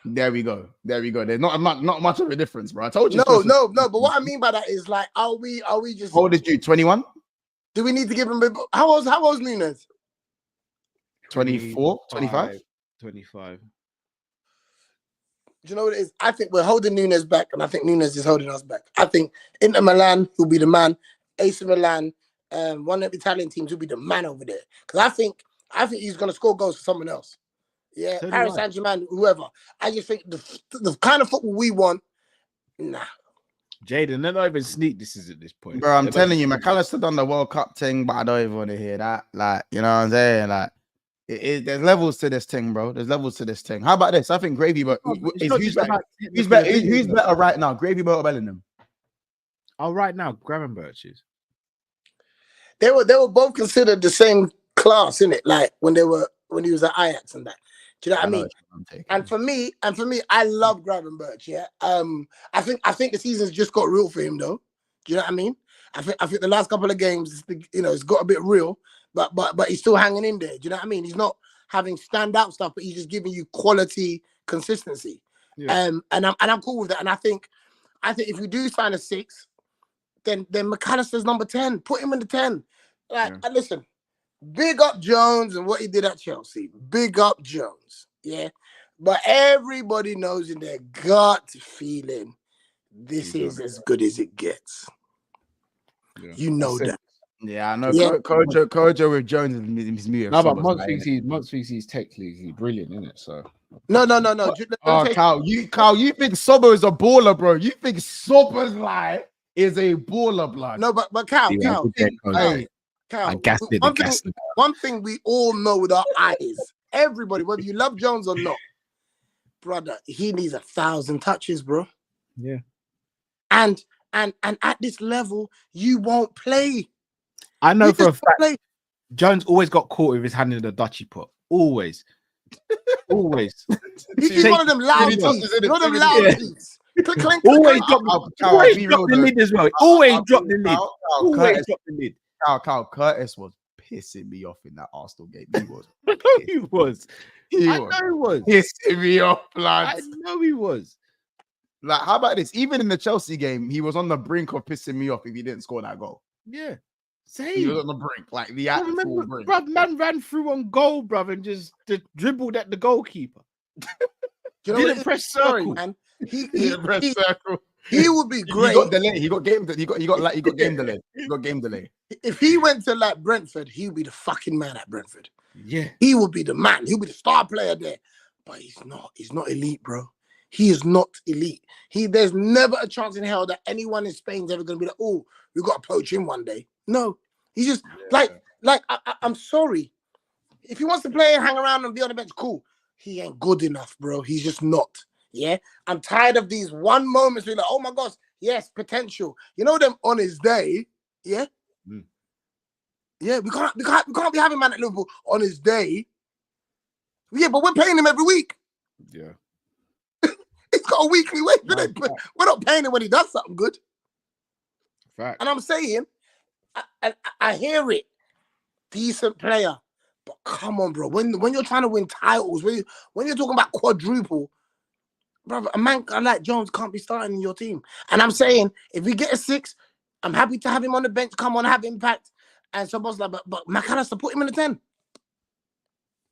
There we go. There's not much of a difference, bro. I told you. No. But what I mean by that is like, are we just? How old is you? 21. Do we need to give him? How old's Nunez? 24, 25, 25. Do you know what it is? I think we're holding Nunez back, and I think Nunez is holding us back. I think Inter Milan will be the man. AC Milan, one of the Italian teams will be the man over there. Because I think he's going to score goals for someone else. Yeah, so Paris Saint-Germain, whoever. I just think the kind of football we want, nah. Jaden, they're not even sneak this is at this point. Bro, I'm telling you, McAllister done the World Cup thing, but I don't even want to hear that. Like, you know what I'm saying? Like, there's levels to this thing, bro. There's levels to this thing. How about this? I think Gravy, but who's better right now? Gravy or Bellingham? Oh, right now, Gravenberch is. They were both considered the same class, innit? Like when he was at Ajax and that. Do you know what I mean? which one I'm taking. And for me, I love Gravenberch. Yeah. I think the season's just got real for him though. Do you know what I mean? I think the last couple of games, it's got a bit real, but he's still hanging in there. Do you know what I mean? He's not having standout stuff, but he's just giving you quality consistency. Yeah. And I'm cool with that. And I think if you do sign a 6, then McAllister's number 10. Put him in the 10. Like, listen, big up Jones and what he did at Chelsea. Big up Jones. Yeah. But everybody knows in their gut feeling, this is as good as it gets. Yeah. You know that. Yeah, I know. Yeah. Kojo with Jones is me. No, but Monts thinks he's technically brilliant, isn't it? So No. Oh, Cal, you think Sobo is a baller, bro? You think Sobo's like is a baller, blood? No, but Cal, one thing we all know with our eyes, everybody, whether you love Jones or not, brother, he needs 1,000 touches, bro. Yeah. And at this level, you won't play. I know for a fact Jones always got caught with his hand in the Dutchie pot. Always. He's one of them loud teeth. One of them loud teeth. Always drop the lid as well. Always drop the lid. Always drop the lid. Cal Curtis was pissing me off in that Arsenal game. He was. He was. I know he was. Pissing me off, lad. I know he was. Like, how about this? Even in the Chelsea game, he was on the brink of pissing me off if he didn't score that goal. Yeah. Same. He was on the brink, like the actual brink. Bruv, man ran through on goal, bruv, and just dribbled at the goalkeeper. Didn't press circle, man. He press circle. He would be great. He got delay. He got game delay. He got game delay. If he went to like Brentford, he would be the fucking man at Brentford. Yeah. He would be the man. He would be the star player there. But he's not. He's not elite, bro. He is not elite. There's never a chance in hell that anyone in Spain's ever going to be like, oh, we got to poach him one day. No. He's just I'm sorry. If he wants to play and hang around and be on the bench, cool. He ain't good enough, bro. He's just not. Yeah. I'm tired of these one moments where like, oh my gosh, yes, potential. You know them on his day. Yeah. Yeah, we can't be having man at Liverpool on his day. Yeah, but we're paying him every week. Yeah. He's got a weekly wage. We're not paying him when he does something good. Fact. And I'm saying, I hear it. Decent player. But come on, bro. When you're trying to win titles, when you're talking about quadruple, brother, a man like Jones can't be starting in your team. And I'm saying, if we get a 6, I'm happy to have him on the bench, come on, have impact. And someone's like, but McAllister, put him in the 10.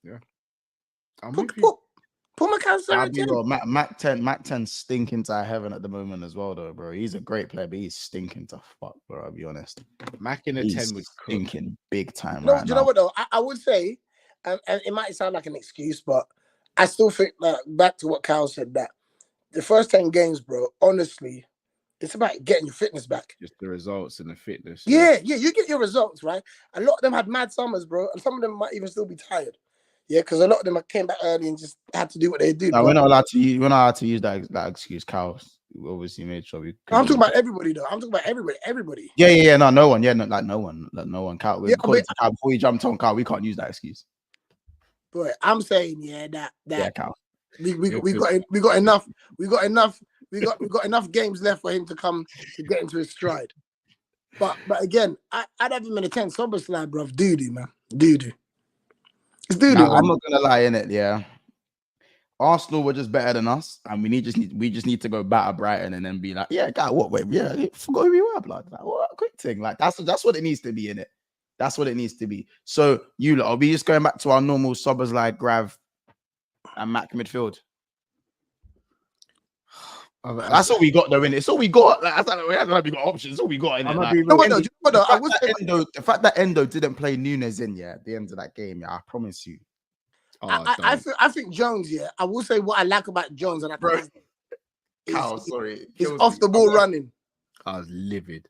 Yeah. Put McAllister in the 10. Mac 10 stinking to heaven at the moment as well, though, bro. He's a great player, but he's stinking to fuck, bro. I'll be honest. Mac in the 10 was stinking big time. No, do you know what though? I would say, and it might sound like an excuse, but I still think that back to what Kyle said, that the first 10 games, bro, honestly, it's about getting your fitness back. Just the results and the fitness. Yeah, you get your results, right? A lot of them had mad summers, bro, and some of them might even still be tired. Yeah, because a lot of them came back early and just had to do what they do. No, we're not allowed to use that excuse. Cal obviously made sure we. I'm talking about everybody, though. I'm talking about everybody. Yeah. No one. Yeah, no one. Cal, Cal, before you jumped on Cal, we can't use that excuse. But I'm saying, that Cal. We got enough games left for him to come to get into his stride. But again, I'd have him in a 10. SummerSlam, bro. Doo-doo, man. Doo-doo. It's doo-doo. I'm not gonna lie, in it, yeah. Arsenal were just better than us, and we just need to go batter Brighton and then be like, yeah, God, what? Wait, yeah, forgot who we were, blood. Like, what a quick thing. Like that's what it needs to be, in it. That's what it needs to be. So are we just going back to our normal Sobbers like Grav and Mac midfield? That's all we got, though, innit? It's all we got. Like, we got options. It's all we got, innit? The fact that Endo didn't play Nunez in, at the end of that game, I promise you. I think Jones, I will say what I like about Jones, and I think he's off the ball running. I was livid.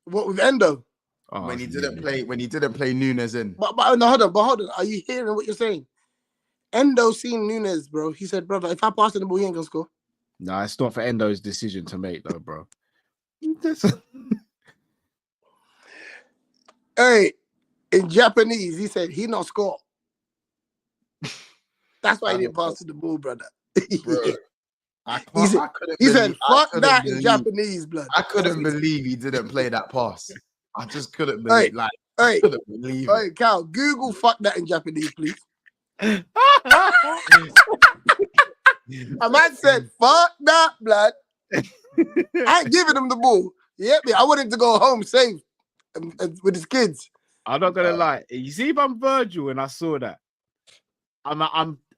What with Endo? When he didn't play Nunez in. But hold on. Are you hearing what you're saying? Endo seen Nunez, bro. He said, brother, if I pass the ball, he ain't gonna score. No, it's not for Endo's decision to make, though, bro. Hey, in Japanese, he said he not score. That's why he didn't pass to the ball, brother. Bro. He said, "Fuck that" in Japanese, blood. I couldn't believe he didn't play that pass. I just couldn't believe. Couldn't believe it. Cal, Google "fuck that" in Japanese, please. A man said, "Fuck that, blood." I ain't giving him the ball. Yeah, I want him to go home safe with his kids. I'm not gonna lie. You see, if I'm Virgil and I saw that,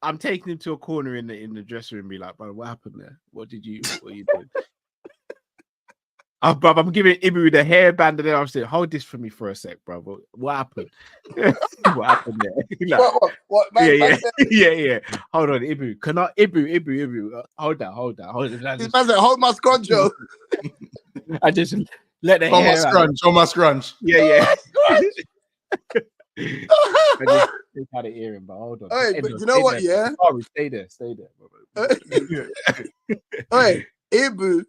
I'm taking him to a corner in the dressing room and be like, bro, what happened there? What are you doing? I'm giving Ibu the hairband and then I'm saying, hold this for me for a sec, bro. What happened? What happened there? Like, what man, yeah. Hold on, Ibu. Can I Ibu? Hold on. This man said, hold my scrunch, Joe. I just let the hair on my scrunch. Yeah. I just out of hearing, but hold on. Hey, but you know what? There. Yeah. Sorry, stay there. Hey, Ibu,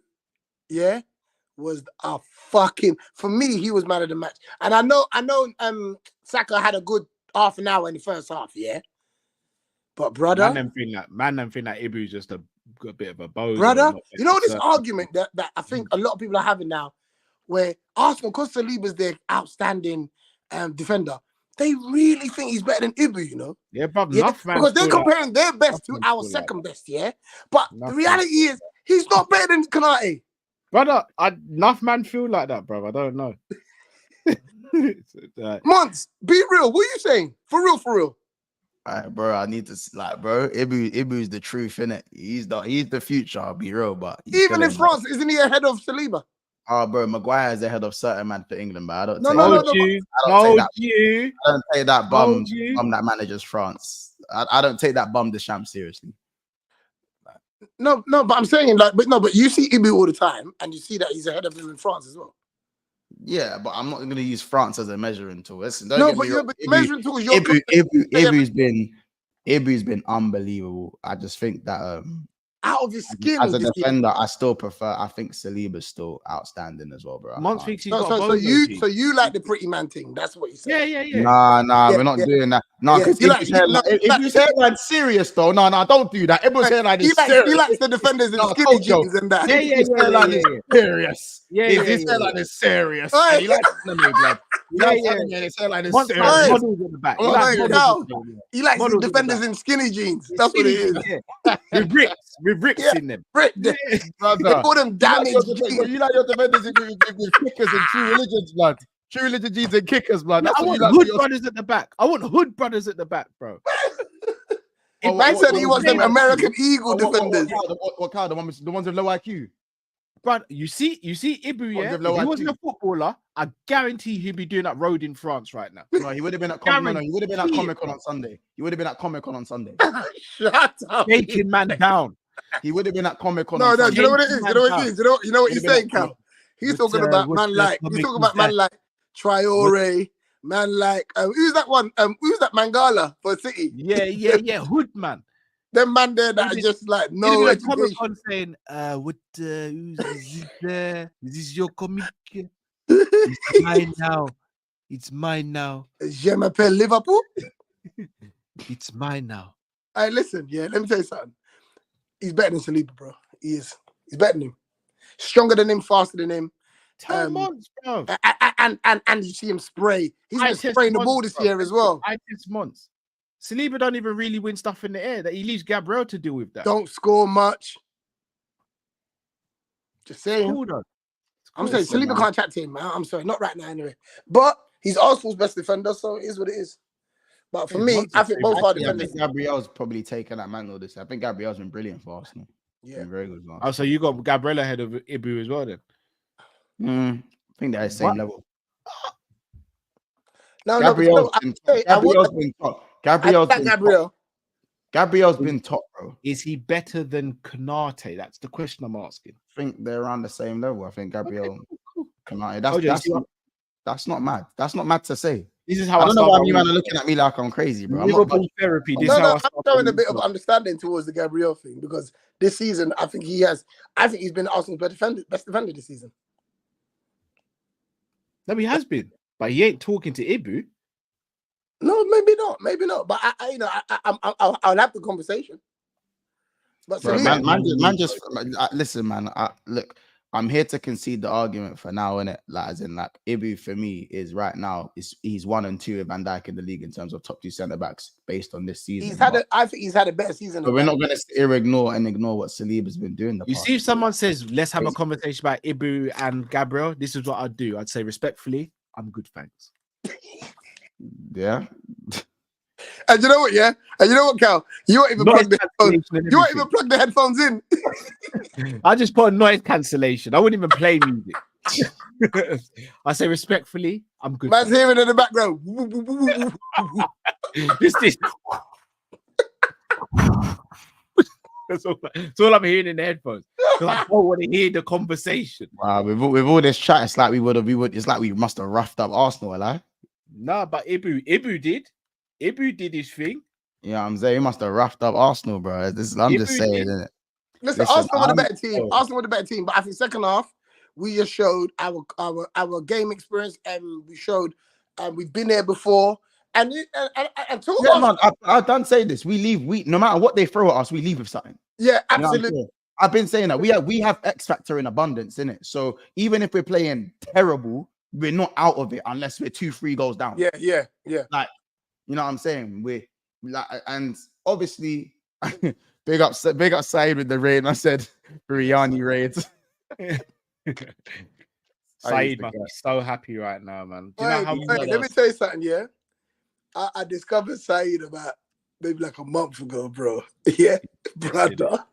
yeah, was a fucking. For me, he was man of the match, and I know. Saka had a good half an hour in the first half, yeah. But brother, man, them think that Ibu's just a bit of a bozo. Brother, you know this argument that I think a lot of people are having now, where Arsenal, because Saliba's their outstanding defender. They really think he's better than Ibu, you know? Yeah, but because they're comparing their best to our second best, yeah? But the reality is, he's not better than Kanate. Brother, enough man feel like that, bro. I don't know. Months, be real. What are you saying? For real. All right, bro. I need to bro. Ibu's the truth, innit? He's the future. I'll be real, but even in France, isn't he ahead of Saliba? Oh, bro, Maguire is ahead of certain man for England, but I don't. I don't take that bum that manages France. I don't take that bum the champ seriously. No, but I'm saying but you see Ibu all the time, and you see that he's ahead of him in France as well. Yeah, but I'm not going to use France as a measuring tool. Listen, but the measuring tool is your. Ibu's been unbelievable. I just think that out of his skin as a defender, I think Saliba's still outstanding as well, bro. So you like the pretty man thing? That's what you say. Yeah. Nah, we're not doing that. No, because Ibu's hairline's serious though. No, don't do that. Ibu's hairline is serious. He likes the defenders in skinny jeans and that. His hairline is serious. His hairline is serious. He likes anime blood. His hairline is serious. Models in the back. He likes the defenders in skinny jeans. That's what it is. With Ricks in them. They call them damaged jeans. You like your defenders with kickers and true religions, blood. True religion jeans and kickers, blood. I want hood brothers at the back. I want hood brothers at the back, bro. If I said he wants them American Eagle defenders. What kind? The ones with low IQ? But you see Ibu, yeah? If he wasn't a footballer, I guarantee he'd be doing that road in France right now. No, he would have been at Comic-Con on Sunday. Shut up. Taking man down. He would have been at Comic-Con. No, do you know what it is? You know what he's saying, Cal? He's talking about man like Traore, man like who's that one? Who's that Mangala for City? Yeah, hood man. Them man there that are just like no education. On saying, what is this your comic? It's mine now. Je m'appelle Liverpool. It's mine now. Hey, listen, let me tell you something. He's better than Saliba, bro. He is. He's better than him. Stronger than him, faster than him. 10 months, bro. And you see him spray. He's been spraying the ball this year as well. 6 months. Saliba don't even really win stuff in the air. That he leaves Gabriel to deal with that. Don't score much. Just saying. Cool, I'm saying Saliba can't chat to him, man. I'm sorry, not right now anyway. But he's Arsenal's best defender, so it is what it is. But for me, I think both are defenders. I think Gabriel's probably taken that mantle this year. I think Gabriel's been brilliant for Arsenal. Yeah, very good. Oh, so you got Gabriel ahead of Ibu as well, then? I think they're the same level. Gabriel's been top. Gabriel's been top, bro. Is he better than Kanate? That's the question I'm asking. I think they're around the same level. I think Gabriel, Kanate. That's not mad. That's not mad to say. This is how I don't know why you man are looking at me like I'm crazy, bro. Liverpool therapy. I'm showing a bit of understanding towards the Gabriel thing because this season, I think he's been Arsenal's best defender this season. No, he has been, but he ain't talking to Ibu. No, maybe not. But I'll have the conversation. But Bro, Saliba, listen, man. Look, I'm here to concede the argument for now, innit? Like, as in, like, Ibu for me is right now he's 1 and 2 with Van Dijk in the league in terms of top 2 centre backs based on this season. I think he's had a better season. But we're not going to ignore what Saliba's been doing. You see, if someone says, let's have a conversation about Ibu and Gabriel, this is what I'd do. I'd say, respectfully, I'm good, thanks. Yeah. And you know what, yeah? And you know what, Cal? You won't even plug the headphones. You won't even plug the headphones in. I just put a noise cancellation. I wouldn't even play music. I say, respectfully, I'm good. Man's hearing in the background. This. That's all I'm hearing in the headphones. So I don't want to hear the conversation. Wow, with all this chat, it's like it's like we must have roughed up Arsenal, like. No, but Ibu did. Ibu did his thing. Yeah, I'm saying he must have roughed up Arsenal, bro. I'm just saying, isn't it? Listen, Arsenal were the better team. Arsenal were the better team, but I think second half we just showed our game experience, and we showed we've been there before. And man, I don't say this. We no matter what they throw at us, we leave with something. Yeah, absolutely. You know I've been saying that we have X factor in abundance, innit? So even if we're playing terrible, we're not out of it unless we're 2-3 goals down. Yeah. Like, you know what I'm saying? We like, and obviously, big up Said with the raid. I said Biryani raids. Said must be so happy right now, man. Do you know how let me tell you something, yeah? I discovered Said about maybe like a month ago, bro. Yeah, brother.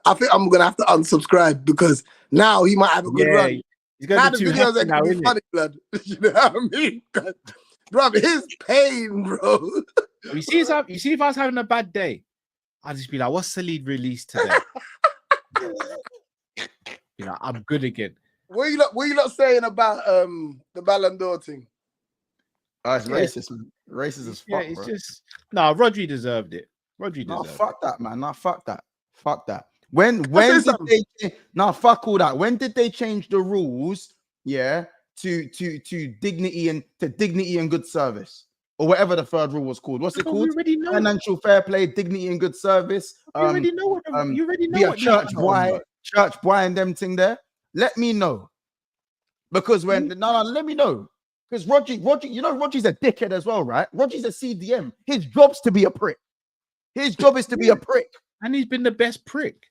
I think I'm gonna have to unsubscribe because now he might have a good run. Now the videos are gonna be funny, blood. You know what I mean? Bro, his pain, bro. You see if I was having a bad day, I'd just be like, what's the lead release today? You know, I'm good again. What you not saying about the Ballon d'Or thing? Oh, it's racist, man. Racist as fuck, yeah, it's bro. just Rodri deserved it. Fuck that, man. Fuck that. When did they fuck all that? When did they change the rules? Yeah, to dignity and good service, or whatever the third rule was called. What's it called? Financial fair play, dignity and good service. You already know what. You already know what. Church boy and them thing there. Let me know, because when let me know, because Rodri, you know Rodri's a dickhead as well, right? Rodri's a CDM. His job's to be a prick. His job is to be a prick, and he's been the best prick.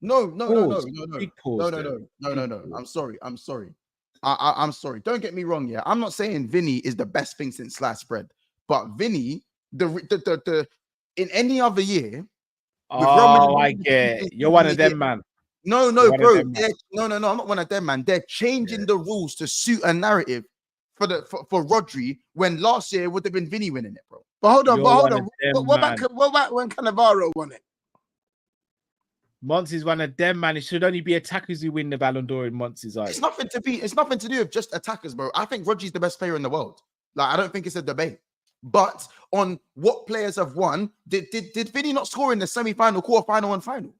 No. I'm sorry. I'm sorry. Don't get me wrong. Yeah, I'm not saying Vinny is the best thing since sliced bread, but Vinny, the in any other year. Oh, I get it. You're one of them, man. No, bro. No. I'm not one of them, man. They're changing the rules to suit a narrative for Rodri when last year would have been Vinny winning it, bro. But hold on. What about when Cannavaro won it? Mons is one of them, man. It should only be attackers who win the Ballon d'Or in Mons' eyes. It's nothing to do with just attackers, bro. I think Rodri's the best player in the world. Like, I don't think it's a debate. But on what players have won, did Vinny not score in the semi-final, quarter-final, and final?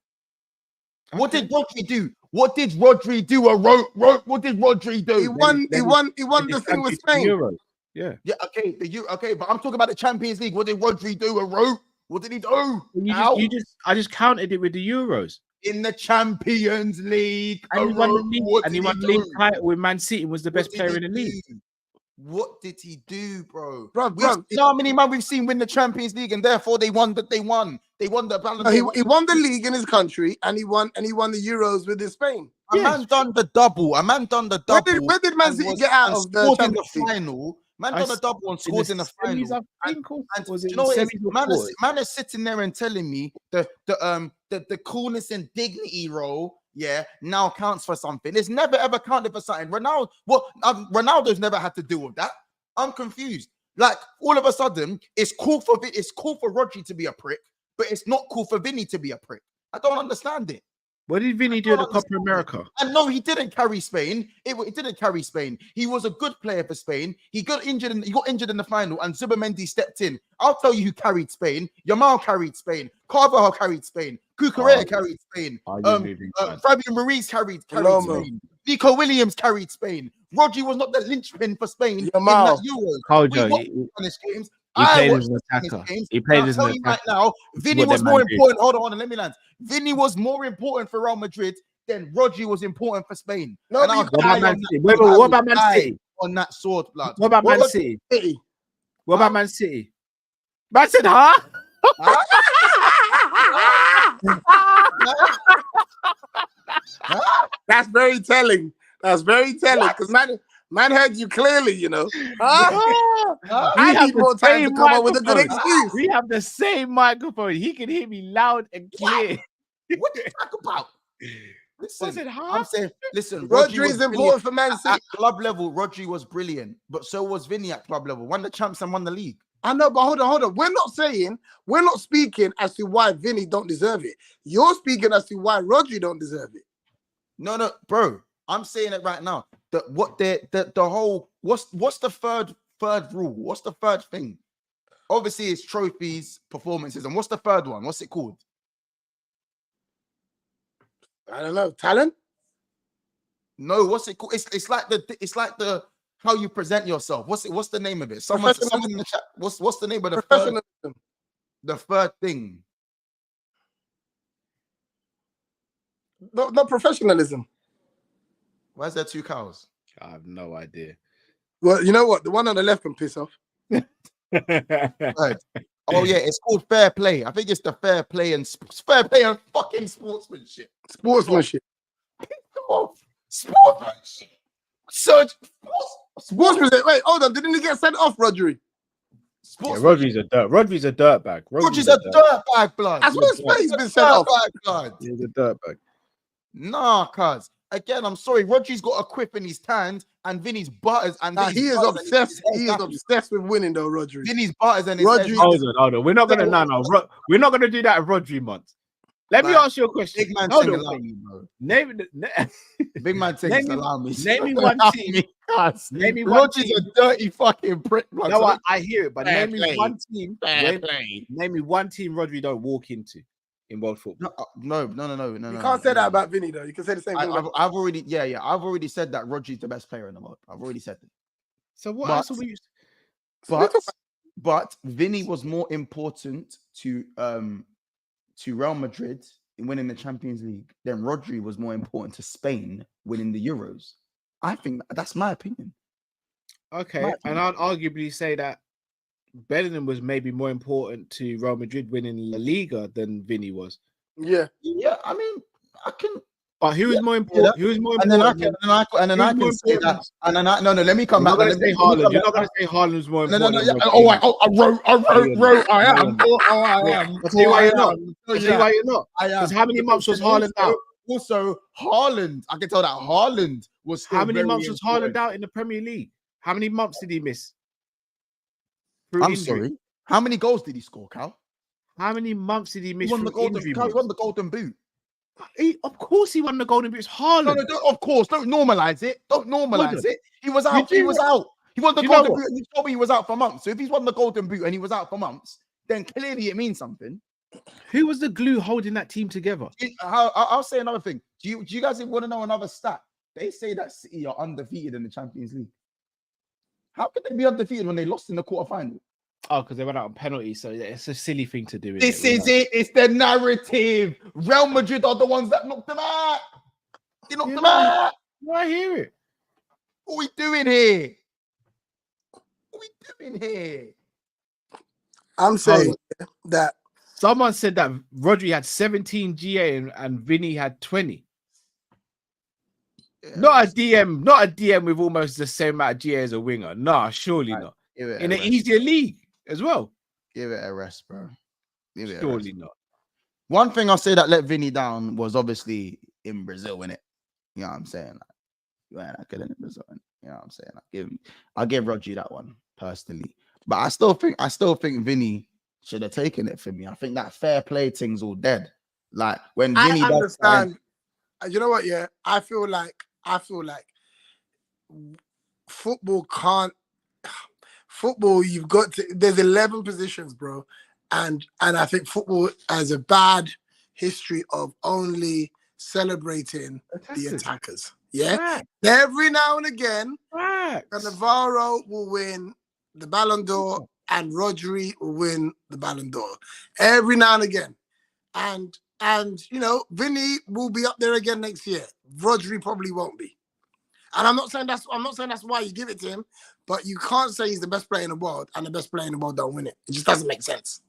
Okay. What did Rodri do? What did Rodri do? What did Rodri do? He won the thing with Spain. Euros. Yeah. Okay, but I'm talking about the Champions League. What did Rodri do? What did he do? I just counted it with the Euros. In the Champions League. And he won the league title with Man City and was the best player in the league. What did he do, bro? Bro, you know how many man we've seen win the Champions League, and therefore they won the Ballon d'Or. He won the league in his country, and he won the Euros with his Spain. A man done the double. Where did Man City get out of the Champions League? Final? Man done a double and scored in the final. Man is sitting there and telling me the coolness and dignity role, yeah, now counts for something. It's never ever counted for something. Ronaldo's never had to deal with that. I'm confused. Like, all of a sudden, it's cool for Rodri to be a prick, but it's not cool for Vinny to be a prick. I don't understand it. What did Vinny do at the Copa America? And no, he didn't carry Spain. It didn't carry Spain. He was a good player for Spain. He got injured in the final, and Zubimendi stepped in. I'll tell you who carried Spain. Yamal carried Spain. Carvajal carried Spain. Cucurella carried Spain. Fabian Ruiz carried Spain. Nico Williams carried Spain. Rodri was not the linchpin for Spain in Jamal. that Euros. Kojo, We watched the Spanish games. he I played watched as the an Spanish attacker. games. He played as I'll an tell you right attacker. now, This is Vinny what was them more man did. important. Hold on, let me land. Vinny was more important for Real Madrid than Rodri was important for Spain. No, And I'll but die What about Man on City? that. Wait, I what will about Man die City? on that sword, blood. What about What Man was City? City? What about Man City? Man said, huh? That's very telling. That's very telling. Because man heard you clearly, you know. Huh? I need more time to come up with a good excuse. We have the same microphone. He can hear me loud and clear. What you talk about? Listen, Was it hard? I'm saying, listen, Rodri was is brilliant. important for Man City. At club level, Rodri was brilliant, but so was Vinny at club level. Won the champs and won the league. I know, but hold on. We're not speaking as to why Vinny don't deserve it. You're speaking as to why Rodri don't deserve it. No, bro. I'm saying it right now. What's the third rule? What's the third thing? Obviously, it's trophies, performances, and what's the third one? What's it called? I don't know. Talent? No, what's it called? It's like the how you present yourself. What's the name of it? Someone in the chat. What's the name of the third thing? No, professionalism. Why is there two cows? I have no idea. Well, you know what? The one on the left can piss off. Right. Oh yeah, it's called fair play. I think it's the fair play and fucking sportsmanship. Sportsmanship. Sportsmanship. Sportsmanship. Wait, hold on. Didn't he get sent off, Rodri? Yeah, Rodri's a dirt bag. Rodri's a dirt bag, blood. As well as he's been sent off. Blood. He's a dirt bag. Nah, cuz. Again, I'm sorry. Rodri's got a quip in his hand, and Vinny's butters. And He is obsessed. He is obsessed with winning, though, Rodri. Vinny's butters and his Rodri. head. Hold on. We're not gonna we're not gonna do that at Rodri months. Let me ask you a question. Big man Hold thing on. allow me, bro. Big man thing allow me. Name me one team. Name me one team. Rodri's a dirty fucking prick. Blood. No, I hear it, but Fair name play. me one team. Name me one team Rodri don't walk into in world football. No. You can't say that about Vinny, though. You can say the same thing. I've already said that Rodri's the best player in the world. I've already said it. So what else are we? But Vinny was more important to Real Madrid in winning the Champions League than Rodri was more important to Spain winning the Euros. I think that's my opinion. Okay, and I'd arguably say that Ballon was maybe more important to Real Madrid winning La Liga than Vinny was. Yeah. I mean, I can. But who was more important? Who was more important? And then I can say that. And then no. Let me come back. You're not going to say Haaland. You're not going to say Haaland was more important. No. I am. I'll tell you why you're not. Because how many months was Haaland out? Also, Haaland. I can tell that Haaland was. How many months was Haaland out in the Premier League? How many months did he miss? I'm sorry. How many goals did he score, Cal? How many months did he miss? He won the Golden Boot. Of course, he won the Golden Boot. It's Haaland. No, of course. Don't normalize it. He was out. He was out. He won the Golden Boot. And you told me he was out for months. So if he's won the Golden Boot and he was out for months, then clearly it means something. Who was the glue holding that team together? I'll say another thing. Do you guys even want to know another stat? They say that City are undefeated in the Champions League. How could they be undefeated when they lost in the quarterfinal? Oh, because they went out on penalties, so it's a silly thing to do. This is it. It's the narrative. Real Madrid are the ones that knocked them out. They knocked them out. I hear it. What are we doing here? I'm saying that someone said that Rodri had 17 GA and Vinny had 20. Yeah. Not a DM with almost the same amount of GA as a winger. Nah, surely not. In an easier league as well. Give it a rest, bro. Surely not. One thing I'll say that let Vinny down was obviously in Brazil, innit? You know what I'm saying? You ain't that good in Brazil. You know what I'm saying? I'll give Rodri that one personally. But I still think Vinny should have taken it for me. I think that fair play thing's all dead. Like when Vinny understand. You know what? Yeah, I feel like football can't. Football, you've got to. There's 11 positions, bro, and I think football has a bad history of only celebrating the Attackers. attackers. Yeah. Right. Every now and again, Right. Cannavaro will win the Ballon d'Or and Rodri will win the Ballon d'Or. Every now and again. And you know, Vinny will be up there again next year. Rodri probably won't be. And I'm not saying that's why you give it to him, but you can't say he's the best player in the world and the best player in the world don't win it. It just doesn't make sense.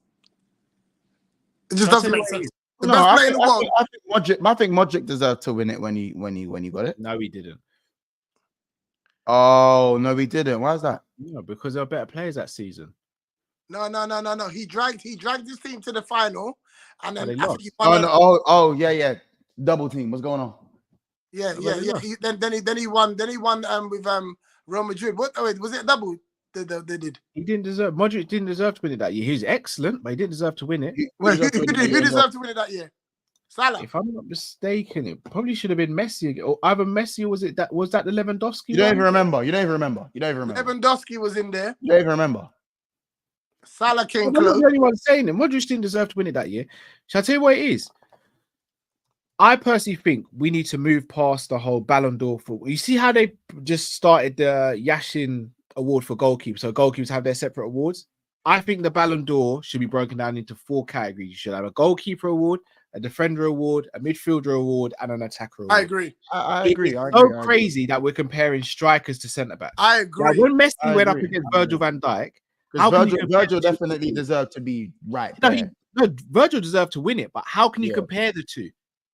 It just doesn't make sense. The best player in the world. I think Modric deserved to win it when he got it. No, he didn't. Oh no, he didn't. Why is that? No, because there were better players that season. No. He dragged his team to the final, and then they after lost. he won Yeah. Double team. What's going on? Yeah. Then he won with Real Madrid. What? Oh, wait, was it a double? They did. Modric didn't deserve to win it that year. He was excellent, but he didn't deserve to win it. Who deserved to win it that year? Salah. If I'm not mistaken, it probably should have been Messi, or either Messi, or was that the Lewandowski? You don't even remember. Lewandowski was in there. You don't even remember. Salah came I'm not close. the only one saying it. Modric didn't deserve to win it that year. Shall I tell you what it is? I personally think we need to move past the whole Ballon d'Or. You see how they just started the Yashin award for goalkeepers, so goalkeepers have their separate awards. I think the Ballon d'Or should be broken down into 4 categories. You should have a goalkeeper award, a defender award, a midfielder award, and an attacker award. I agree. I agree. It's so crazy that we're comparing strikers to centre backs. I agree. Now, when Messi went up against Virgil van Dijk, Virgil definitely deserved to be right. No, Virgil deserved to win it, but how can you compare the two?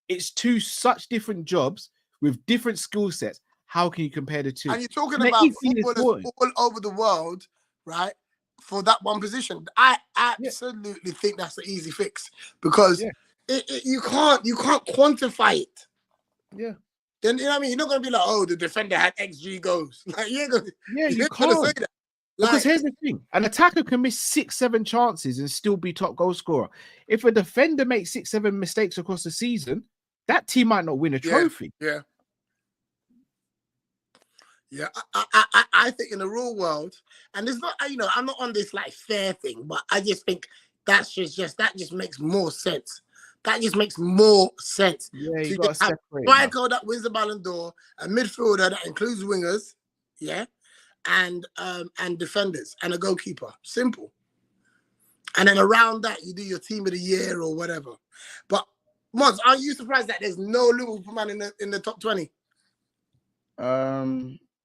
It's such different jobs with different skill sets. How can you compare the two? And you're talking about footballers all over the world, right? For that one position, I absolutely think that's the easy fix because you can't quantify it. Yeah. Then you know what I mean. You're not gonna be like, oh, the defender had XG goals. Like you ain't gonna. Yeah, you ain't can't gonna say that. Like, because here's the thing: an attacker can miss 6-7 chances and still be top goal scorer. If a defender makes 6-7 mistakes across the season, that team might not win a trophy. Yeah. I think in the real world, and it's not, you know, I'm not on this like fair thing, but I just think that just makes more sense. That just makes more sense. Yeah, you to got to just have separate. a striker that wins the Ballon d'Or, a midfielder that includes wingers, and defenders and a goalkeeper. Simple. And then around that, you do your team of the year or whatever. But Mods, aren't you surprised that there's no Liverpool man in the top 20?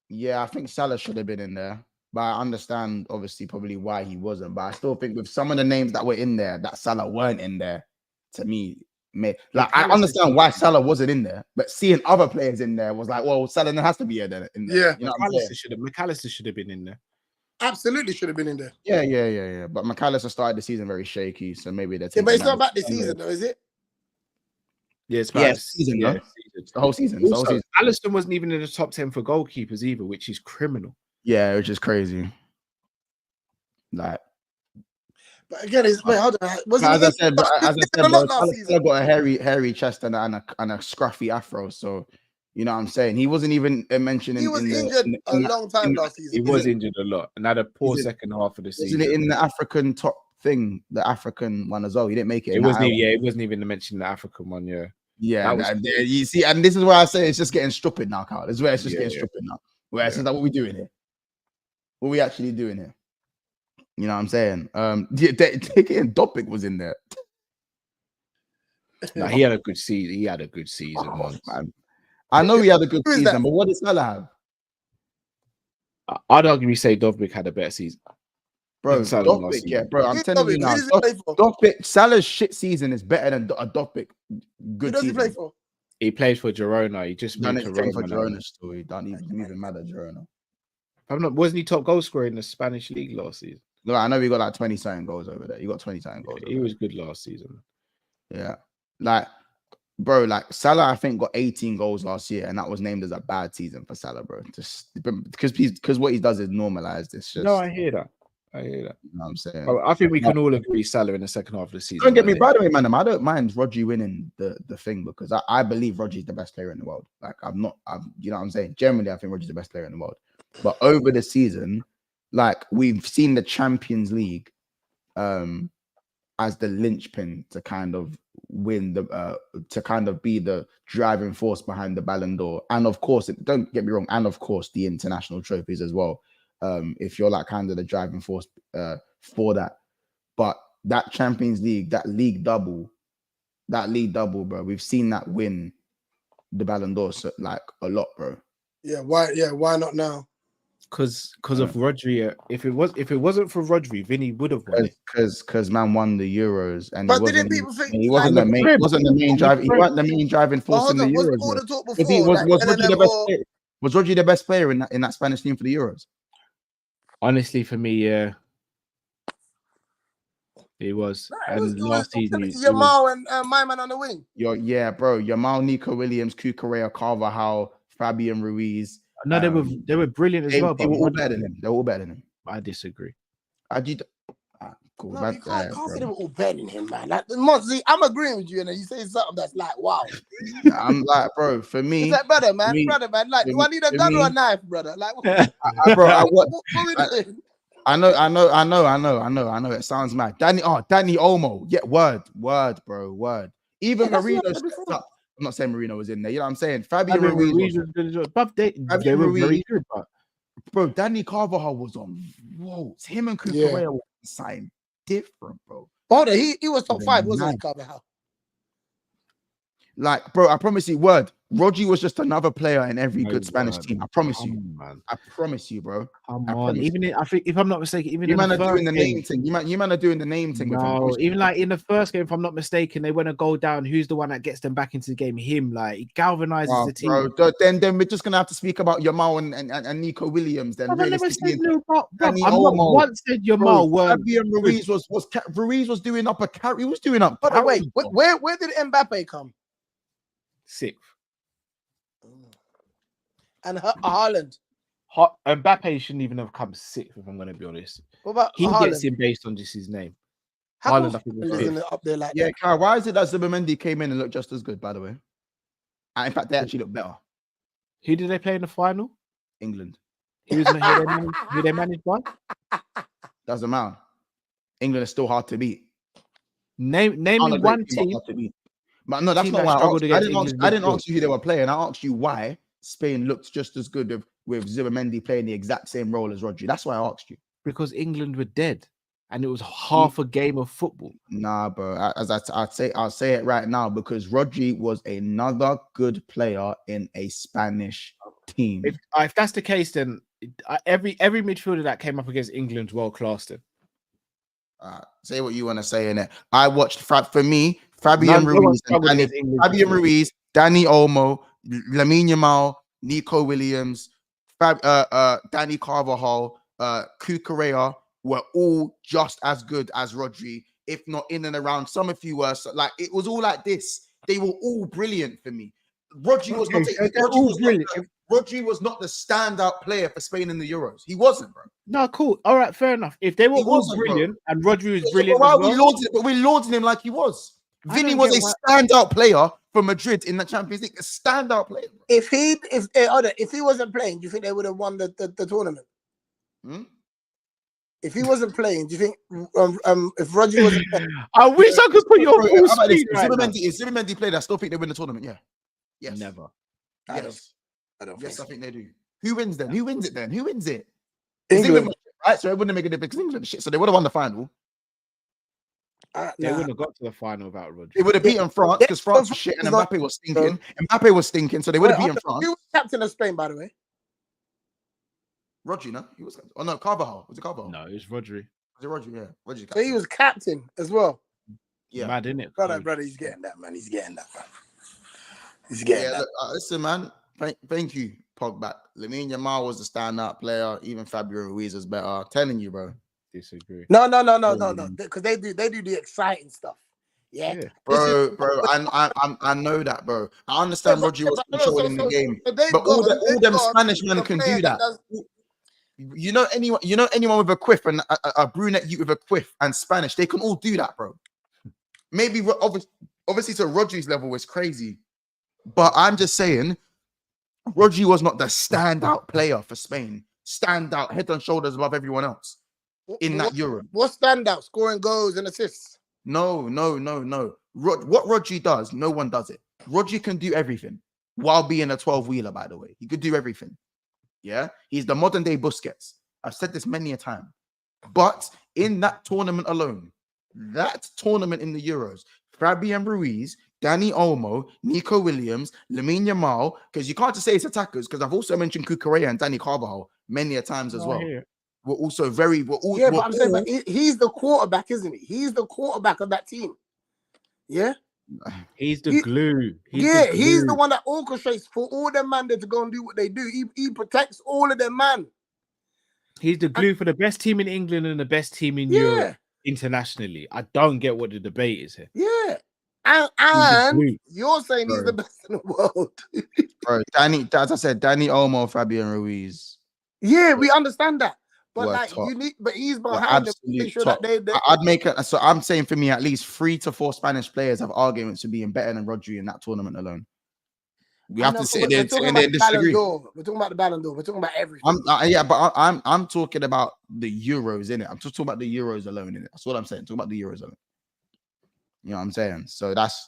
Yeah, I think Salah should have been in there, but I understand obviously probably why he wasn't. But I still think with some of the names that were in there, that Salah weren't in there. To me, like I understand why Salah wasn't in there, but seeing other players in there was like, well, Salah has to be in there. Yeah, you know McAllister should have been in there. Absolutely should have been in there. Yeah. But McAllister started the season very shaky, so maybe they're but it's not about the season, though, is it? Yeah, it's about the season. The whole season. Alisson wasn't even in the top 10 for goalkeepers either, which is criminal. Yeah, which is crazy. Like, but again, hold on. As I said, Salah got a hairy chest and a scruffy afro. So, you know what I'm saying? He wasn't even mentioned. He was injured a long time last season. He was injured a lot and had a poor second half of the season. Isn't it in the African top thing, the African one as well? He didn't make it. It wasn't even mentioned the African one. You see, and this is where I say it's just getting stupid now, Carl. This is where it's just getting stupid now. Where it's like, what we doing here? What we actually doing here? You know what I'm saying? Taking Dopic was in there. No, he had a good season. He had a good season, man. I know he had a good season, but what did Salah have? I'd arguably say Dopic had a better season. Bro, Dopic, bro. I'm telling you now, Dopic, Salah's shit season is better than a Dopic good season. He play for? He plays for Girona. He just moved to Roma. For Girona story. Don't even matter, Girona. Wasn't he top goal scorer in the Spanish league last season? Look, I know we got like 20-something goals over there. You got 20-something goals. He was good last season. Yeah. Like, bro, like Salah, I think got 18 goals last year, and that was named as a bad season for Salah, bro. Just because what he does is normalized. It's just I hear that. You know what I'm saying? I think we can all agree Salah in the second half of the season. Don't get me, by the way, man. I don't mind Rodri winning the thing because I believe Rodri's the best player in the world. Like you know what I'm saying? Generally, I think Rodri's the best player in the world. But over the season, like we've seen the Champions League, as the linchpin to kind of win to kind of be the driving force behind the Ballon d'Or. And of course, don't get me wrong, and of course the international trophies as well. If you're like kind of the driving force for that. But that Champions League, that league double, bro, we've seen that win the Ballon d'Or like a lot, bro. Yeah, why not now? Because of Rodri. If it wasn't for Rodri, Vinny would have won it. Because man won the Euros, and but didn't people think he wasn't the main? Wasn't the main drive? He wasn't the main driving force in the Euros. Was all the talk before? Was Rodri the best player? Was Rodri the best player in that Spanish team for the Euros? Honestly, for me, yeah, he was. And last season, Yamal and my man on the wing. Bro. Yamal, Nico Williams, Cucurella, Carvajal, Fabian Ruiz. No, they were brilliant as well. They were all better than him. They were all better than him. I disagree. Cool. No, you can't say they were all better than him, man. Like, see, I'm agreeing with you, and you say something that's like, wow. I'm like, bro, for me, it's like, brother, man. Like, do I need a gun or a knife, brother? Like, what we doing? I know. It sounds mad. Danny Olmo. Yeah, word, bro. Even Marino stepped up. I'm not saying Marino was in there. You know what I'm saying? Fabian Ruiz was good. But they were very good. Bro, Danny Carvajal was on. Whoa, it's him and Cucurella were signed different, bro. Oh, he was top 5, wasn't he, Carvajal? Like, bro, I promise you, Rodri was just another player in every good Spanish team. I promise you, man. I promise you, bro. Come on. I think, if I'm not mistaken, even you in man the are doing the game, name thing. You man are doing the name thing. No, with him. Even like in the first game, if I'm not mistaken, they went a goal down. Who's the one that gets them back into the game? Him, like, he galvanizes the team. Bro, then we're just gonna have to speak about Yamal and Nico Williams. Then realistically, I'm not once said Yamal. Fabian Ruiz was doing up a carry. He was doing up. But wait, where did Mbappe come? 6th. And Haaland. Mbappe shouldn't even have come 6th, if I'm going to be honest. What about he Haaland? Gets in based on just his name. Haaland, I think, was up there like that. Kyle, why is it that Zubimendi came in and looked just as good, by the way? In fact, they actually look better. Who did they play in the final? England. Who they managed by? Doesn't matter. England is still hard to beat. Name me one team. But no, that's not why I didn't ask you who they were playing. I asked you why Spain looked just as good with Zubimendi playing the exact same role as Rodri. That's why I asked you. Because England were dead, and it was half a game of football. Nah, bro. I'll say it right now because Rodri was another good player in a Spanish team. If that's the case, then every midfielder that came up against England world class. Then say what you want to say in it. I watched Fabian Ruiz, Danny Olmo, Lamine Yamal, Nico Williams, Danny Carvajal, Cucurella were all just as good as Rodri, if not in and around. Some of you were like, it was all like this. They were all brilliant for me. Rodri was not the standout player for Spain in the Euros. He wasn't, bro. No, cool. All right, fair enough. If they were all brilliant, bro, and Rodri was brilliant, why we lauding him like he was? Vinny was a standout player for Madrid in the Champions League. A standout player. If he wasn't playing, do you think they would have won the tournament? If he wasn't playing, do you think if Rodri wasn't playing? I wish I could put your full speed right now. If Zubimendi played, I still think they win the tournament. Yeah. Yes. Never. Yes. I don't. Yes, think I think they do. Who wins then? Who wins it then? Who wins it? England. Right, so it wouldn't make a difference. England shit. So they would have won the final. They wouldn't have got to the final without Rodri. They would have beaten France because France was shit and Mbappe was stinking. Mbappe was stinking, so they would have beaten France. He was captain of Spain, by the way. Rodri, no? He was. Oh no, Carvajal. Was it Carvajal? No, it was Rodri. Was it Rodri? Yeah, Rodri. So he was captain as well. Yeah, mad, isn't it? Brother, he's getting that, man. He's getting that, man. He's getting that. Listen, man. Thank you, Pogba. Lamine Yamal was the standout player. Even Fabian Ruiz was better. I'm telling you, bro. Disagree. No. Because they do the exciting stuff. Yeah. Bro. I know that, bro. I understand Rodri was controlling the game, but all them Spanish men can do that. You know anyone with a quiff and a brunette youth with a quiff and Spanish, they can all do that, bro. Maybe obviously to Rodri's level is crazy, but I'm just saying Rodri was not the standout player for Spain. Standout, head and shoulders above everyone else in that Euro. What standout? Scoring goals and assists. No. What Rodri does, no one does it. Rodri can do everything while being a 12-wheeler, by the way. He could do everything. Yeah? He's the modern day Busquets. I've said this many a time. But in that tournament alone, that tournament in the Euros, Fabian Ruiz, Dani Olmo, Nico Williams, Lamine Yamal, because you can't just say it's attackers, because I've also mentioned Cucurella and Dani Carvajal many a times as well. We're also very... but I'm saying, but he's the quarterback, isn't he? He's the quarterback of that team. Yeah? He's the glue. He's the one that orchestrates for all them man there to go and do what they do. He protects all of them man. He's the glue for the best team in England and the best team in Europe internationally. I don't get what the debate is here. Yeah. And you're saying he's the best in the world. Bro, as I said, Dani Olmo, Fabian Ruiz. Yeah, we understand that. But like top. But he's behind them to make sure that they I'd make it. So I'm saying for me, at least 3 to 4 Spanish players have arguments to being better than Rodri in that tournament alone. We have to sit there and disagree. We're talking about the Ballon d'Or. We're talking about everything. I'm talking about the Euros, innit? I'm just talking about the Euros alone, innit? That's what I'm saying. Talking about the Euros alone. You know what I'm saying? So that's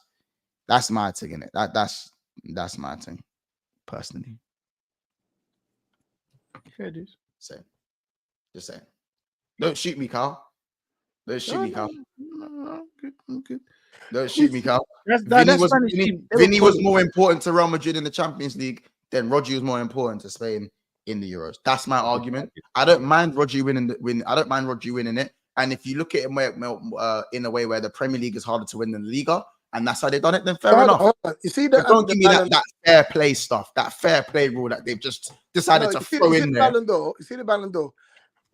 my thing, innit? That's my thing, personally. Fair dude. Just saying. Don't shoot me, Carl. Don't shoot me, Carl. I'm good. Don't shoot me, Carl. Vinny was more important to Real Madrid in the Champions League than Rodri was more important to Spain in the Euros. That's my argument. I don't mind Rodri winning. I don't mind Rodri winning it. And if you look at it in a way where the Premier League is harder to win than the Liga, and that's how they've done it, then fair enough. You see don't give me that fair play stuff, that fair play rule that they've just decided to throw in there. You see the Ballon d'Or.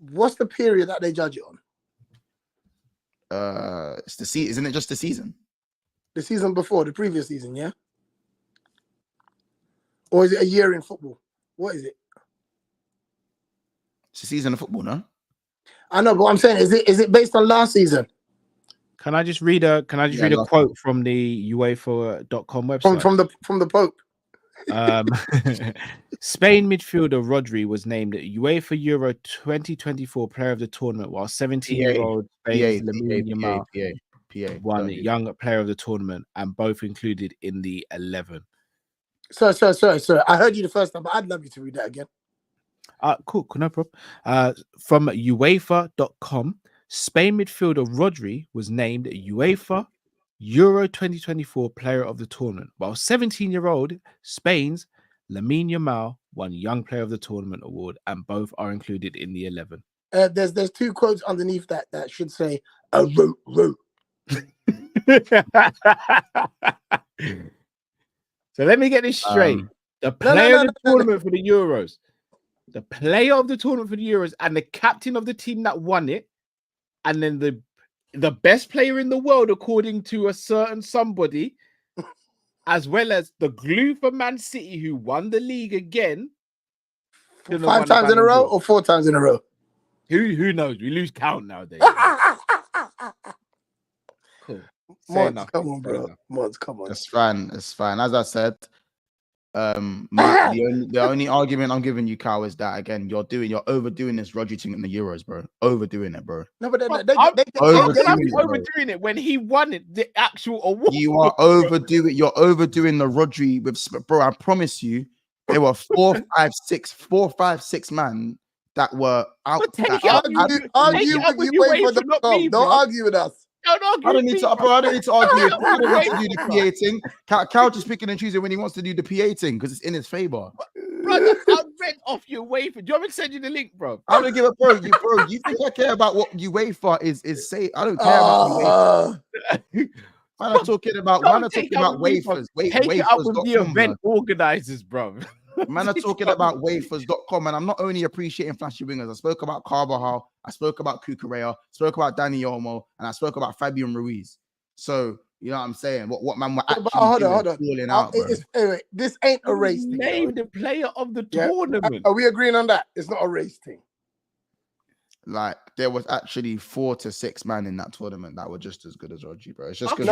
What's the period that they judge it on? It's the season, isn't it? Just the season. The season before, the previous season, yeah. Or is it a year in football? What is it? It's a season of football, no? I know, but what I'm saying is it based on last season? Can I just read a quote from the UEFA.com website? From the Pope. Spain midfielder Rodri was named UEFA Euro 2024 Player of the Tournament, while 17-year-old Spain's Lamine Yamal won Young Player of the Tournament, and both included in the 11. Sorry. I heard you the first time, but I'd love you to read that again. Cool, no problem. From UEFA.com, Spain midfielder Rodri was named UEFA Euro 2024 Player of the Tournament, while 17-year-old Spain's Lamine Yamal won Young Player of the Tournament award, and both are included in the 11. There's 2 quotes underneath that should say "root." So let me get this straight: the player of the tournament for the Euros, the player of the tournament for the Euros, and the captain of the team that won it, and then the best player in the world according to a certain somebody, as well as the glue for Man City who won the league again. 5 times in a row or 4 times in a row? Who knows? We lose count nowadays. Cool. Mods, come on, bro. Mods, come on. It's fine. As I said, the only argument I'm giving you, Kyle, is that again you're overdoing this Rodri thing in the Euros, bro. Overdoing it, bro. No, but overdoing it when he won it, the actual award. You are overdoing. You're overdoing the Rodri with, bro. I promise you, there were 4, 5, 6 man that were out. Argue with you for the club. Don't argue with us. I don't need to argue. I don't want to do the PA thing. Cal just picking and choosing when he wants to do the PA thing because it's in his favor. Bro, I read off your wafer. Do you want me to send you the link, bro? I don't give a bro. You think I care about what UEFA is say? I don't care about UEFA. I'm talking about wafers. Take it up with the event organizers, bro. Man, I'm talking about wafers.com, and I'm not only appreciating flashy wingers. I spoke about Carvajal, I spoke about Cucurella, spoke about Dani Olmo, and I spoke about Fabian Ruiz. So, you know what I'm saying? What man were actually hold on. Out, anyway, this ain't a race thing. Name the player of the tournament. Are we agreeing on that? It's not a race thing. Like, there was actually 4 to 6 man in that tournament that were just as good as Rodri, bro. It's just because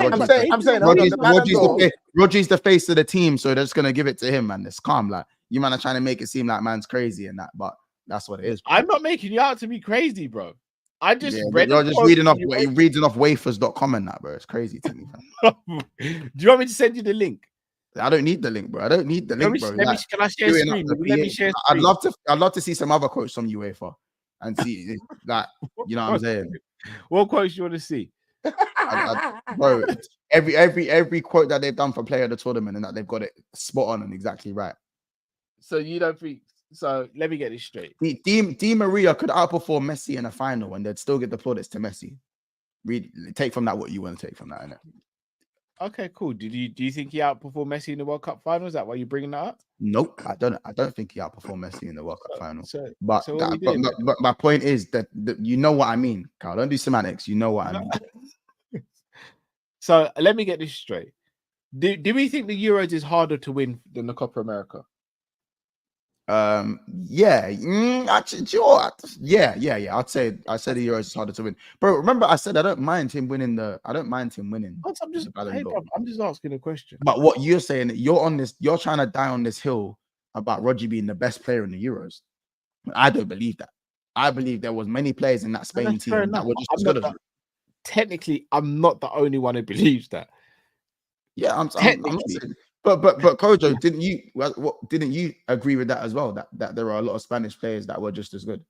Rodri's the face of the team, so they're just gonna give it to him, man. It's calm. Like, you man are trying to make it seem like man's crazy and that, but that's what it is, bro. I'm not making you out to be crazy, bro. I just Yeah, read. you're just reading off wafers.com and that, bro. It's crazy to me. Do you want me to send you the link? I don't need the link, bro. I don't need the link, bro. Can I share Doing screen? up the Let me PA. share I'd screen. love to see some other quotes from UEFA and see that. You know what I'm saying? What quotes you want to see? Bro, every quote that they've done for player of the tournament and that they've got it spot on and exactly right. So you don't think? So let me get this straight. Di Maria could outperform Messi in a final and they'd still get the plaudits to Messi. Take from that what you want to take from that, innit? Okay, cool. Do you think he outperformed Messi in the World Cup final? Is that why you're bringing that up? Nope, I don't think he outperformed Messi in the World Cup final. But my point is that you know what I mean, Carl. Don't do semantics. You know what I mean. So let me get this straight. Do we think the Euros is harder to win than the Copa America? Yeah. Actually, yeah. I'd say the Euros is harder to win. Bro, remember I said I don't mind him winning. I'm just asking a question. But what you're saying, you're trying to die on this hill about Rodri being the best player in the Euros. I don't believe that. I believe there was many players in that Spain team that were just as good as. Technically, I'm not the only one who believes that. Yeah, I'm not saying. But Kojo, didn't you agree with that as well? That there are a lot of Spanish players that were just as good.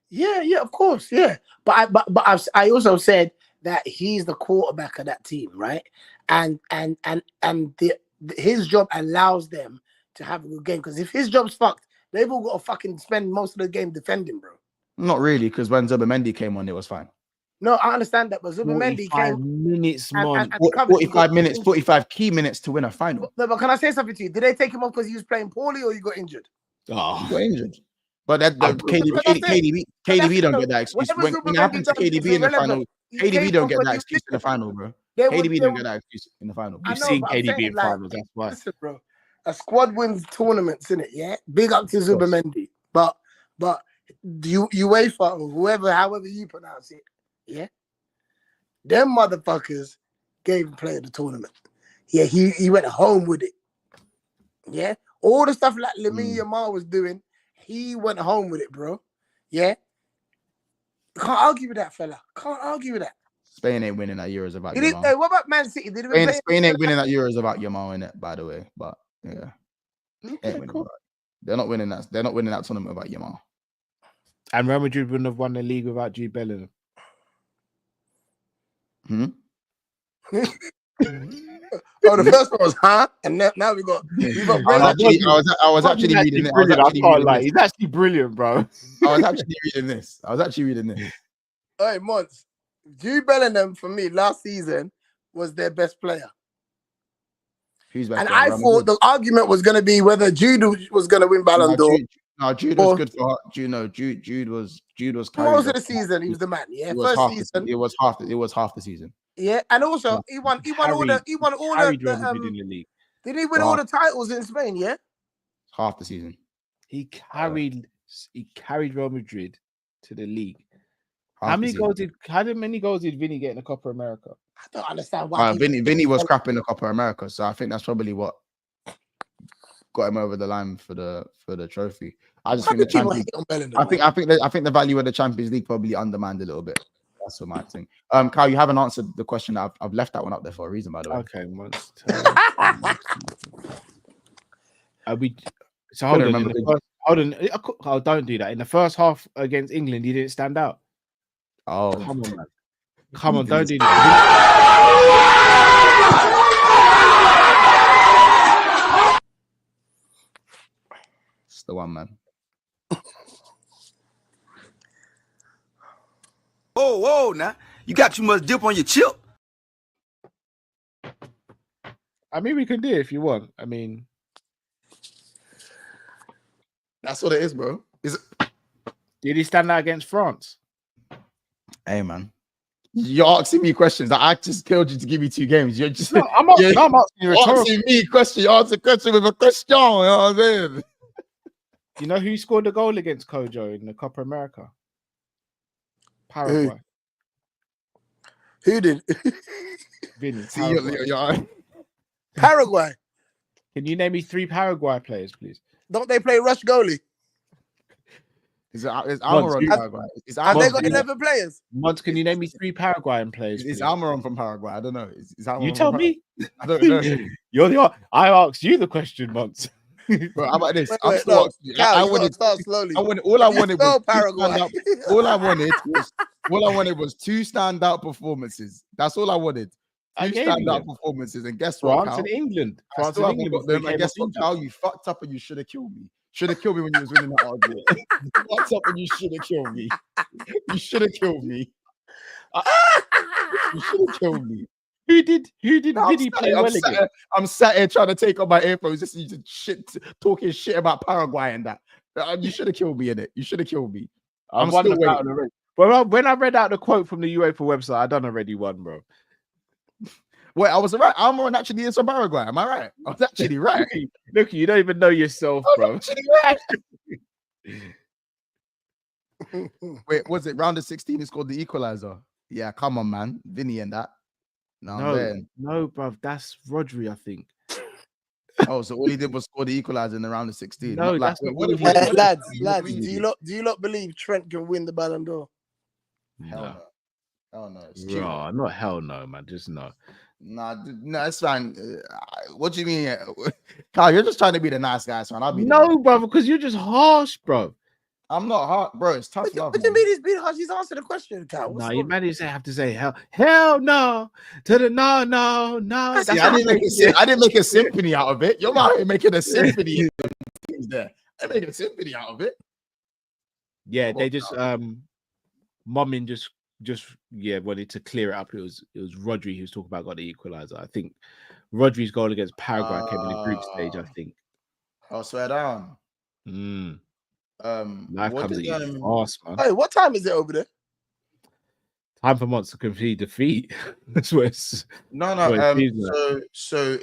Yeah, of course, yeah. But I also said that he's the quarterback of that team, right? And his job allows them to have a good game, because if his job's fucked, they've all got to fucking spend most of the game defending, bro. Not really, because when Zubimendi came on, it was fine. No, I understand that, but Zubimendi came minutes, man. 45 minutes, 45 key minutes to win a final. No, but can I say something to you? Did they take him off because he was playing poorly or he got injured? Oh, he got injured. But KDB don't get that excuse. When it happens to KDB in the final, KDB don't get that excuse in the final, bro. KDB don't get that excuse in the final. You've seen KDB in finals, that's why. Listen, bro, a squad wins tournaments, innit? Yeah, big up to Zubimendi. But UEFA or however you pronounce it, yeah, them motherfuckers gave him player of the tournament. Yeah, he went home with it. Yeah, all the stuff like Lamine Yamal was doing, he went home with it, bro. Yeah, can't argue with that, fella. Can't argue with that. Spain ain't winning that Euros about Yamal. What about Man City? Spain ain't winning that Euros about Yamal in it, by the way. But yeah, okay, cool. They're not winning that. They're not winning that tournament about Yamal. And Real Madrid wouldn't have won the league without Jude Bellingham. Oh, the first one was and now we got. I was actually reading it. He's actually brilliant, bro. I was actually reading this. Hey, Mons, Jude Bellingham for me last season was their best player. Who's best? And I thought the argument was going to be whether Jude was going to win Ballon d'Or. Jude was good for Jude was most of the season. He was the man. Yeah, first season. It was half the season. Yeah, and also he won all the league. Did he win all the titles in Spain? Yeah, half the season. He carried Real Madrid to the league. How many goals did Vinny get in the Copa America? I don't understand why. Vinny was crap in the Copa America, so I think that's probably what got him over the line for the trophy. I just think the Champions. I think the value of the Champions League probably undermined a little bit. That's what my thing. Kyle, you haven't answered the question. I've left that one up there for a reason, by the way. Okay, so hold on. Oh, don't do that. In the first half against England, he didn't stand out. Oh, come on, man. Come on, don't do that. It's the one, man. Whoa, now. You got too much dip on your chip. I mean, we can do it if you want. I mean, that's what it is, bro. Did he stand out against France? Hey, man. You're asking me questions. I just killed you to give you 2 games. You're just I'm asking you asking me a question. You answer a question with a question. You know what I'm saying? You know who scored the goal against Kojo in the Copa America? Paraguay. Who did? Vinny. Paraguay. Can you name me 3 Paraguay players, please? Don't they play rush goalie? Is Once, Almiron you- Paraguay? Is Have they Almiron got 11 players? Once, can you name me 3 Paraguayan players? Is please? Almiron from Paraguay? I don't know. Is Almiron You from tell Paraguay? me. I don't know. You're the. I asked you the question once. Bro, how about this? Wait, I'm wait, still no, asking you. Cal, I you got to wanted. start slowly. All I Can you wanted was spell two Paraguay? stand-up. All I wanted was 2 standout performances. That's all I wanted. I 2 gave you standout them. performances. And guess what, France Cal? and England. I France still and haven't England got before he them. And came guess off what, injured. Cal? You fucked up and you should have killed me. Should have killed me when you was winning that argument. You fucked up and you should have killed me. You should have killed me. You should have killed me. Who did No, Vinny play well again? I'm sat here trying to take off my earphones, listening to shit, talking shit about Paraguay and that. You should have killed me in it. You should have killed me. I I'm won still the battle waiting. already. But when I read out the quote from the UEFA website, I done already won, bro. Wait, I was right. Almiron actually is from Paraguay. Am I right? I was actually right. Look, you don't even know yourself, I bro. was actually right. Wait, was it round of 16? He scored the equalizer. Yeah, come on, man. Vinny and that. No, bro. That's Rodri, I think. Oh, so all he did was score the equalizer in the round of 16. No, Not that's wait, not what all did- he what did. did- Lads, what did do he you lot believe Trent can win the Ballon d'Or? Hell No, no. Hell no. It's cheating. bro, not hell no, man. Just no. No, it's fine. What do you mean? Kyle, you're just trying to be the nice guy, man. I'll be the No, nice- bro, because you're just harsh, bro. I'm not hard, bro. It's tough love. What do you man. mean he's been harsh? He's answered the question, Cal. No, you managed to have to say hell no to the no. See, I didn't make a symphony out of it. You're out here making a symphony things there. I made a symphony out of it. Yeah, they just Mumin just wanted to clear it up. It was Rodri who was talking about got the equalizer. I think Rodri's goal against Paraguay came in the group stage, I think. I'll swear down. Life what comes did, at you fast, man. Hey, what time is it over there? Time for months to complete defeat. That's what it's. No. what it seems like. So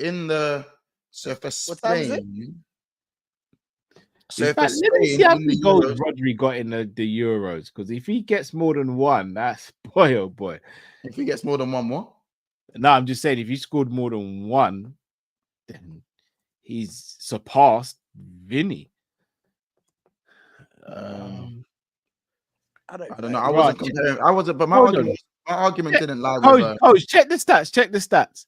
for What time is it? Spain. In fact, let me see how many goals Rodri got in the Euros. Because if he gets more than one, that's boy oh boy. If he gets more than one, what? No, I'm just saying if he scored more than one, then he's surpassed Vinny. I don't know. I wasn't comparing. I wasn't, but my argument didn't lie with. Coach, check the stats.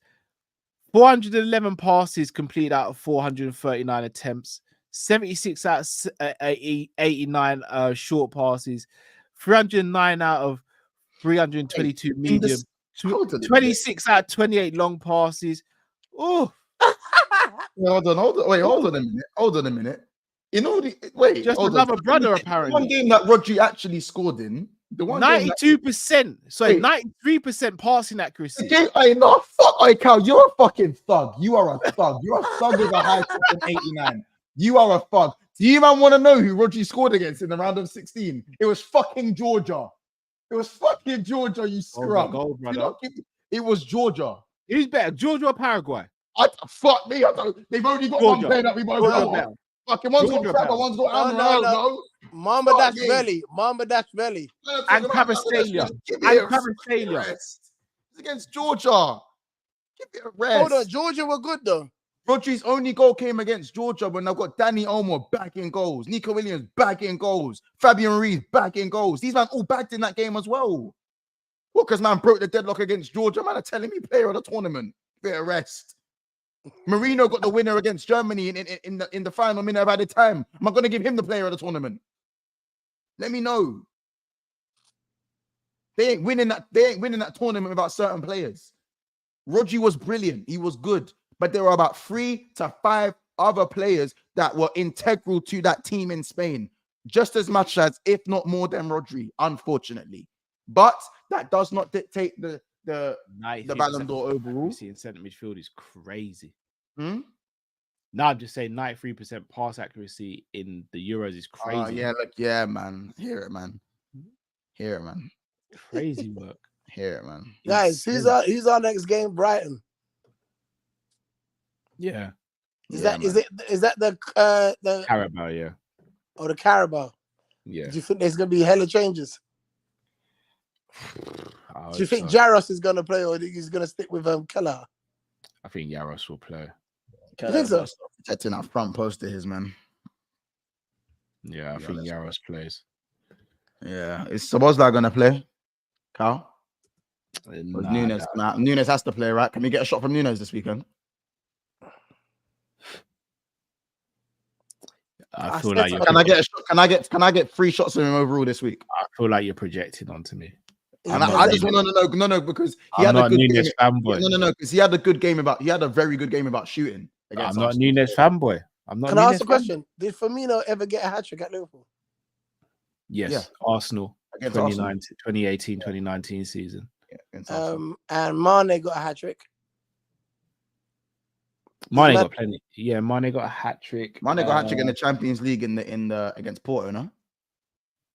411 passes complete out of 439 attempts. 76 out of 89 short passes. 309 out of 322 medium. 26 out of 28 long passes. Oh, Hold on a minute. In all the wait, just another brother apparently. One game that Rodri actually scored in. The one 92%. Sorry, 93% passing accuracy. Hey, no, fuck. Hey, Cal, you're a fucking thug. You are a thug. You're a thug with a high top in 89. You are a thug. Do you even want to know who Rodri scored against in the round of 16? It was fucking Georgia. You scrub. It was Georgia. Who's better, Georgia or Paraguay? Fuck me. They've only got one player that we both know. Fucking one's got Crab, one's got Amra. No. Mamba Dashveli. And Cavastalia. It's against Georgia. Give it a rest. Hold on, Georgia were good though. Rodri's only goal came against Georgia when I've got Danny Olmo back in goals, Nico Williams back in goals, Fabian Ruiz back in goals. These men all backed in that game as well. Well, because man broke the deadlock against Georgia. Man are telling me player of the tournament. Bit of rest. Marino got the winner against Germany in the final minute of added time. Am I going to give him the player of the tournament? Let me know. They ain't winning that tournament without certain players. Rodri was brilliant. He was good. But there were about 3 to 5 other players that were integral to that team in Spain. Just as much as, if not more than Rodri, unfortunately. But that does not dictate the Ballon d'Or overall. In centre midfield is crazy. Hmm? No, I'm just saying 93% pass accuracy in the Euros is crazy. Man. Hear it, man. Crazy work. Hear it, man. Guys, who's our next game? Brighton. Yeah. Is that the Carabao, yeah. Or the Carabao? Yeah. Do you think there's gonna be hella changes? Do you think Jaros is gonna play or do you think he's gonna stick with Keller? I think Jaros will play. You think so? Protecting that front post of his, man. Yeah, I think Jaros plays. Yeah, is Szoboszlai gonna play? Cal? Nah, Nunez? Nah, Nunez has to play, right? Can we get a shot from Nunez this weekend? I feel like you're. Can I get a shot? Can I get 3 shots from him overall this week? I feel like you're projecting onto me. And I just want to know because he I'm had a not good Nunez game. fanboy. No, because he had a very good game about shooting. I'm not Nunez fanboy. I'm not. Can I ask a question? Did Firmino ever get a hat trick at Liverpool? Yes, Yeah. Arsenal. Against 2018, 2019 season. Yeah, and Mane got a hat trick. Mane got plenty. Yeah, Mane got a hat trick. Mane got a hat trick in the Champions League in the against Porto, no?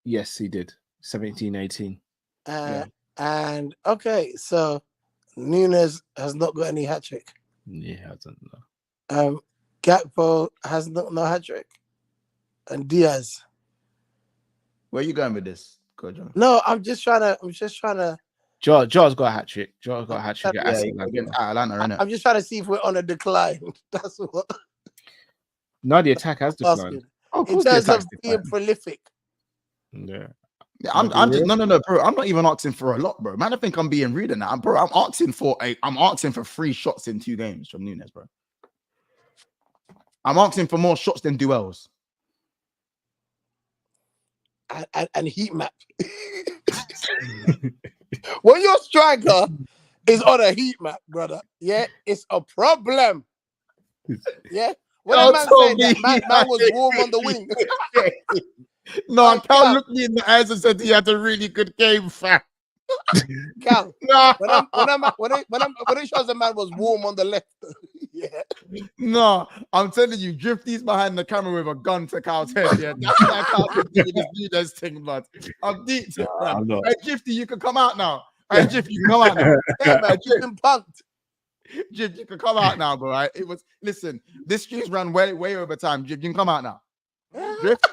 Yes, he did. 17, 18. And okay, so Nunez has not got any hat trick. Yeah, I don't know. Gakpo has no hat trick. And Diaz. Where are you going with this, Kojo? No, I'm just trying to. Jota's got a hat trick. Jota's got a hat trick against Atalanta, innit? I'm just trying to see if we're on a decline. That's what. No, the attack has declined. In terms of being prolific. Yeah. I'm just no, bro. I'm not even asking for a lot, bro. Man, I think I'm being rude in that, bro. I'm asking for 3 shots in 2 games from Nunez, bro. I'm asking for more shots than duels. And heat map. When your striker is on a heat map, brother, yeah, it's a problem. Yeah. When a man said that man was warm on the wing. No, Cal looked me in the eyes and said he had a really good game, fam. Cal, no. when it shows the man was warm on the left, yeah. No, I'm telling you, Drifty's behind the camera with a gun to Cal's head. Yeah, that's why Cal can do this Nunez thing, blood. I'm deep. Hey, Drifty, you can come out now. Hey, Drifty, you can come out now. Yeah, man, you've been punked. Jib, you can come out now, bro. Right? It was. Listen, this stream's ran way over time. Jib, you can come out now. Drift.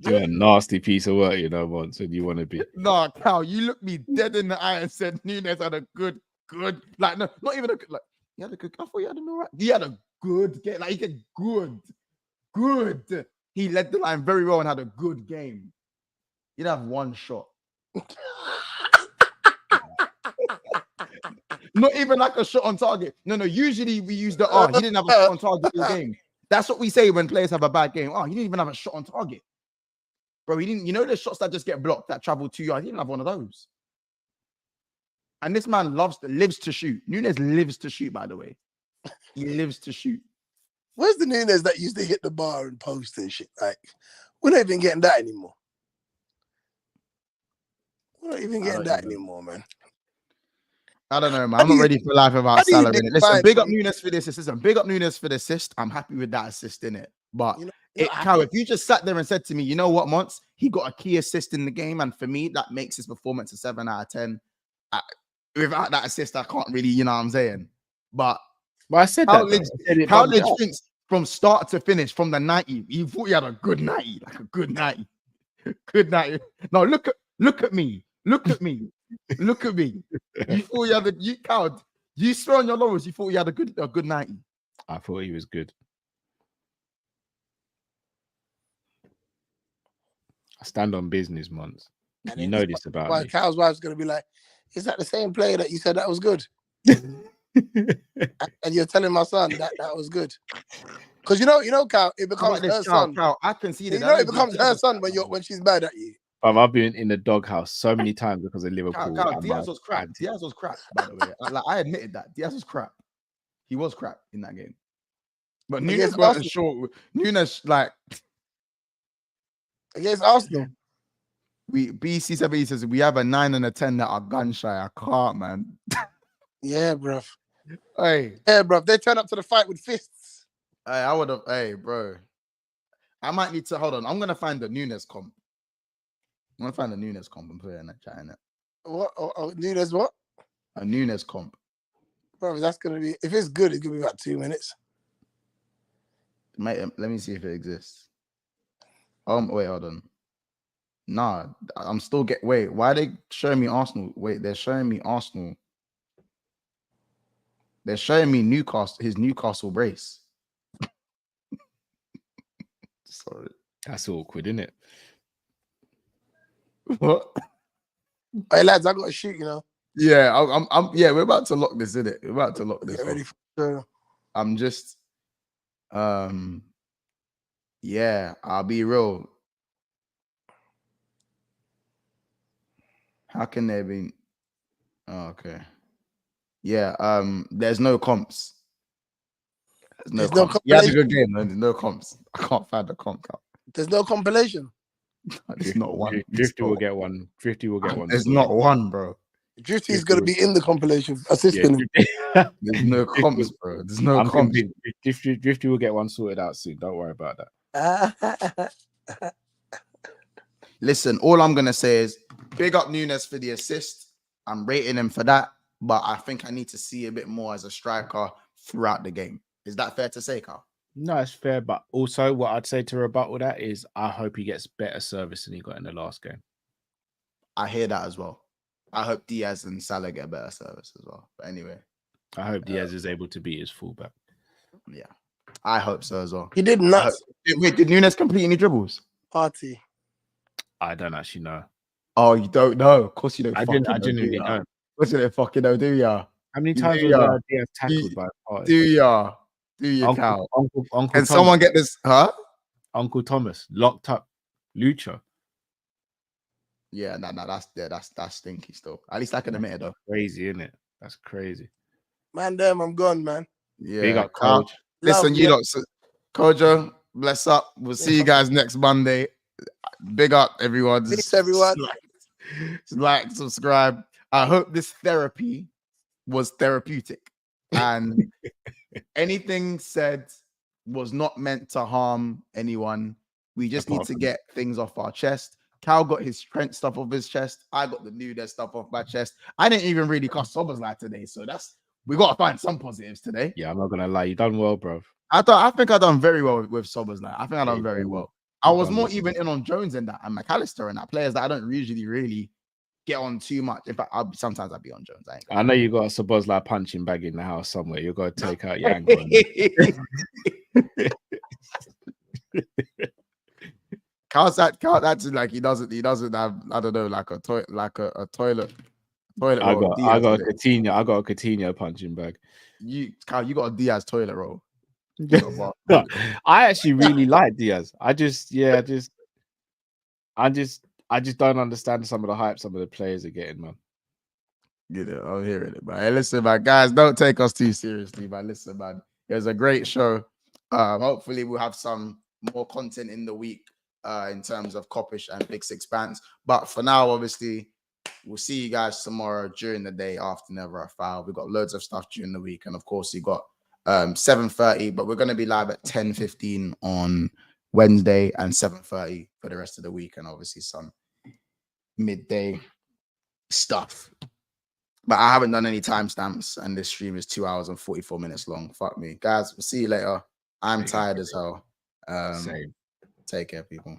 You're a nasty piece of work, you know, once when you want to be. No, Cal, you looked me dead in the eye and said Nunez had a good, like, no, not even a good, like, he had a good, I thought he had an all right. He had a good game, like, he did good. He led the line very well and had a good game. He'd have 1 shot. Not even like a shot on target. No, usually we use the, he didn't have a shot on target all game. That's what we say when players have a bad game. Oh, he didn't even have a shot on target. Bro, he didn't, you know the shots that just get blocked that travel 2 yards? He didn't have one of those. And this man lives to shoot. Nunez lives to shoot, by the way. He lives to shoot. Where's the Nunez that used to hit the bar and post and shit? Like, we're not even getting that anymore. We're not even getting that anymore, man. I don't know, man. I'm not ready for life without Salah in it. Listen, big up Nunez for this assist. Big up Nunez for the assist. I'm happy with that assist in it. But Cal, if you just sat there and said to me, you know what, Mons, he got a key assist in the game, and for me, that makes his performance a 7 out of 10. Without that assist, I can't really, you know what I'm saying. But I said how that. thinks from start to finish, from the 90, he thought he had a good 90, like a good 90. Good 90. No, look at me. Look at me. You thought you had you cowed. You swear on your laurels, you thought you had a good 90. I thought he was good. I stand on business, Mons. You know this about me. Cal's wife's gonna be like, is that the same player that you said that was good? And you're telling my son that was good. Because you know, Cal, it becomes her son. Cal, I can see that. You know, it becomes her son when she's mad at you. I've been in the doghouse so many times because of Liverpool. Diaz was crap. Diaz was crap, by the way. Like, I admitted that. Diaz was crap. He was crap in that game. But Nunez wasn't short. Nunez, like... Against Arsenal. BC7 says, we have a 9 and a 10 that are gun shy. I can't, man. Yeah, bruv. Hey. Yeah, bruv. They turn up to the fight with fists. Hey, I would have... Hey, bro. I might need to... Hold on. I'm going to find the Nunez comp. I'm going to find a Nunez comp and put it in that chat, innit? What? Nunez what? A Nunez comp. Bro, that's going to be... If it's good, it's going to be about 2 minutes. Mate, let me see if it exists. Wait, hold on. Nah, I'm still wait, why are they showing me Arsenal? Wait, they're showing me Arsenal. They're showing me his Newcastle brace. Sorry. That's awkward, isn't it? What? Hey lads, I got to shoot. You know. Yeah, yeah, we're about to lock this, innit? We're about to lock this. Get ready Off. for I'm just, yeah, I'll be real. How can there be? Oh, okay. Yeah, there's no comps. There's no comps. You had a good game, man. There's no comps. I can't find the comp count. There's no compilation. There's not one. Drifty will get one. Drifty will get one. There's not one, bro. Drifty is going to be in the compilation, assisting. Yeah, there's no comps, bro. There's no comps. Drifty will get one sorted out soon. Don't worry about that. Listen, all I'm gonna say is big up Nunez for the assist. I'm rating him for that, but I think I need to see a bit more as a striker throughout the game. Is that fair to say, Carl? No, it's fair, but also what I'd say to rebuttal that is I hope he gets better service than he got in the last game. I hear that as well. I hope Diaz and Salah get better service as well. But anyway, I hope Diaz is able to be his fullback. Yeah, I hope so as well. He did nuts. Wait, did Nunez complete any dribbles? Party. I don't actually know. Oh, you don't know? Of course you don't. I genuinely don't. Of course you don't fucking know, do ya? How many times was Diaz tackled by a party? Do ya? Do you count? Uncle Can Thomas, someone get this? Huh? Uncle Thomas locked up Lucha. Yeah, that's stinky still. At least I can admit it though. Crazy, isn't it? That's crazy. Man, damn, I'm gone, man. Yeah, big up, Coach. Listen, you lot, Kojo, bless up. We'll see you guys next Monday. Big up, everyone. Peace, everyone. Like, subscribe. I hope this therapy was therapeutic, and anything said was not meant to harm anyone. We just need to get things off our chest. Cal got his Trent stuff off his chest. I got the Nunez stuff off my chest. I didn't even really cuss Soboslai today, so we got to find some positives today. Yeah, I'm not gonna lie, you done well, bro. I think I done very well with Soboslai. I think I done very well. I was more even in on Jones and that, and McAllister and that, players that I don't usually really get on too much. In fact, sometimes I'll be on Jones. I know you got a Soboslai punching bag in the house somewhere. You're gonna take out your anger. Carl's actually like he doesn't have, I don't know, like a toilet. I got a Coutinho punching bag. Carl, you got a Diaz toilet roll. I actually really like Diaz. I just don't understand some of the hype some of the players are getting, man. You know, I'm hearing it, man. Hey, listen, man, guys, don't take us too seriously, man. Listen, man, it was a great show. Hopefully, we'll have some more content in the week in terms of Coppish and Big Sixpence. But for now, obviously, we'll see you guys tomorrow during the day after Never a Foul. We've got loads of stuff during the week, and of course, you got 7:30, but we're going to be live at 10:15 on Wednesday and 7:30 for the rest of the week, and obviously some midday stuff. But I haven't done any timestamps, and this stream is 2 hours and 44 minutes long. Fuck me. Guys, we'll see you later. I'm tired as hell. Same. Take care, people.